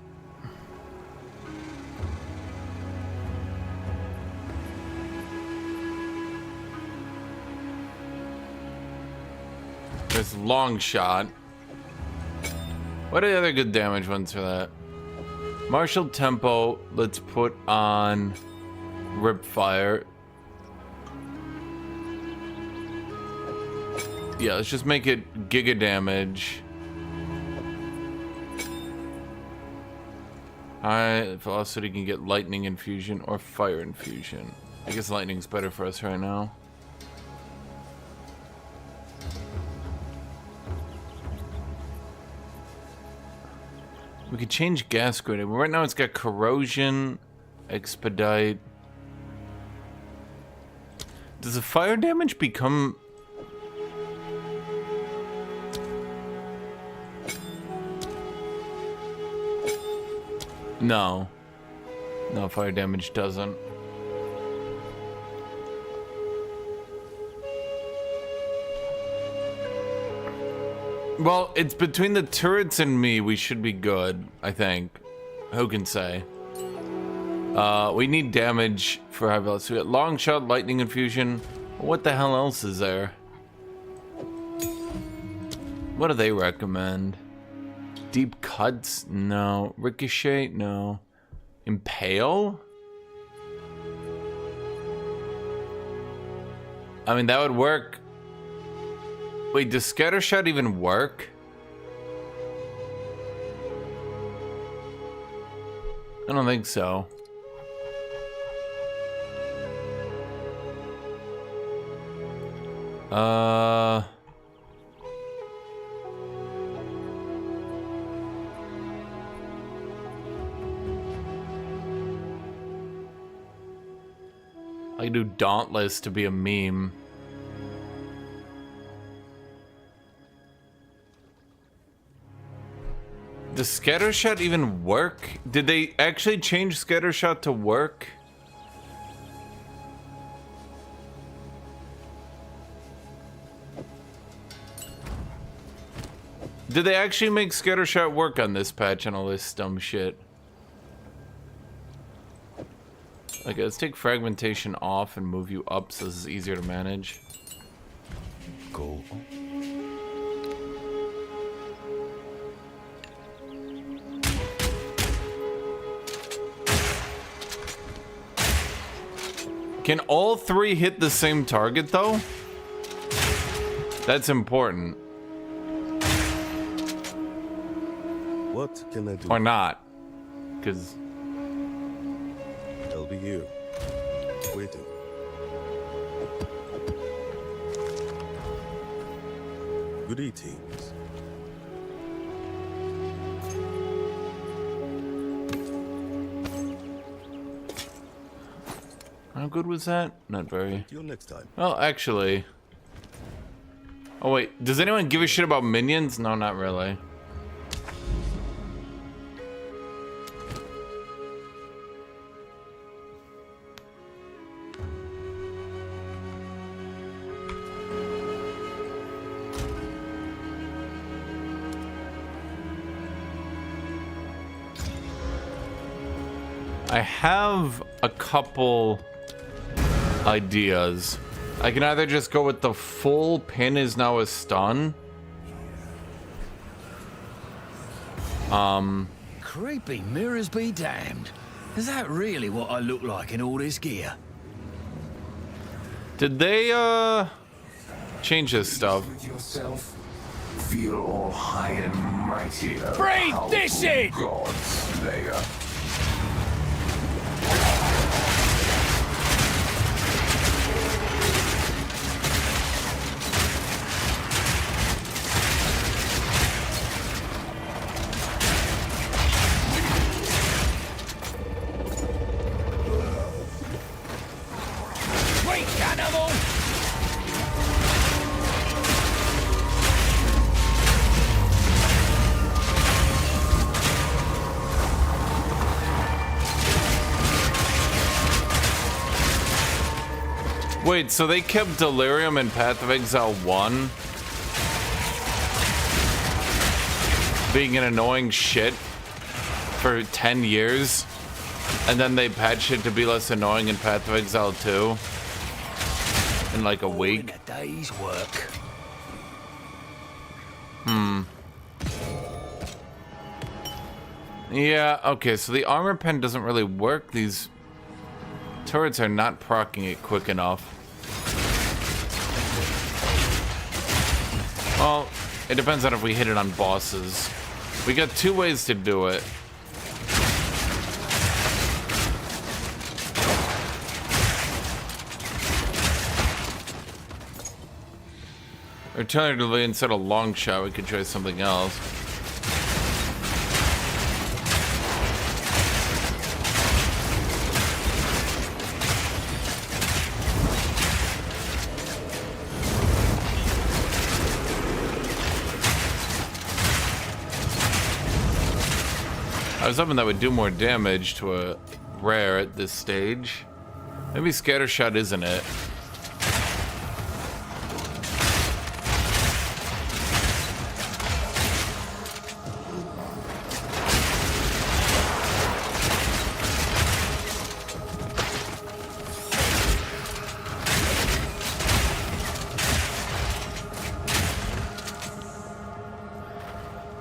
There's long shot. What are the other good damage ones for that? Martial tempo, let's put on rip fire. Yeah, let's just make it giga damage. High velocity can get lightning infusion or fire infusion. I guess lightning's better for us right now. We could change gas grenade, but right now it's got corrosion, expedite. Does the fire damage become... No. No, fire damage doesn't. Well, it's between the turrets and me. We should be good, I think. Who can say? We need damage for high velocity. We got long shot, lightning infusion. What the hell else is there? What do they recommend? Deep cuts? No. Ricochet? No. Impale? I mean, that would work. Wait, does scattershot even work? I don't think so. I can do Dauntless to be a meme. Does scattershot even work? Did they actually change scattershot to work? Did they actually make scattershot work on this patch and all this dumb shit? Okay, let's take fragmentation off and move you up so this is easier to manage. Go. Can all three hit the same target though? That's important. What can I do? Or not. Because... I'll be here. Waiting. Greetings. How good was that? Not very. Till next time. Well, actually... Oh wait, does anyone give a shit about minions? No, not really. I have a couple ideas. I can either just go with the full pin is now a stun. Creepy mirrors be damned. Is that really what I look like in all this gear? Did they change this stuff? With yourself, feel all high and mighty. Breathe this in! God Slayer. Sweet cannibal! Wait, so they kept Delirium in Path of Exile 1 being an annoying shit for 10 years, and then they patched it to be less annoying in Path of Exile 2 in like a All in week? a day's work. Yeah, okay, so the armor pen doesn't really work. These turrets are not proccing it quick enough. Well, it depends on if we hit it on bosses. We got two ways to do it. Alternatively, instead of long shot, we could try something else. I was hoping that would do more damage to a rare at this stage. Maybe Scattershot isn't it.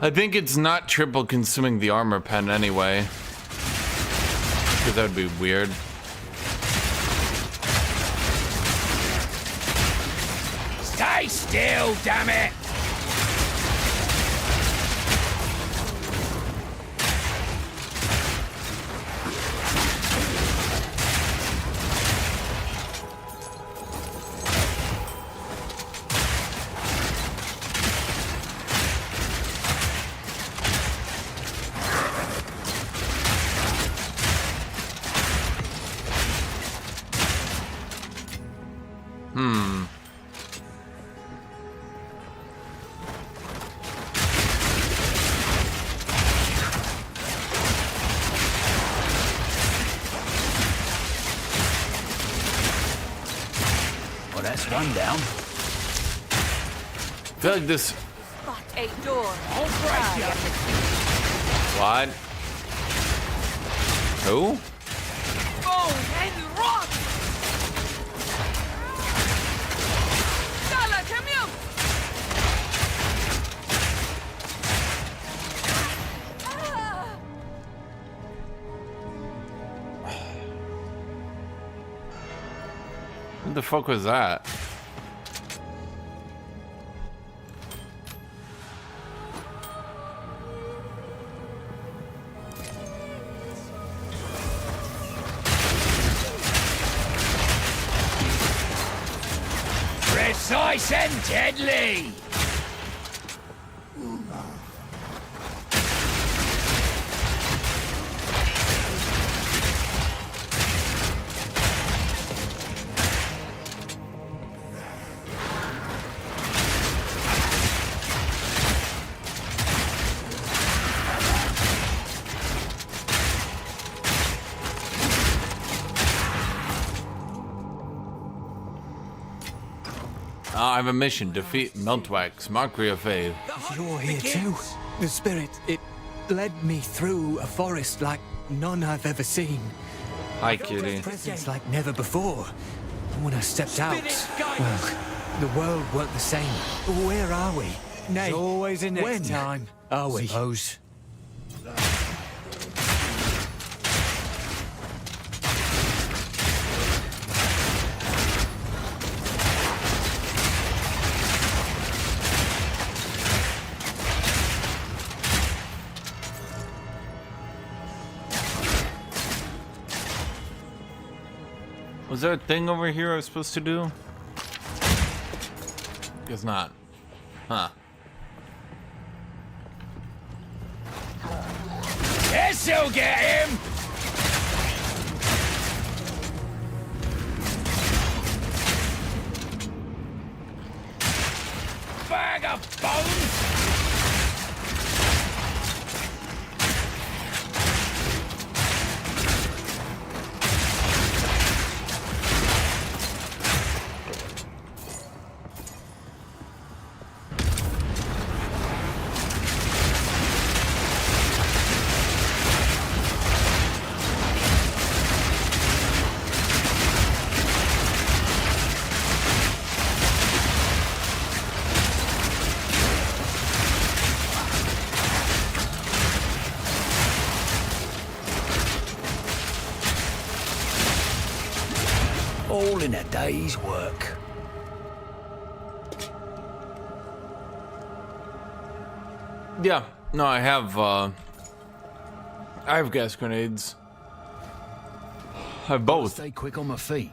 I think it's not triple consuming the armor pen anyway. Because that would be weird. Stay still, damn it! Well, that's one down. I feel like this... Got a door. I'll break you. What? Who? Bone and rock. Dala, come here. What the fuck was that? Precise and deadly! I have a mission. Defeat Meltwax, Mockery of Faith. You're here too. The spirit, it led me through a forest like none I've ever seen. Hi, kitty. Presence like never before. And when I stepped out, well, the world weren't the same. Where are we? Nay, There's always a next when time. are we? Suppose. Was there a thing over here I was supposed to do? Guess not. Huh. This'll get him! Bag of bones! All in a day's work. Yeah. No, I have gas grenades. I have both. Stay quick on my feet.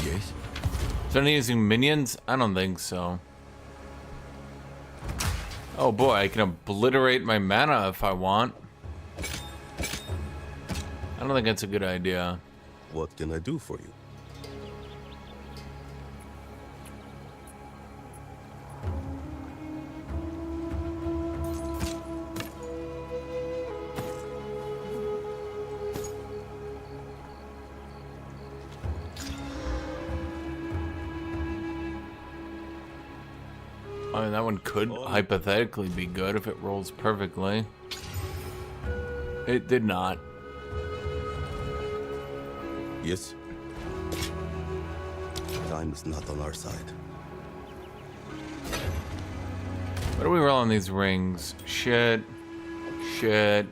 Yes? Is there any using minions? I don't think so. Oh boy, I can obliterate my mana if I want. I don't think that's a good idea. What can I do for you? I mean, that one could hypothetically be good if it rolls perfectly. It did not. Yes? Time is not on our side. What do we roll on these rings? Shit. Shit.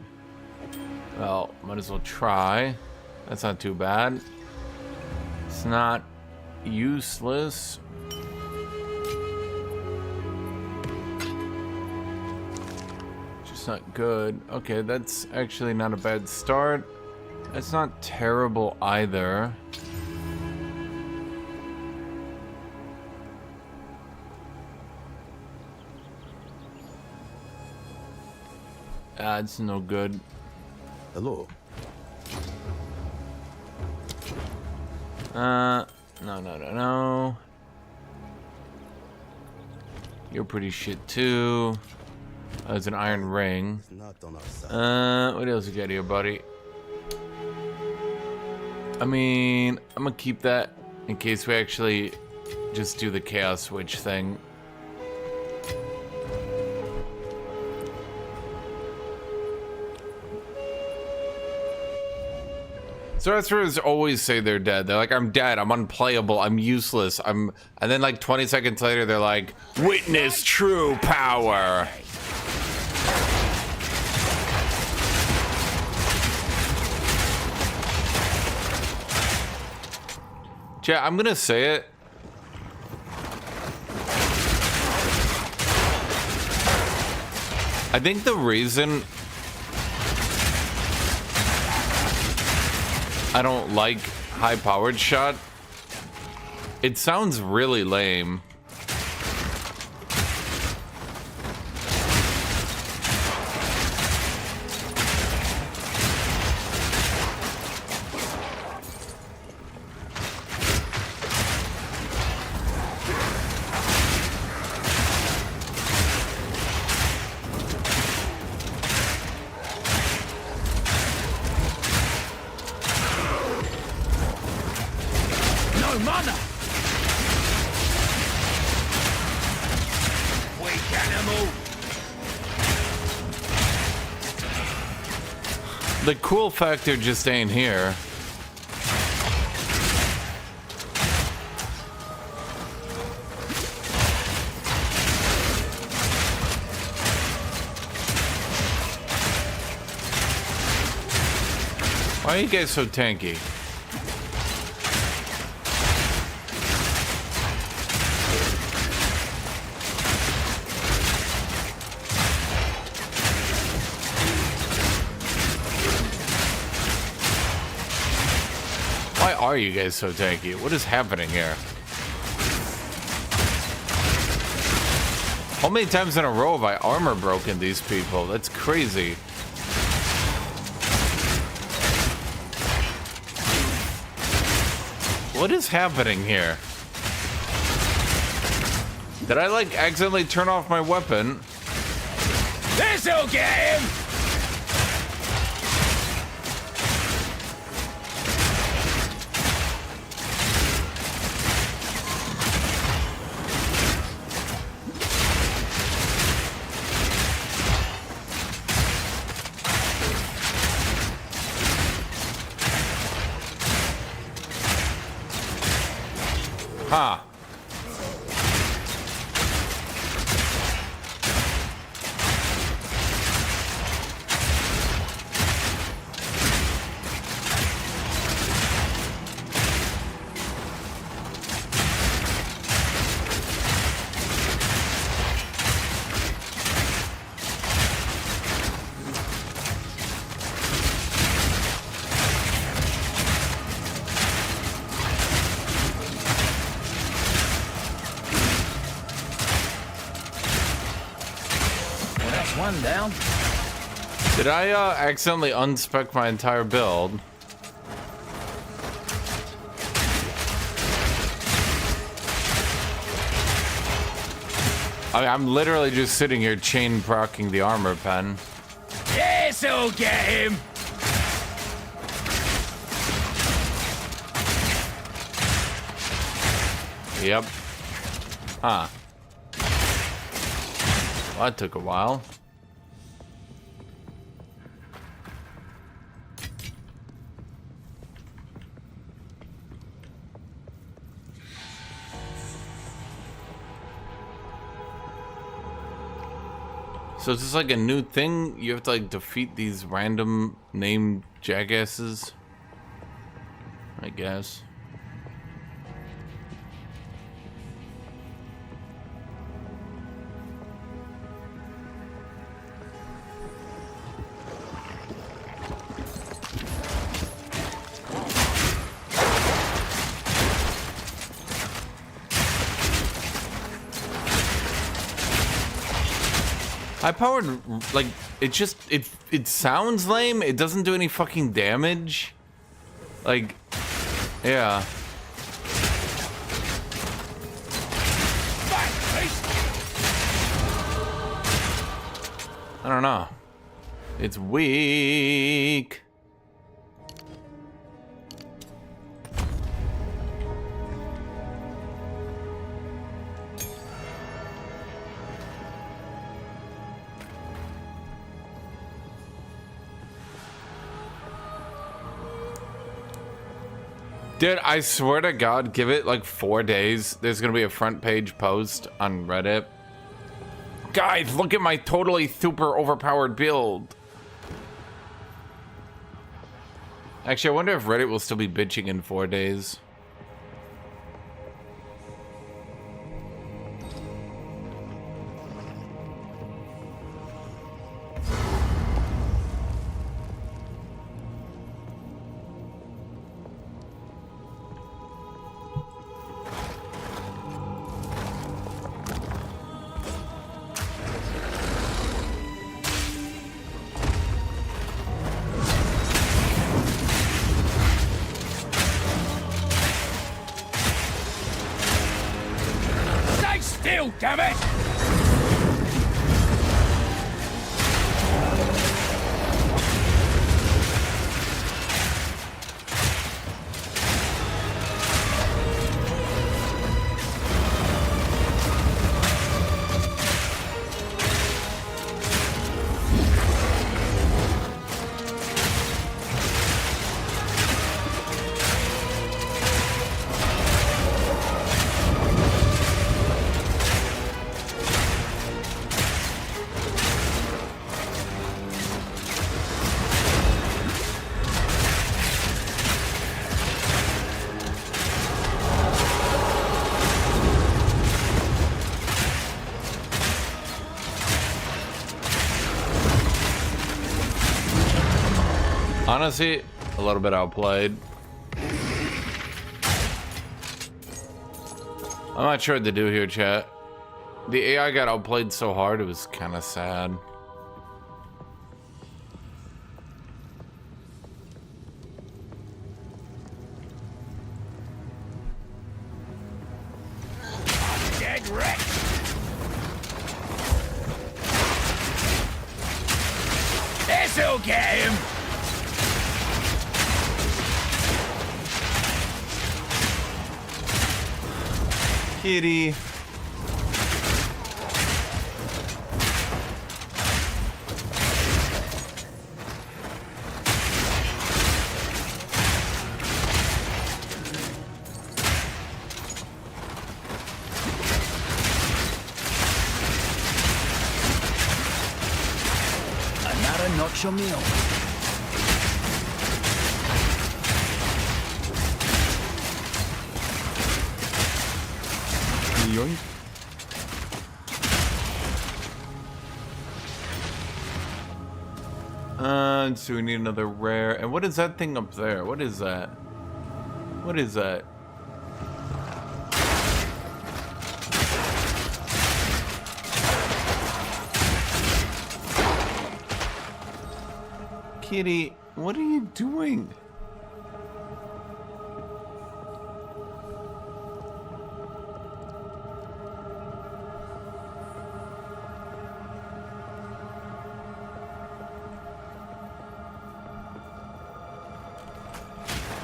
Well, might as well try. That's not too bad. It's not useless. Just not good. Okay, that's actually not a bad start. It's not terrible either. It's no good. Hello? No. You're pretty shit too. There's an iron ring. It's not on our side. What else you got here, buddy? I mean, I'm gonna keep that in case we actually just do the chaos switch thing. Sorcerers always say they're dead. They're like, I'm dead, I'm unplayable, I'm useless, and then like 20 seconds later, they're like, witness true power. Chat, I'm gonna say it. I think the reason I don't like high-powered shot, it sounds really lame. The cool factor just ain't here. Why are you guys so tanky? Why are you guys so tanky? What is happening here? How many times in a row have I armor broken these people? That's crazy. What is happening here? Did I like accidentally turn off my weapon? This'll get him! Huh. One down. Did I accidentally unspec my entire build? I'm literally just sitting here chain procking the armor pen. This'll get him! Yep. Huh. Well, that took a while. So is this like a new thing? You have to like defeat these random named jackasses? I guess. High powered, like, it just, it sounds lame. It doesn't do any fucking damage. Like, yeah. I don't know. It's weak. Dude, I swear to God, give it like 4 days. There's gonna be a front page post on Reddit. Guys, look at my totally super overpowered build. Actually, I wonder if Reddit will still be bitching in 4 days. still, damn it! Honestly, a little bit outplayed. I'm not sure what to do here, chat. The AI got outplayed so hard, it was kind of sad. Dead wreck! This'll get him! Kitty. Another notch on the arm. Yoink. So we need another rare. And what is that thing up there? What is that? What is that? Kitty, what are you doing?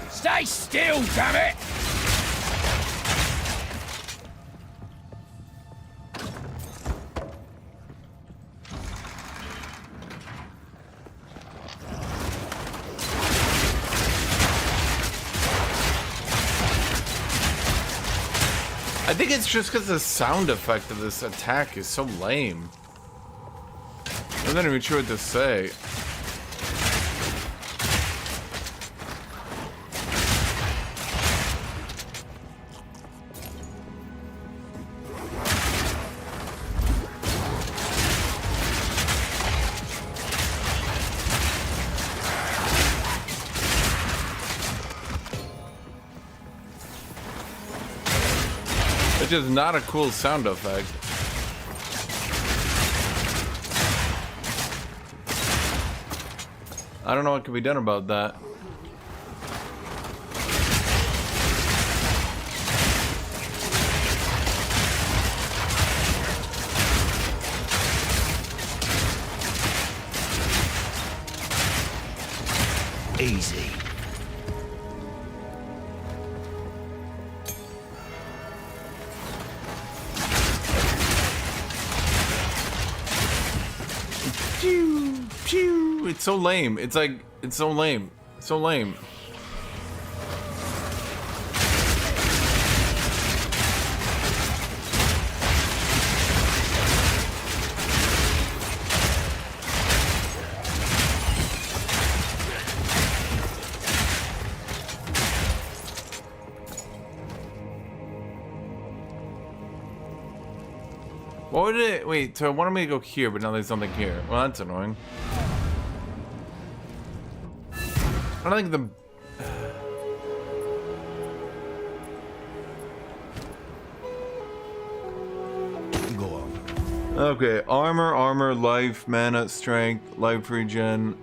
Stay still, damn it! I think it's just because the sound effect of this attack is so lame. I'm not even sure what to say. It's just not a cool sound effect. I don't know what can be done about that. Easy. Pew, pew. It's so lame. It's like, it's so lame. So lame. What would it? Wait, so it wanted me to go here, but now there's something here. Well, that's annoying. I don't think the... Go on. Okay, armor, life, mana, strength, life regen.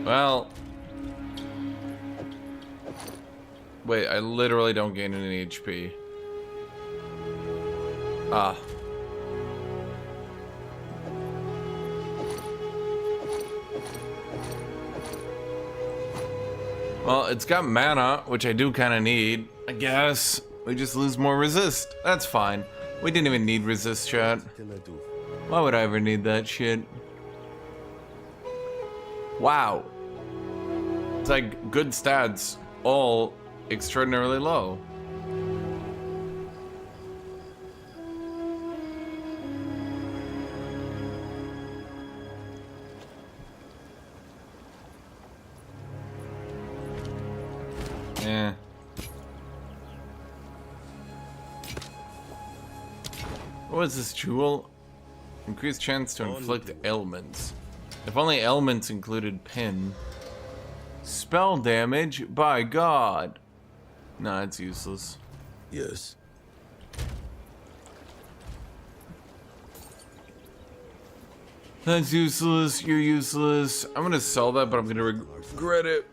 Well... Wait, I literally don't gain any HP. Ah. Well, it's got mana, which I do kind of need. I guess we just lose more resist. That's fine. We didn't even need resist, chat. Why would I ever need that shit? Wow. It's like good stats, all extraordinarily low. Yeah. What was this jewel? Increased chance to inflict ailments. If only ailments included pin. Spell damage? By God. Nah, it's useless. Yes. That's useless. You're useless. I'm gonna sell that, but I'm gonna regret it.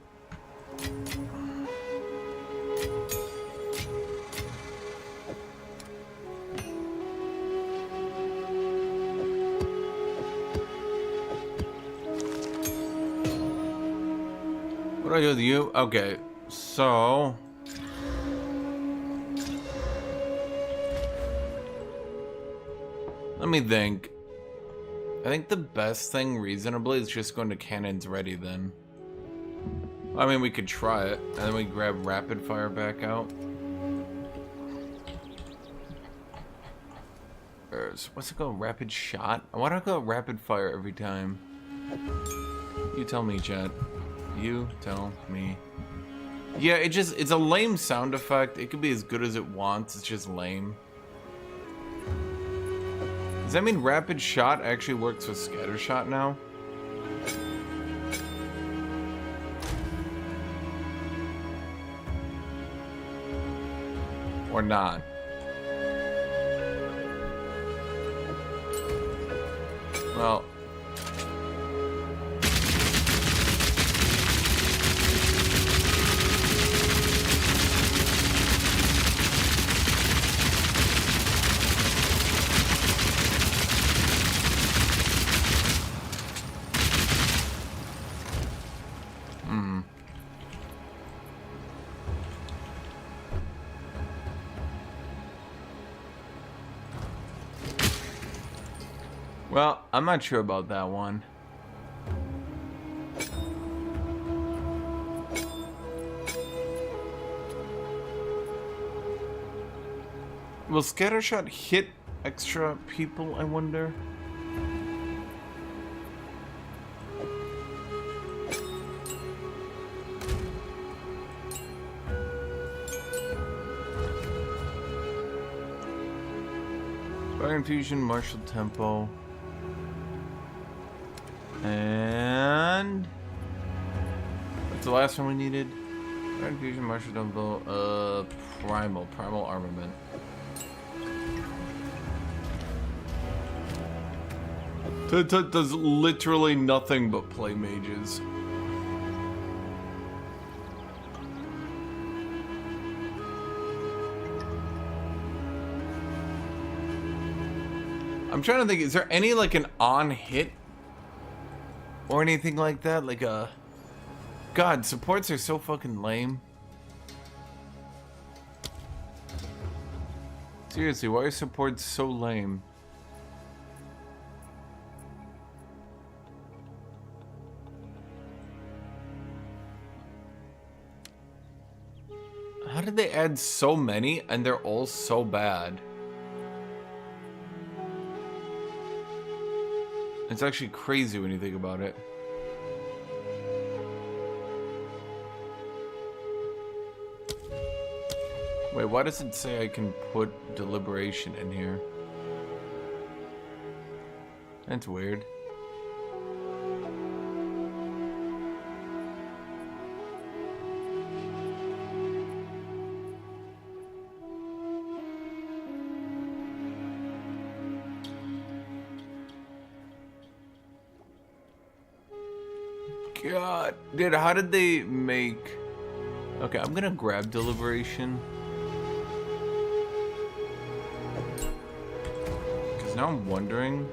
What do I do with you? Okay, so let me think. I think the best thing reasonably is just going to cannons ready then. I mean, we could try it, and then we grab rapid fire back out. What's it called? Rapid shot? Why do I go rapid fire every time? You tell me, chat. You tell me. Yeah, it's a lame sound effect. It could be as good as it wants. It's just lame. Does that mean rapid shot actually works with scatter shot now? Or not? Well, well, I'm not sure about that one. Will scattershot hit extra people, I wonder? Fire infusion, martial tempo. And what's the last one we needed? Fire infusion, martial tempo, primal armament. That does literally nothing but play mages. I'm trying to think, is there any like an on hit or anything like that? Like a... God, supports are so fucking lame. Seriously, why are supports so lame? How did they add so many and they're all so bad? It's actually crazy when you think about it. Wait, why does it say I can put deliberation in here? That's weird. God, dude, how did they make... Okay, I'm gonna grab Deliberation. Because now I'm wondering.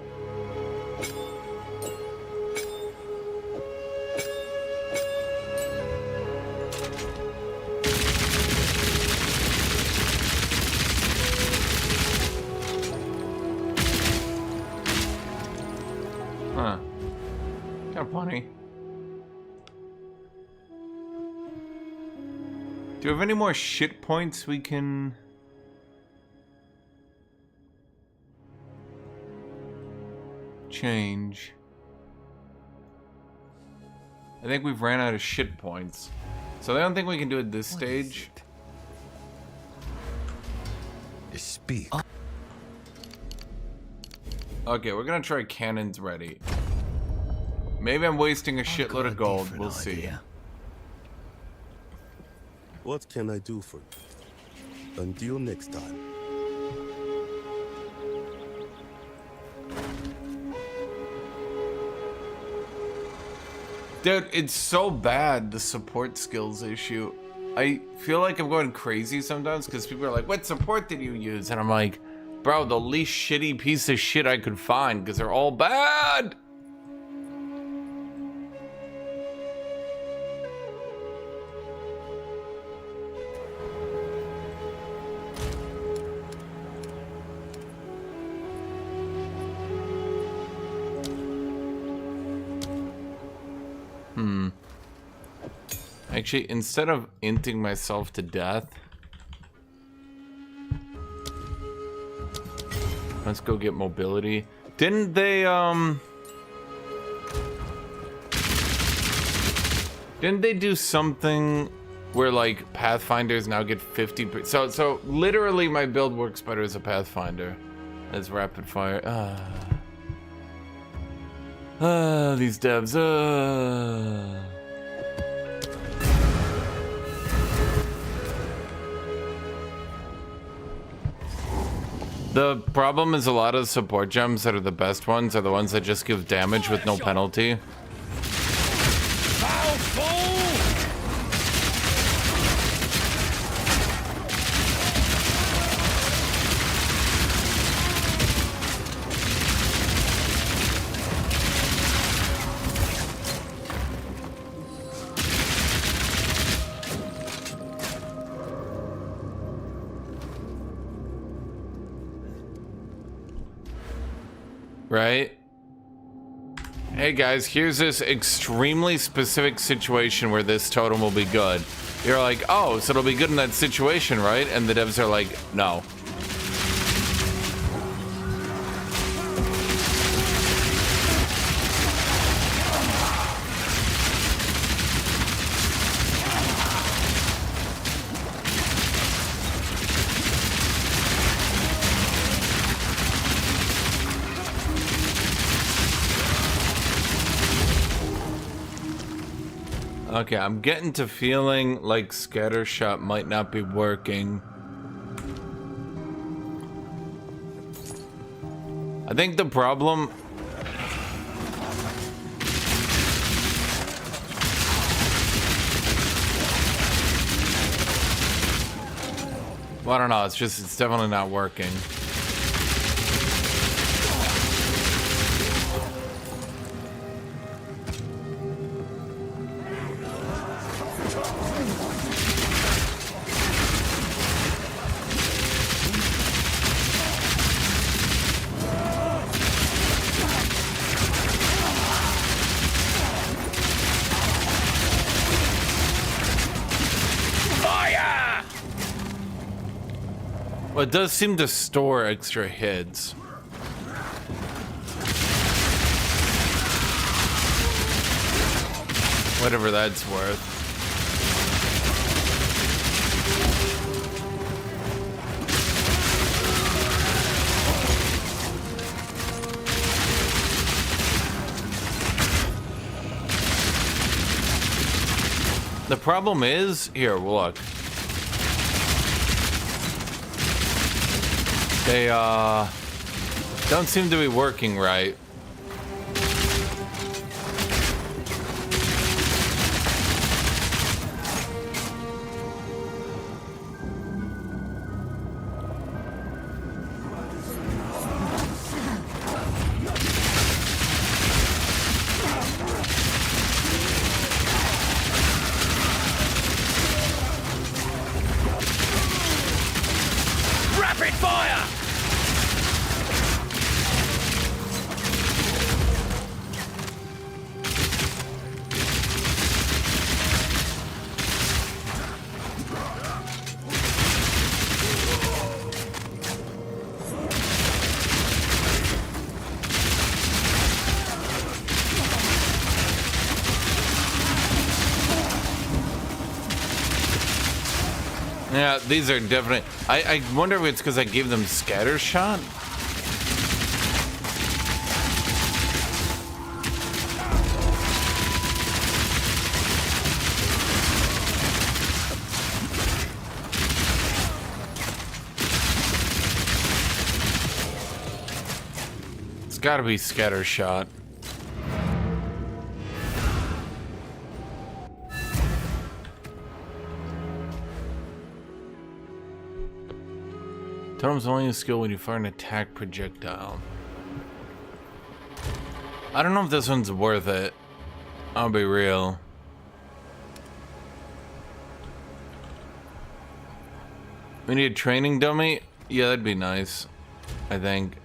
Huh. Kind of funny. Do you have any more shit points we can... change? I think we've ran out of shit points. So I don't think we can do it this stage. Speak. Okay, we're gonna try cannons ready. Maybe I'm wasting a shitload of gold. We'll see. What can I do for you? Until next time. Dude, it's so bad, the support skills issue. I feel like I'm going crazy sometimes because people are like, what support did you use? And I'm like, bro, the least shitty piece of shit I could find because they're all bad. Actually, instead of inting myself to death, let's go get mobility. Didn't they do something where like Pathfinders now get 50%? So literally my build works better as a Pathfinder, as rapid fire. These devs. The problem is a lot of support gems that are the best ones are the ones that just give damage with no penalty. Right? Hey guys, here's this extremely specific situation where this totem will be good. You're like, oh, so it'll be good in that situation, right? And the devs are like, no. Okay, I'm getting to feeling like Scattershot might not be working. I think the problem... Well, I don't know, it's definitely not working. Well, it does seem to store extra hits. Whatever that's worth. The problem is, here, look. They, don't seem to be working right. Sacred fire! Yeah, these are definitely... I wonder if it's because I gave them scatter shot? It's gotta be scatter shot. Totem's only a skill when you fire an attack projectile. I don't know if this one's worth it. I'll be real. We need a training dummy? Yeah, that'd be nice. I think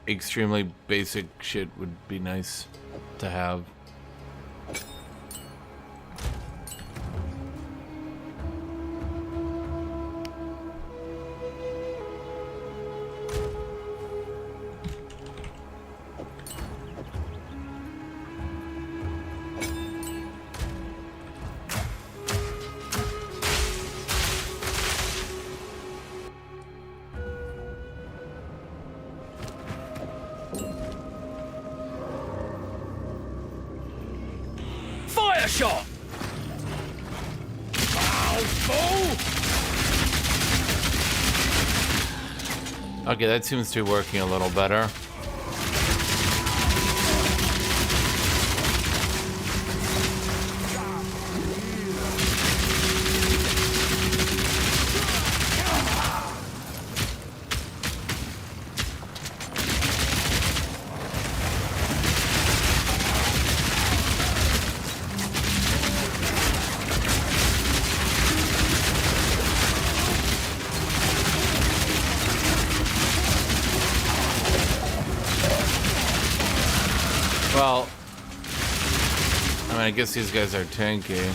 extremely basic shit would be nice to have. Fire shot! Okay, that seems to be working a little better. Well, I mean, I guess these guys are tanky.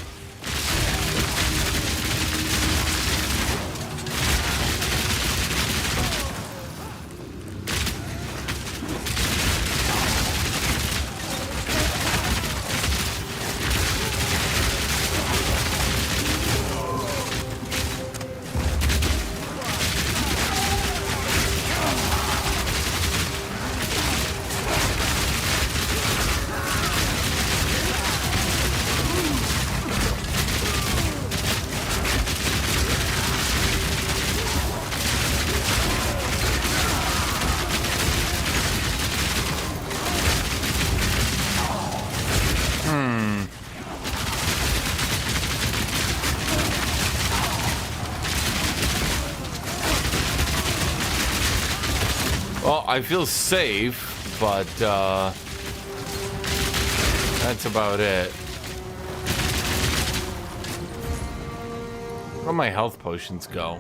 Well, I feel safe, but that's about it. Where'd my health potions go?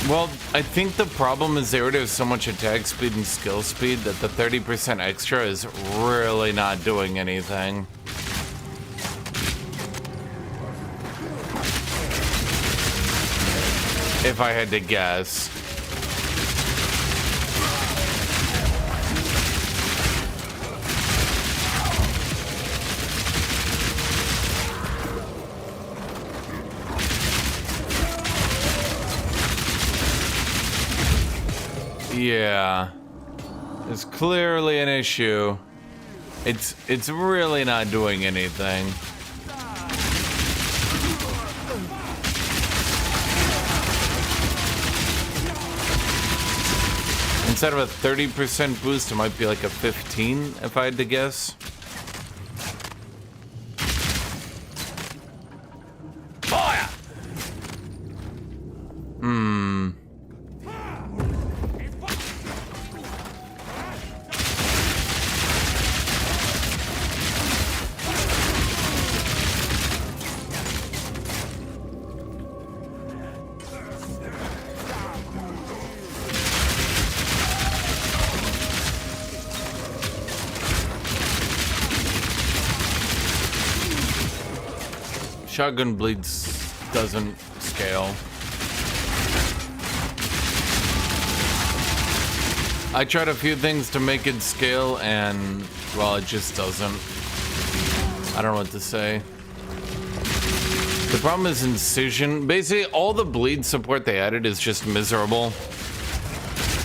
Well, I think the problem is they already have so much attack speed and skill speed that the 30% extra is really not doing anything. If I had to guess. Yeah, it's clearly an issue. It's really not doing anything. Instead of a 30% boost, it might be like a 15 if I had to guess. Fire! Shotgun bleeds doesn't scale. I tried a few things to make it scale and, well, it just doesn't. I don't know what to say. The problem is incision. Basically, all the bleed support they added is just miserable.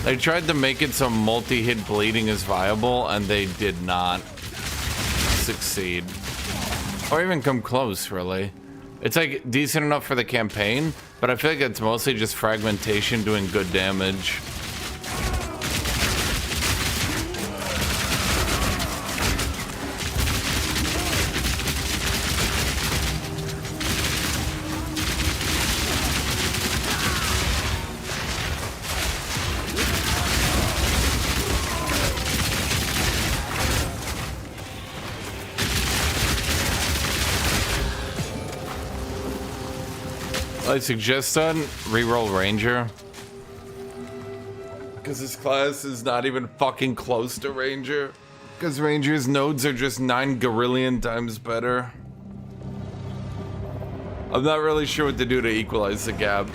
They tried to make it so multi-hit bleeding is viable, and they did not succeed. Or even come close, really. It's like decent enough for the campaign, but I feel like it's mostly just fragmentation doing good damage. I suggest on reroll Ranger. Because this class is not even fucking close to Ranger. Because Ranger's nodes are just 9 gorillion times better. I'm not really sure what to do to equalize the gap.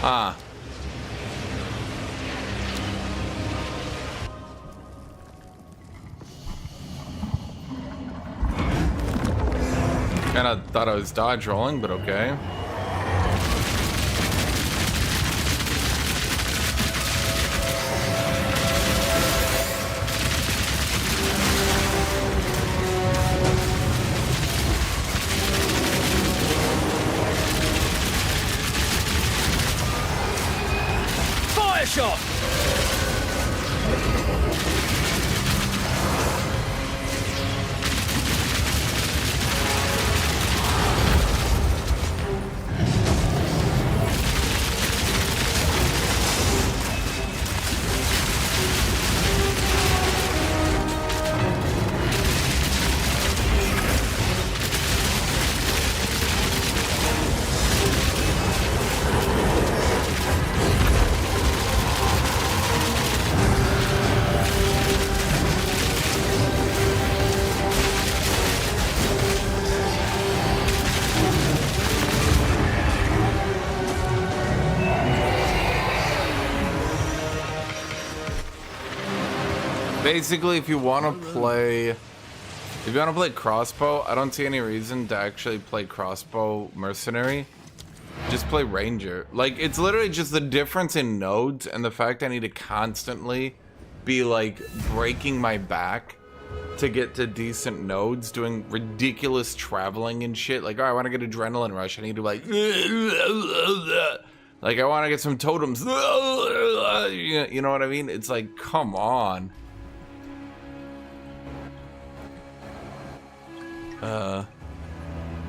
Ah. Kinda thought I was dodge rolling, but okay. Fire shot! Basically, if you want to play crossbow, I don't see any reason to actually play crossbow mercenary. Just play ranger. Like, it's literally just the difference in nodes and the fact I need to constantly be like breaking my back to get to decent nodes, doing ridiculous traveling and shit. Like, oh, I want to get adrenaline rush. I need to like I want to get some totems. You know what I mean? It's like, come on.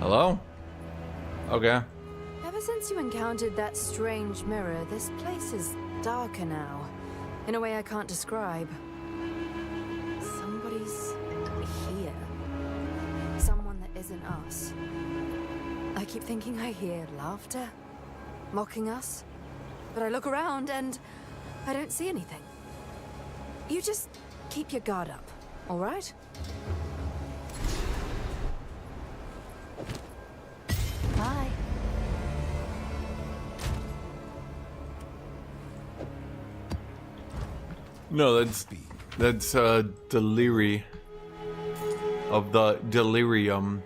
Hello? Okay. Ever since you encountered that strange mirror, this place is darker now. In a way I can't describe. Somebody's here. Someone that isn't us. I keep thinking I hear laughter, mocking us. But I look around and I don't see anything. You just keep your guard up, all right? Bye. No, that's Deliri of the Delirium.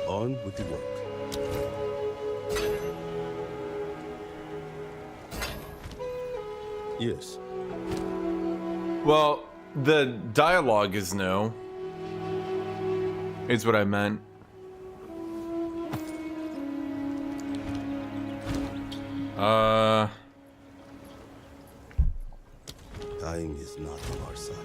On with the work. Yes. Well, the dialogue is new. Is what I meant. Dying is not on our side.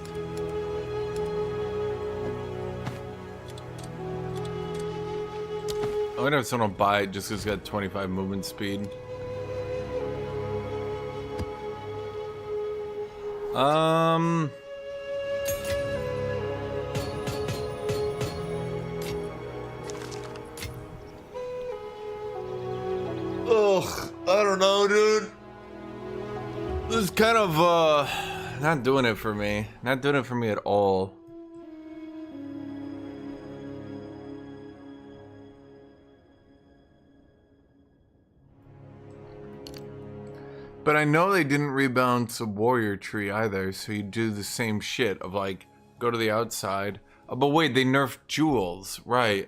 I wonder if someone will buy it just because it's got 25 movement speed. Ugh, I don't know, dude. This is kind of, not doing it for me. Not doing it for me at all. But I know they didn't rebalance the warrior tree either, so you do the same shit of like, go to the outside. Oh, but wait, they nerfed jewels, right.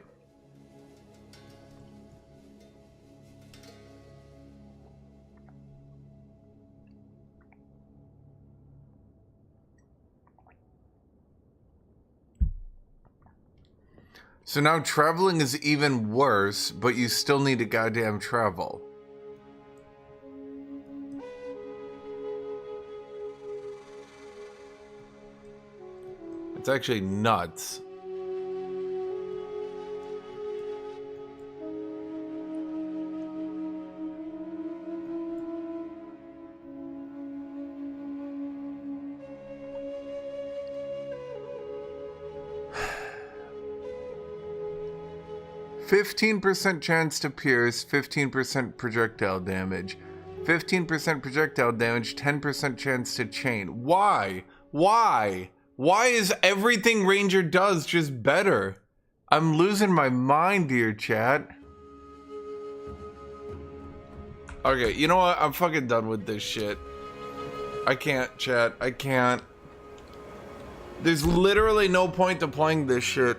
So now traveling is even worse, but you still need to goddamn travel. It's actually nuts. "15% chance to pierce, 15% projectile damage. 15% projectile damage, 10% chance to chain." Why? Why? Why is everything Ranger does just better? I'm losing my mind here, chat. Okay, you know what? I'm fucking done with this shit. I can't, chat. I can't. There's literally no point to playing this shit.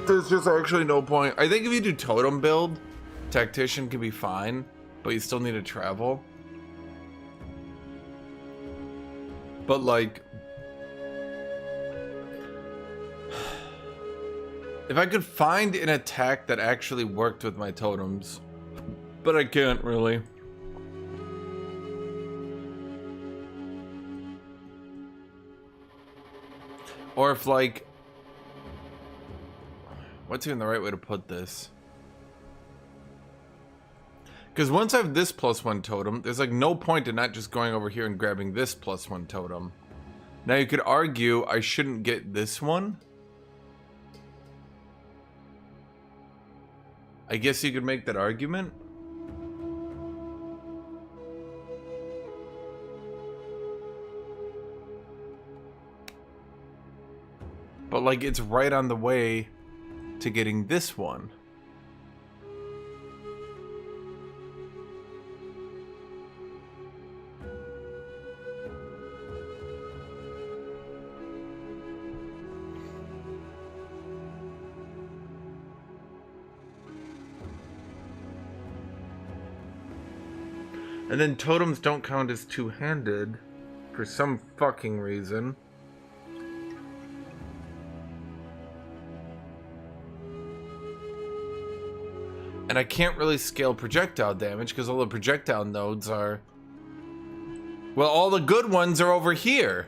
There's just actually no point. I think if you do totem build, Tactician can be fine, but you still need to travel. But like, if I could find an attack that actually worked with my totems, but I can't really. Or if like, what's even the right way to put this? Because once I have this +1 totem, there's like no point in not just going over here and grabbing this +1 totem. Now you could argue I shouldn't get this one. I guess you could make that argument. But like, it's right on the way to getting this one. And then totems don't count as two-handed for some fucking reason. And I can't really scale projectile damage because all the projectile nodes are... well, all the good ones are over here.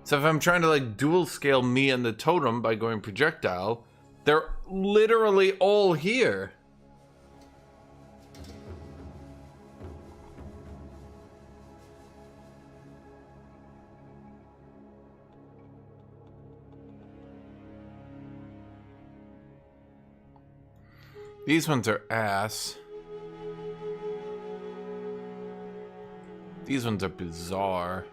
So if I'm trying to like dual scale me and the totem by going projectile, They're literally all here. These ones are ass. These ones are bizarre.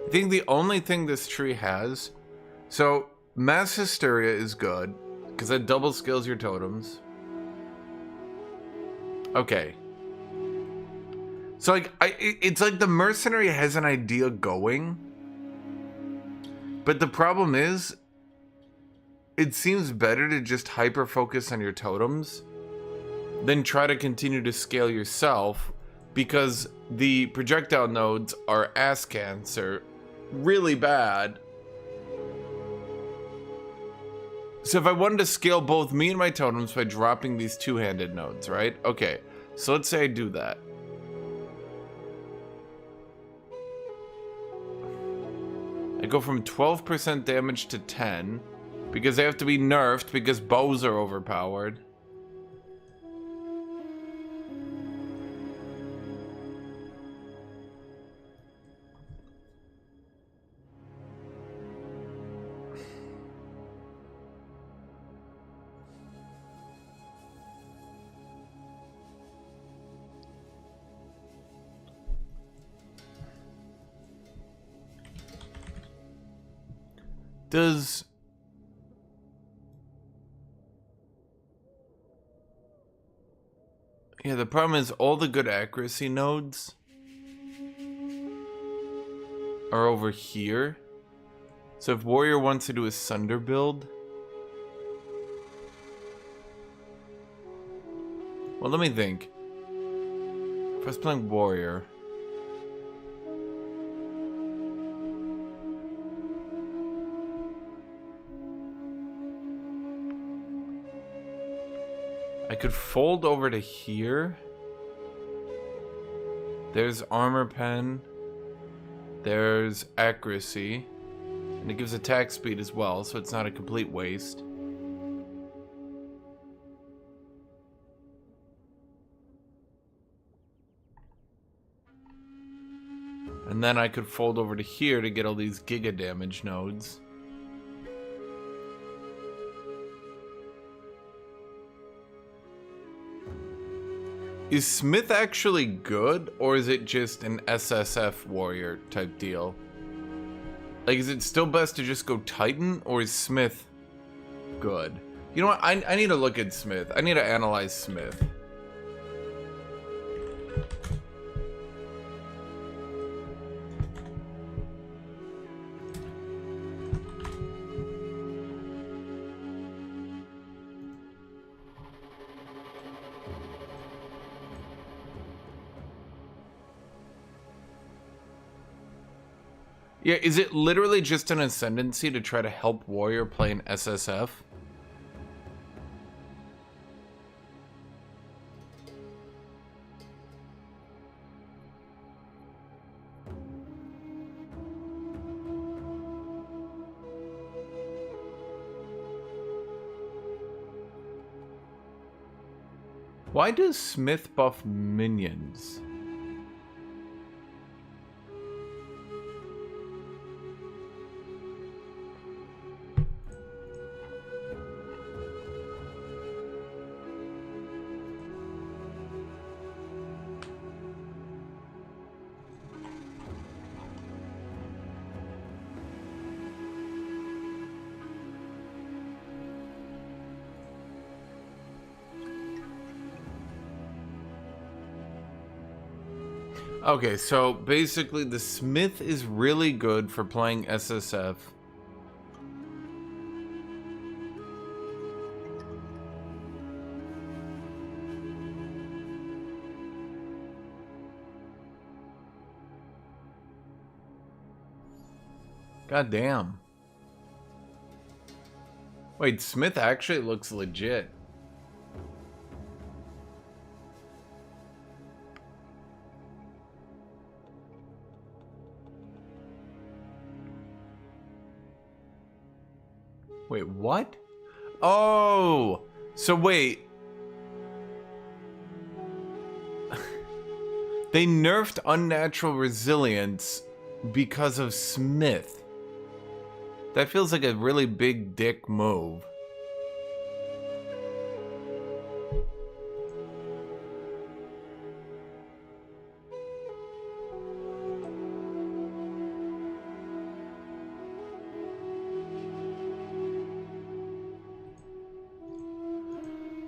I think the only thing this tree has, so mass hysteria is good because that double skills your totems. Okay. So like it's like the mercenary has an idea going, but the problem is it seems better to just hyper focus on your totems than try to continue to scale yourself, because the projectile nodes are ass cancer really bad. So if I wanted to scale both me and my totems by dropping these two-handed nodes, right? Okay, so let's say I do that. I go from 12% damage to 10 because they have to be nerfed because bows are overpowered. Does... Yeah, the problem is all the good accuracy nodes are over here. So if Warrior wants to do a Sunder build... Well, let me think. If I was playing Warrior... I could fold over to here. There's armor pen. There's accuracy. And it gives attack speed as well, so it's not a complete waste. And then I could fold over to here to get all these giga damage nodes. Is Smith actually good, or is it just an SSF warrior type deal? Like, is it still best to just go Titan, or is Smith good? You know what? I need to look at Smith. I need to analyze Smith. Yeah, is it literally just an ascendancy to try to help Warrior play an SSF? Why does Smith buff minions? Okay, so basically the Smith is really good for playing SSF. God damn. Wait, Smith actually looks legit. Wait, what? Oh, so wait. They nerfed unnatural resilience because of Smith. That feels like a really big dick move.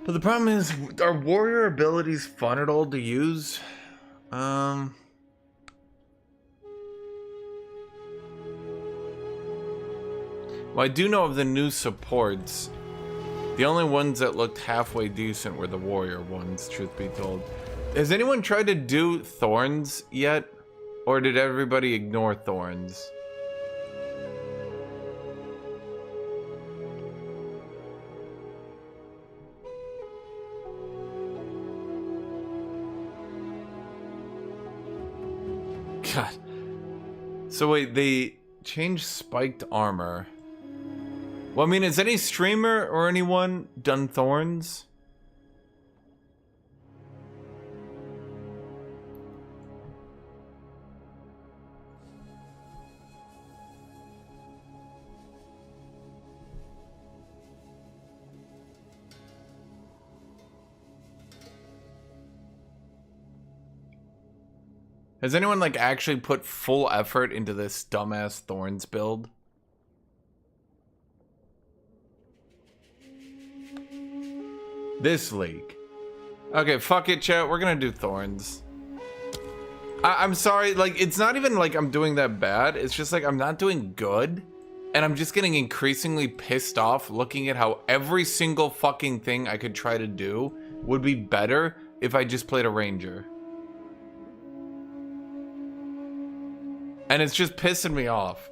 But the problem is, are warrior abilities fun at all to use? Well, I do know of the new supports. The only ones that looked halfway decent were the warrior ones, truth be told. Has anyone tried to do Thorns yet? Or did everybody ignore Thorns? God. So wait, they changed spiked armor. Well, I mean, has any streamer or anyone done Thorns? Has anyone like actually put full effort into this dumbass Thorns build? This league. Okay, fuck it, chat. We're gonna do Thorns. I'm sorry, like, it's not even like I'm doing that bad. It's just like I'm not doing good. And I'm just getting increasingly pissed off looking at how every single fucking thing I could try to do would be better if I just played a ranger. And it's just pissing me off.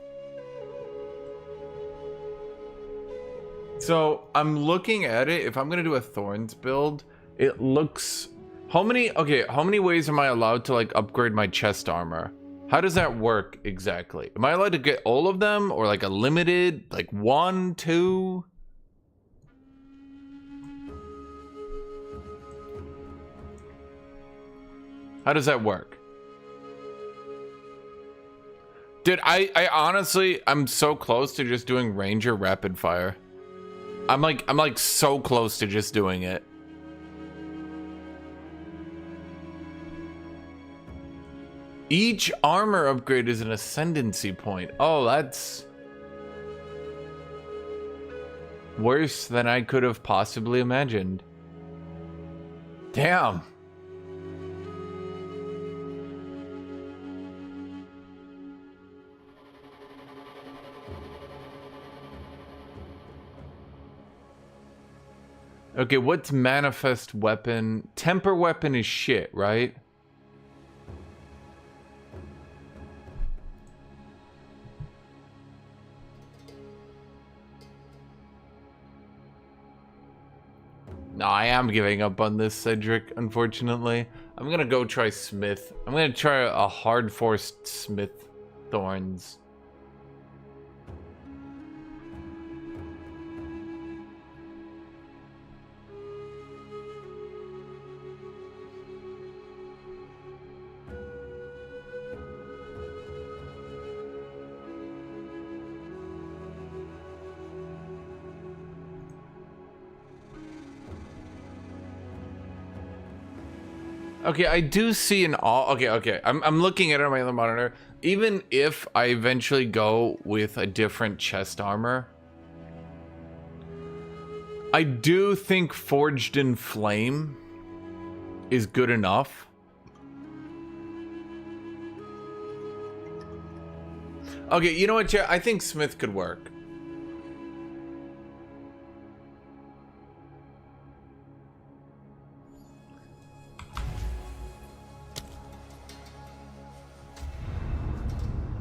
So I'm looking at it. If I'm gonna do a Thorns build, it looks... How many ways am I allowed to like upgrade my chest armor? How does that work exactly? Am I allowed to get all of them or like a limited, like 1, 2? How does that work? Dude, I honestly, I'm so close to just doing Ranger rapid fire. I'm like so close to just doing it. Each armor upgrade is an ascendancy point. Oh, that's worse than I could have possibly imagined. Damn. Okay, what's manifest weapon? Temper weapon is shit, right? No, I am giving up on this, Cedric, unfortunately. I'm gonna go try Smith. I'm gonna try a hard-forced Smith Thorns. Okay, I do see an all. Okay. I'm looking at it on my other monitor. Even if I eventually go with a different chest armor, I do think Forged in Flame is good enough. Okay, you know what, chat? I think Smith could work.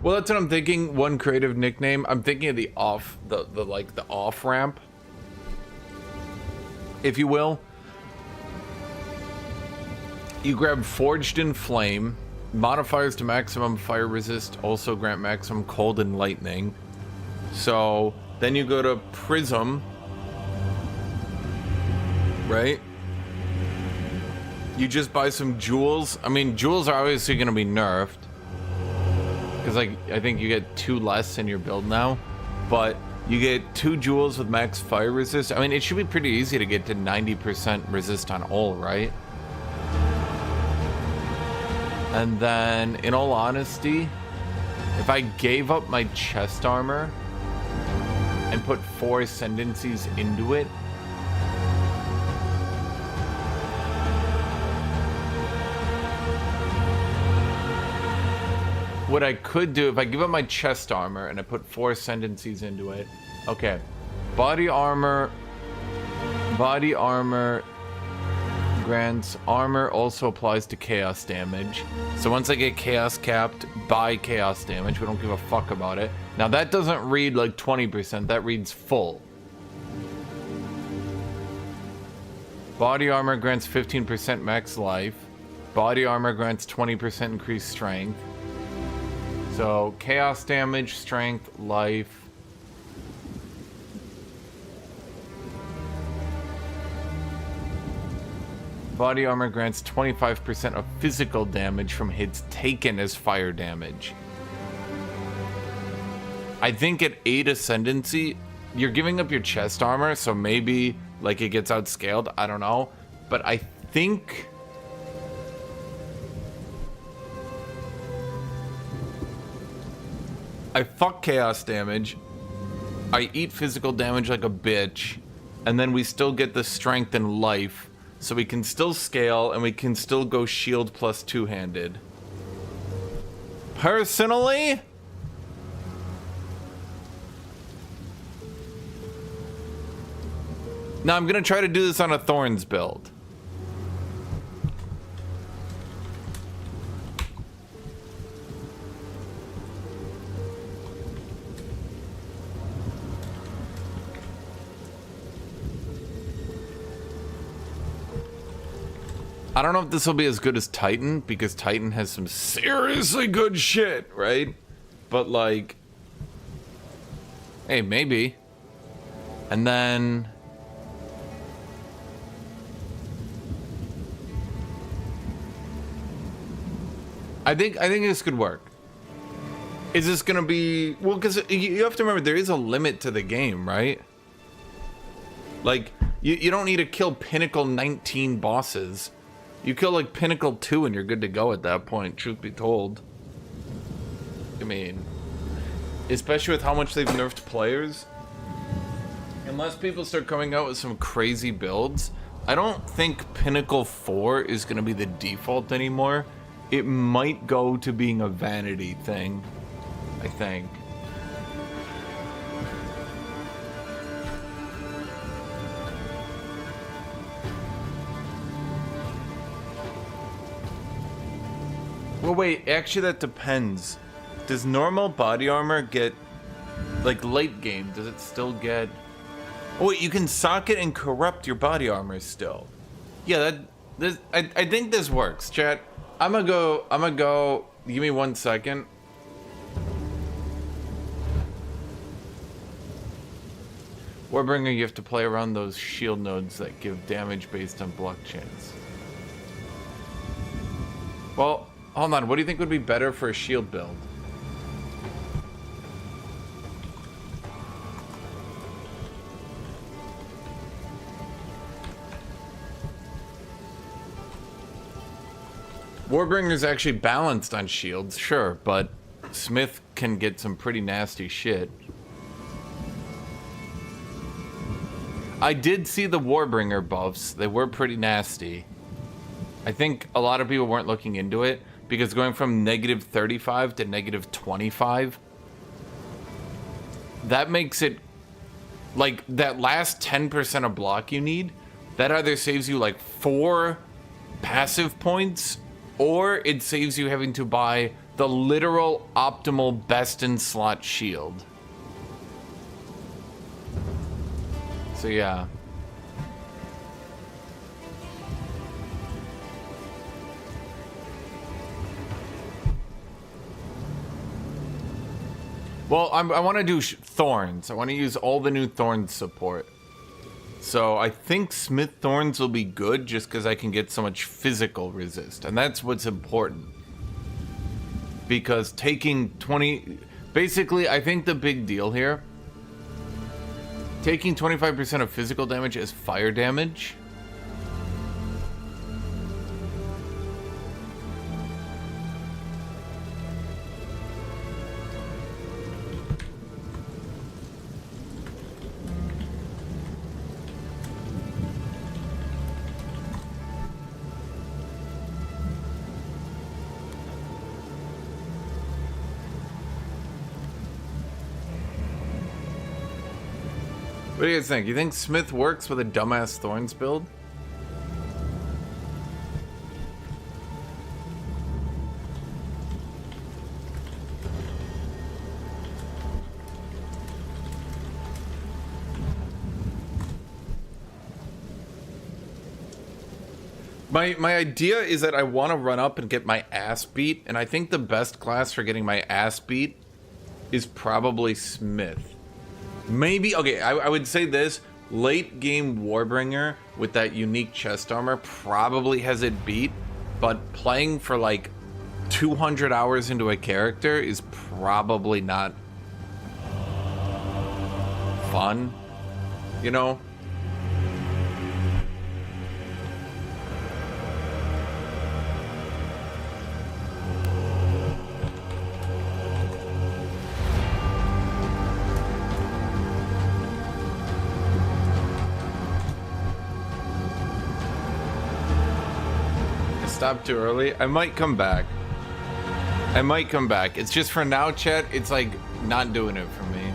Well, that's what I'm thinking. One creative nickname. I'm thinking of the off, the off ramp, if you will. You grab Forged in Flame, modifiers to maximum fire resist, also grant maximum cold and lightning. So Then you go to Prism, right? You just buy some jewels. I mean, jewels are obviously going to be nerfed. Because, like, I think you get 2 less in your build now. But you get 2 jewels with max fire resist. I mean, it should be pretty easy to get to 90% resist on all, right? And then, in all honesty, if I gave up my chest armor and put 4 ascendancies into it, what I could do, if I give up my chest armor and I put 4 ascendancies into it, okay, body armor grants armor also applies to chaos damage. So once I get chaos capped by chaos damage, we don't give a fuck about it. Now that doesn't read like 20%, that reads full. Body armor grants 15% max life. Body armor grants 20% increased strength. So, chaos damage, strength, life. Body armor grants 25% of physical damage from hits taken as fire damage. I think at 8 ascendancy, you're giving up your chest armor, so maybe like it gets outscaled. I don't know. But I think... I fuck chaos damage, I eat physical damage like a bitch, and then we still get the strength and life, so we can still scale and we can still go shield plus 2-handed. Personally, now I'm gonna try to do this on a Thorns build. I don't know if this will be as good as Titan, because Titan has some seriously good shit, right? But like, hey, maybe. And then I think this could work. Is this gonna be, well, because you have to remember there is a limit to the game, right? Like, you don't need to kill Pinnacle 19 bosses. You kill like Pinnacle 2 and you're good to go at that point, truth be told. I mean, especially with how much they've nerfed players. Unless people start coming out with some crazy builds, I don't think Pinnacle 4 is going to be the default anymore. It might go to being a vanity thing, I think. Well, wait, actually that depends. Does normal body armor get, like late game, does it still get... Oh wait, you can socket and corrupt your body armor still. Yeah, I think this works, chat. I'm gonna go, give me 1 second. Warbringer, you have to play around those shield nodes that give damage based on block chance. Well, hold on, what do you think would be better for a shield build? Warbringer's actually balanced on shields, sure, but Smith can get some pretty nasty shit. I did see the Warbringer buffs. They were pretty nasty. I think a lot of people weren't looking into it because going from -35 to -25, that makes it like that last 10% of block you need, that either saves you like 4 passive points or it saves you having to buy the literal optimal best in slot shield. So yeah. Well, I want to do thorns. I want to use all the new thorns support. So I think Smith Thorns will be good just because I can get so much physical resist. And that's what's important. Because taking 20... Basically, I think the big deal here... Taking 25% of physical damage as fire damage... What do you guys think? You think Smith works with a dumbass Thorns build? My idea is that I want to run up and get my ass beat, and I think the best class for getting my ass beat is probably Smith. Maybe, okay, I would say this, late game Warbringer with that unique chest armor probably has it beat, but playing for like 200 hours into a character is probably not fun, you know? Stop too early. I might come back. It's just for now, chat, it's like not doing it for me.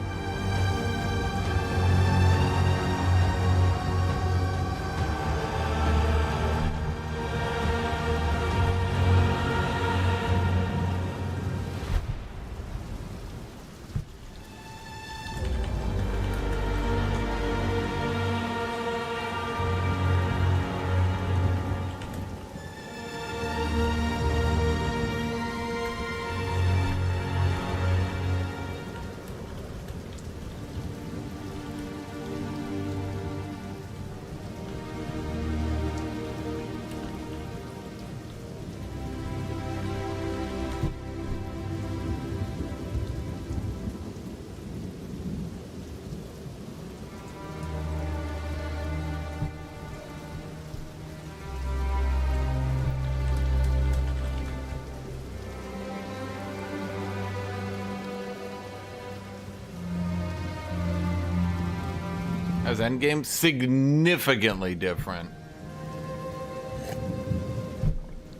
As endgame, significantly different.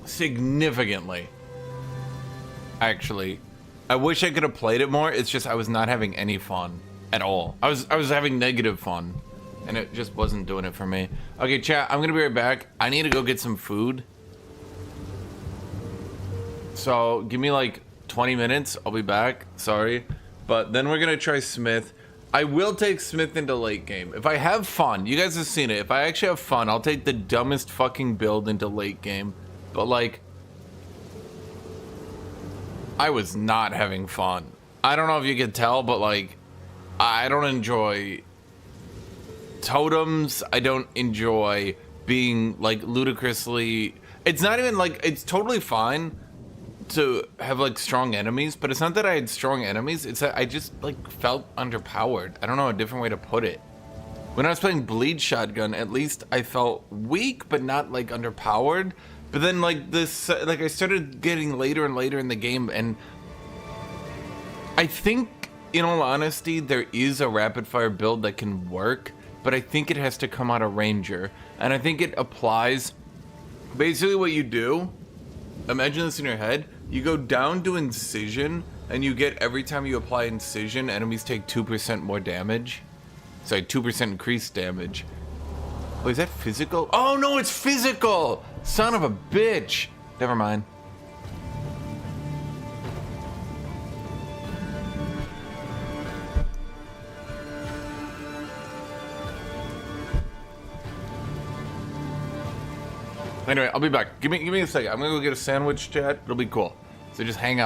Significantly. Actually, I wish I could have played it more. It's just I was not having any fun at all. I was having negative fun, and it just wasn't doing it for me. Okay, chat, I'm gonna be right back. I need to go get some food. So give me like 20 minutes. I'll be back. Sorry, but then we're gonna try Smith. I will take Smith into late game. If I have fun, you guys have seen it. If I actually have fun, I'll take the dumbest fucking build into late game. But like, I was not having fun. I don't know if you could tell, but like, I don't enjoy totems. I don't enjoy being like ludicrously. It's not even like, it's totally fine to have like strong enemies, but it's not that I had strong enemies, it's that I just like felt underpowered. I don't know a different way to put it. When I was playing Bleed Shotgun, at least I felt weak but not like underpowered. But then like this, like I started getting later and later in the game, and I think in all honesty there is a rapid fire build that can work, but I think it has to come out of Ranger, and I think it applies basically what you do. Imagine this in your head. You go down to Incision, and you get, every time you apply Incision, enemies take 2% more damage. Sorry, 2% increased damage. Oh, is that physical? Oh no, it's physical! Son of a bitch! Never mind. Anyway, I'll be back. Give me a second. I'm gonna go get a sandwich, chat. It'll be cool. So just hang out.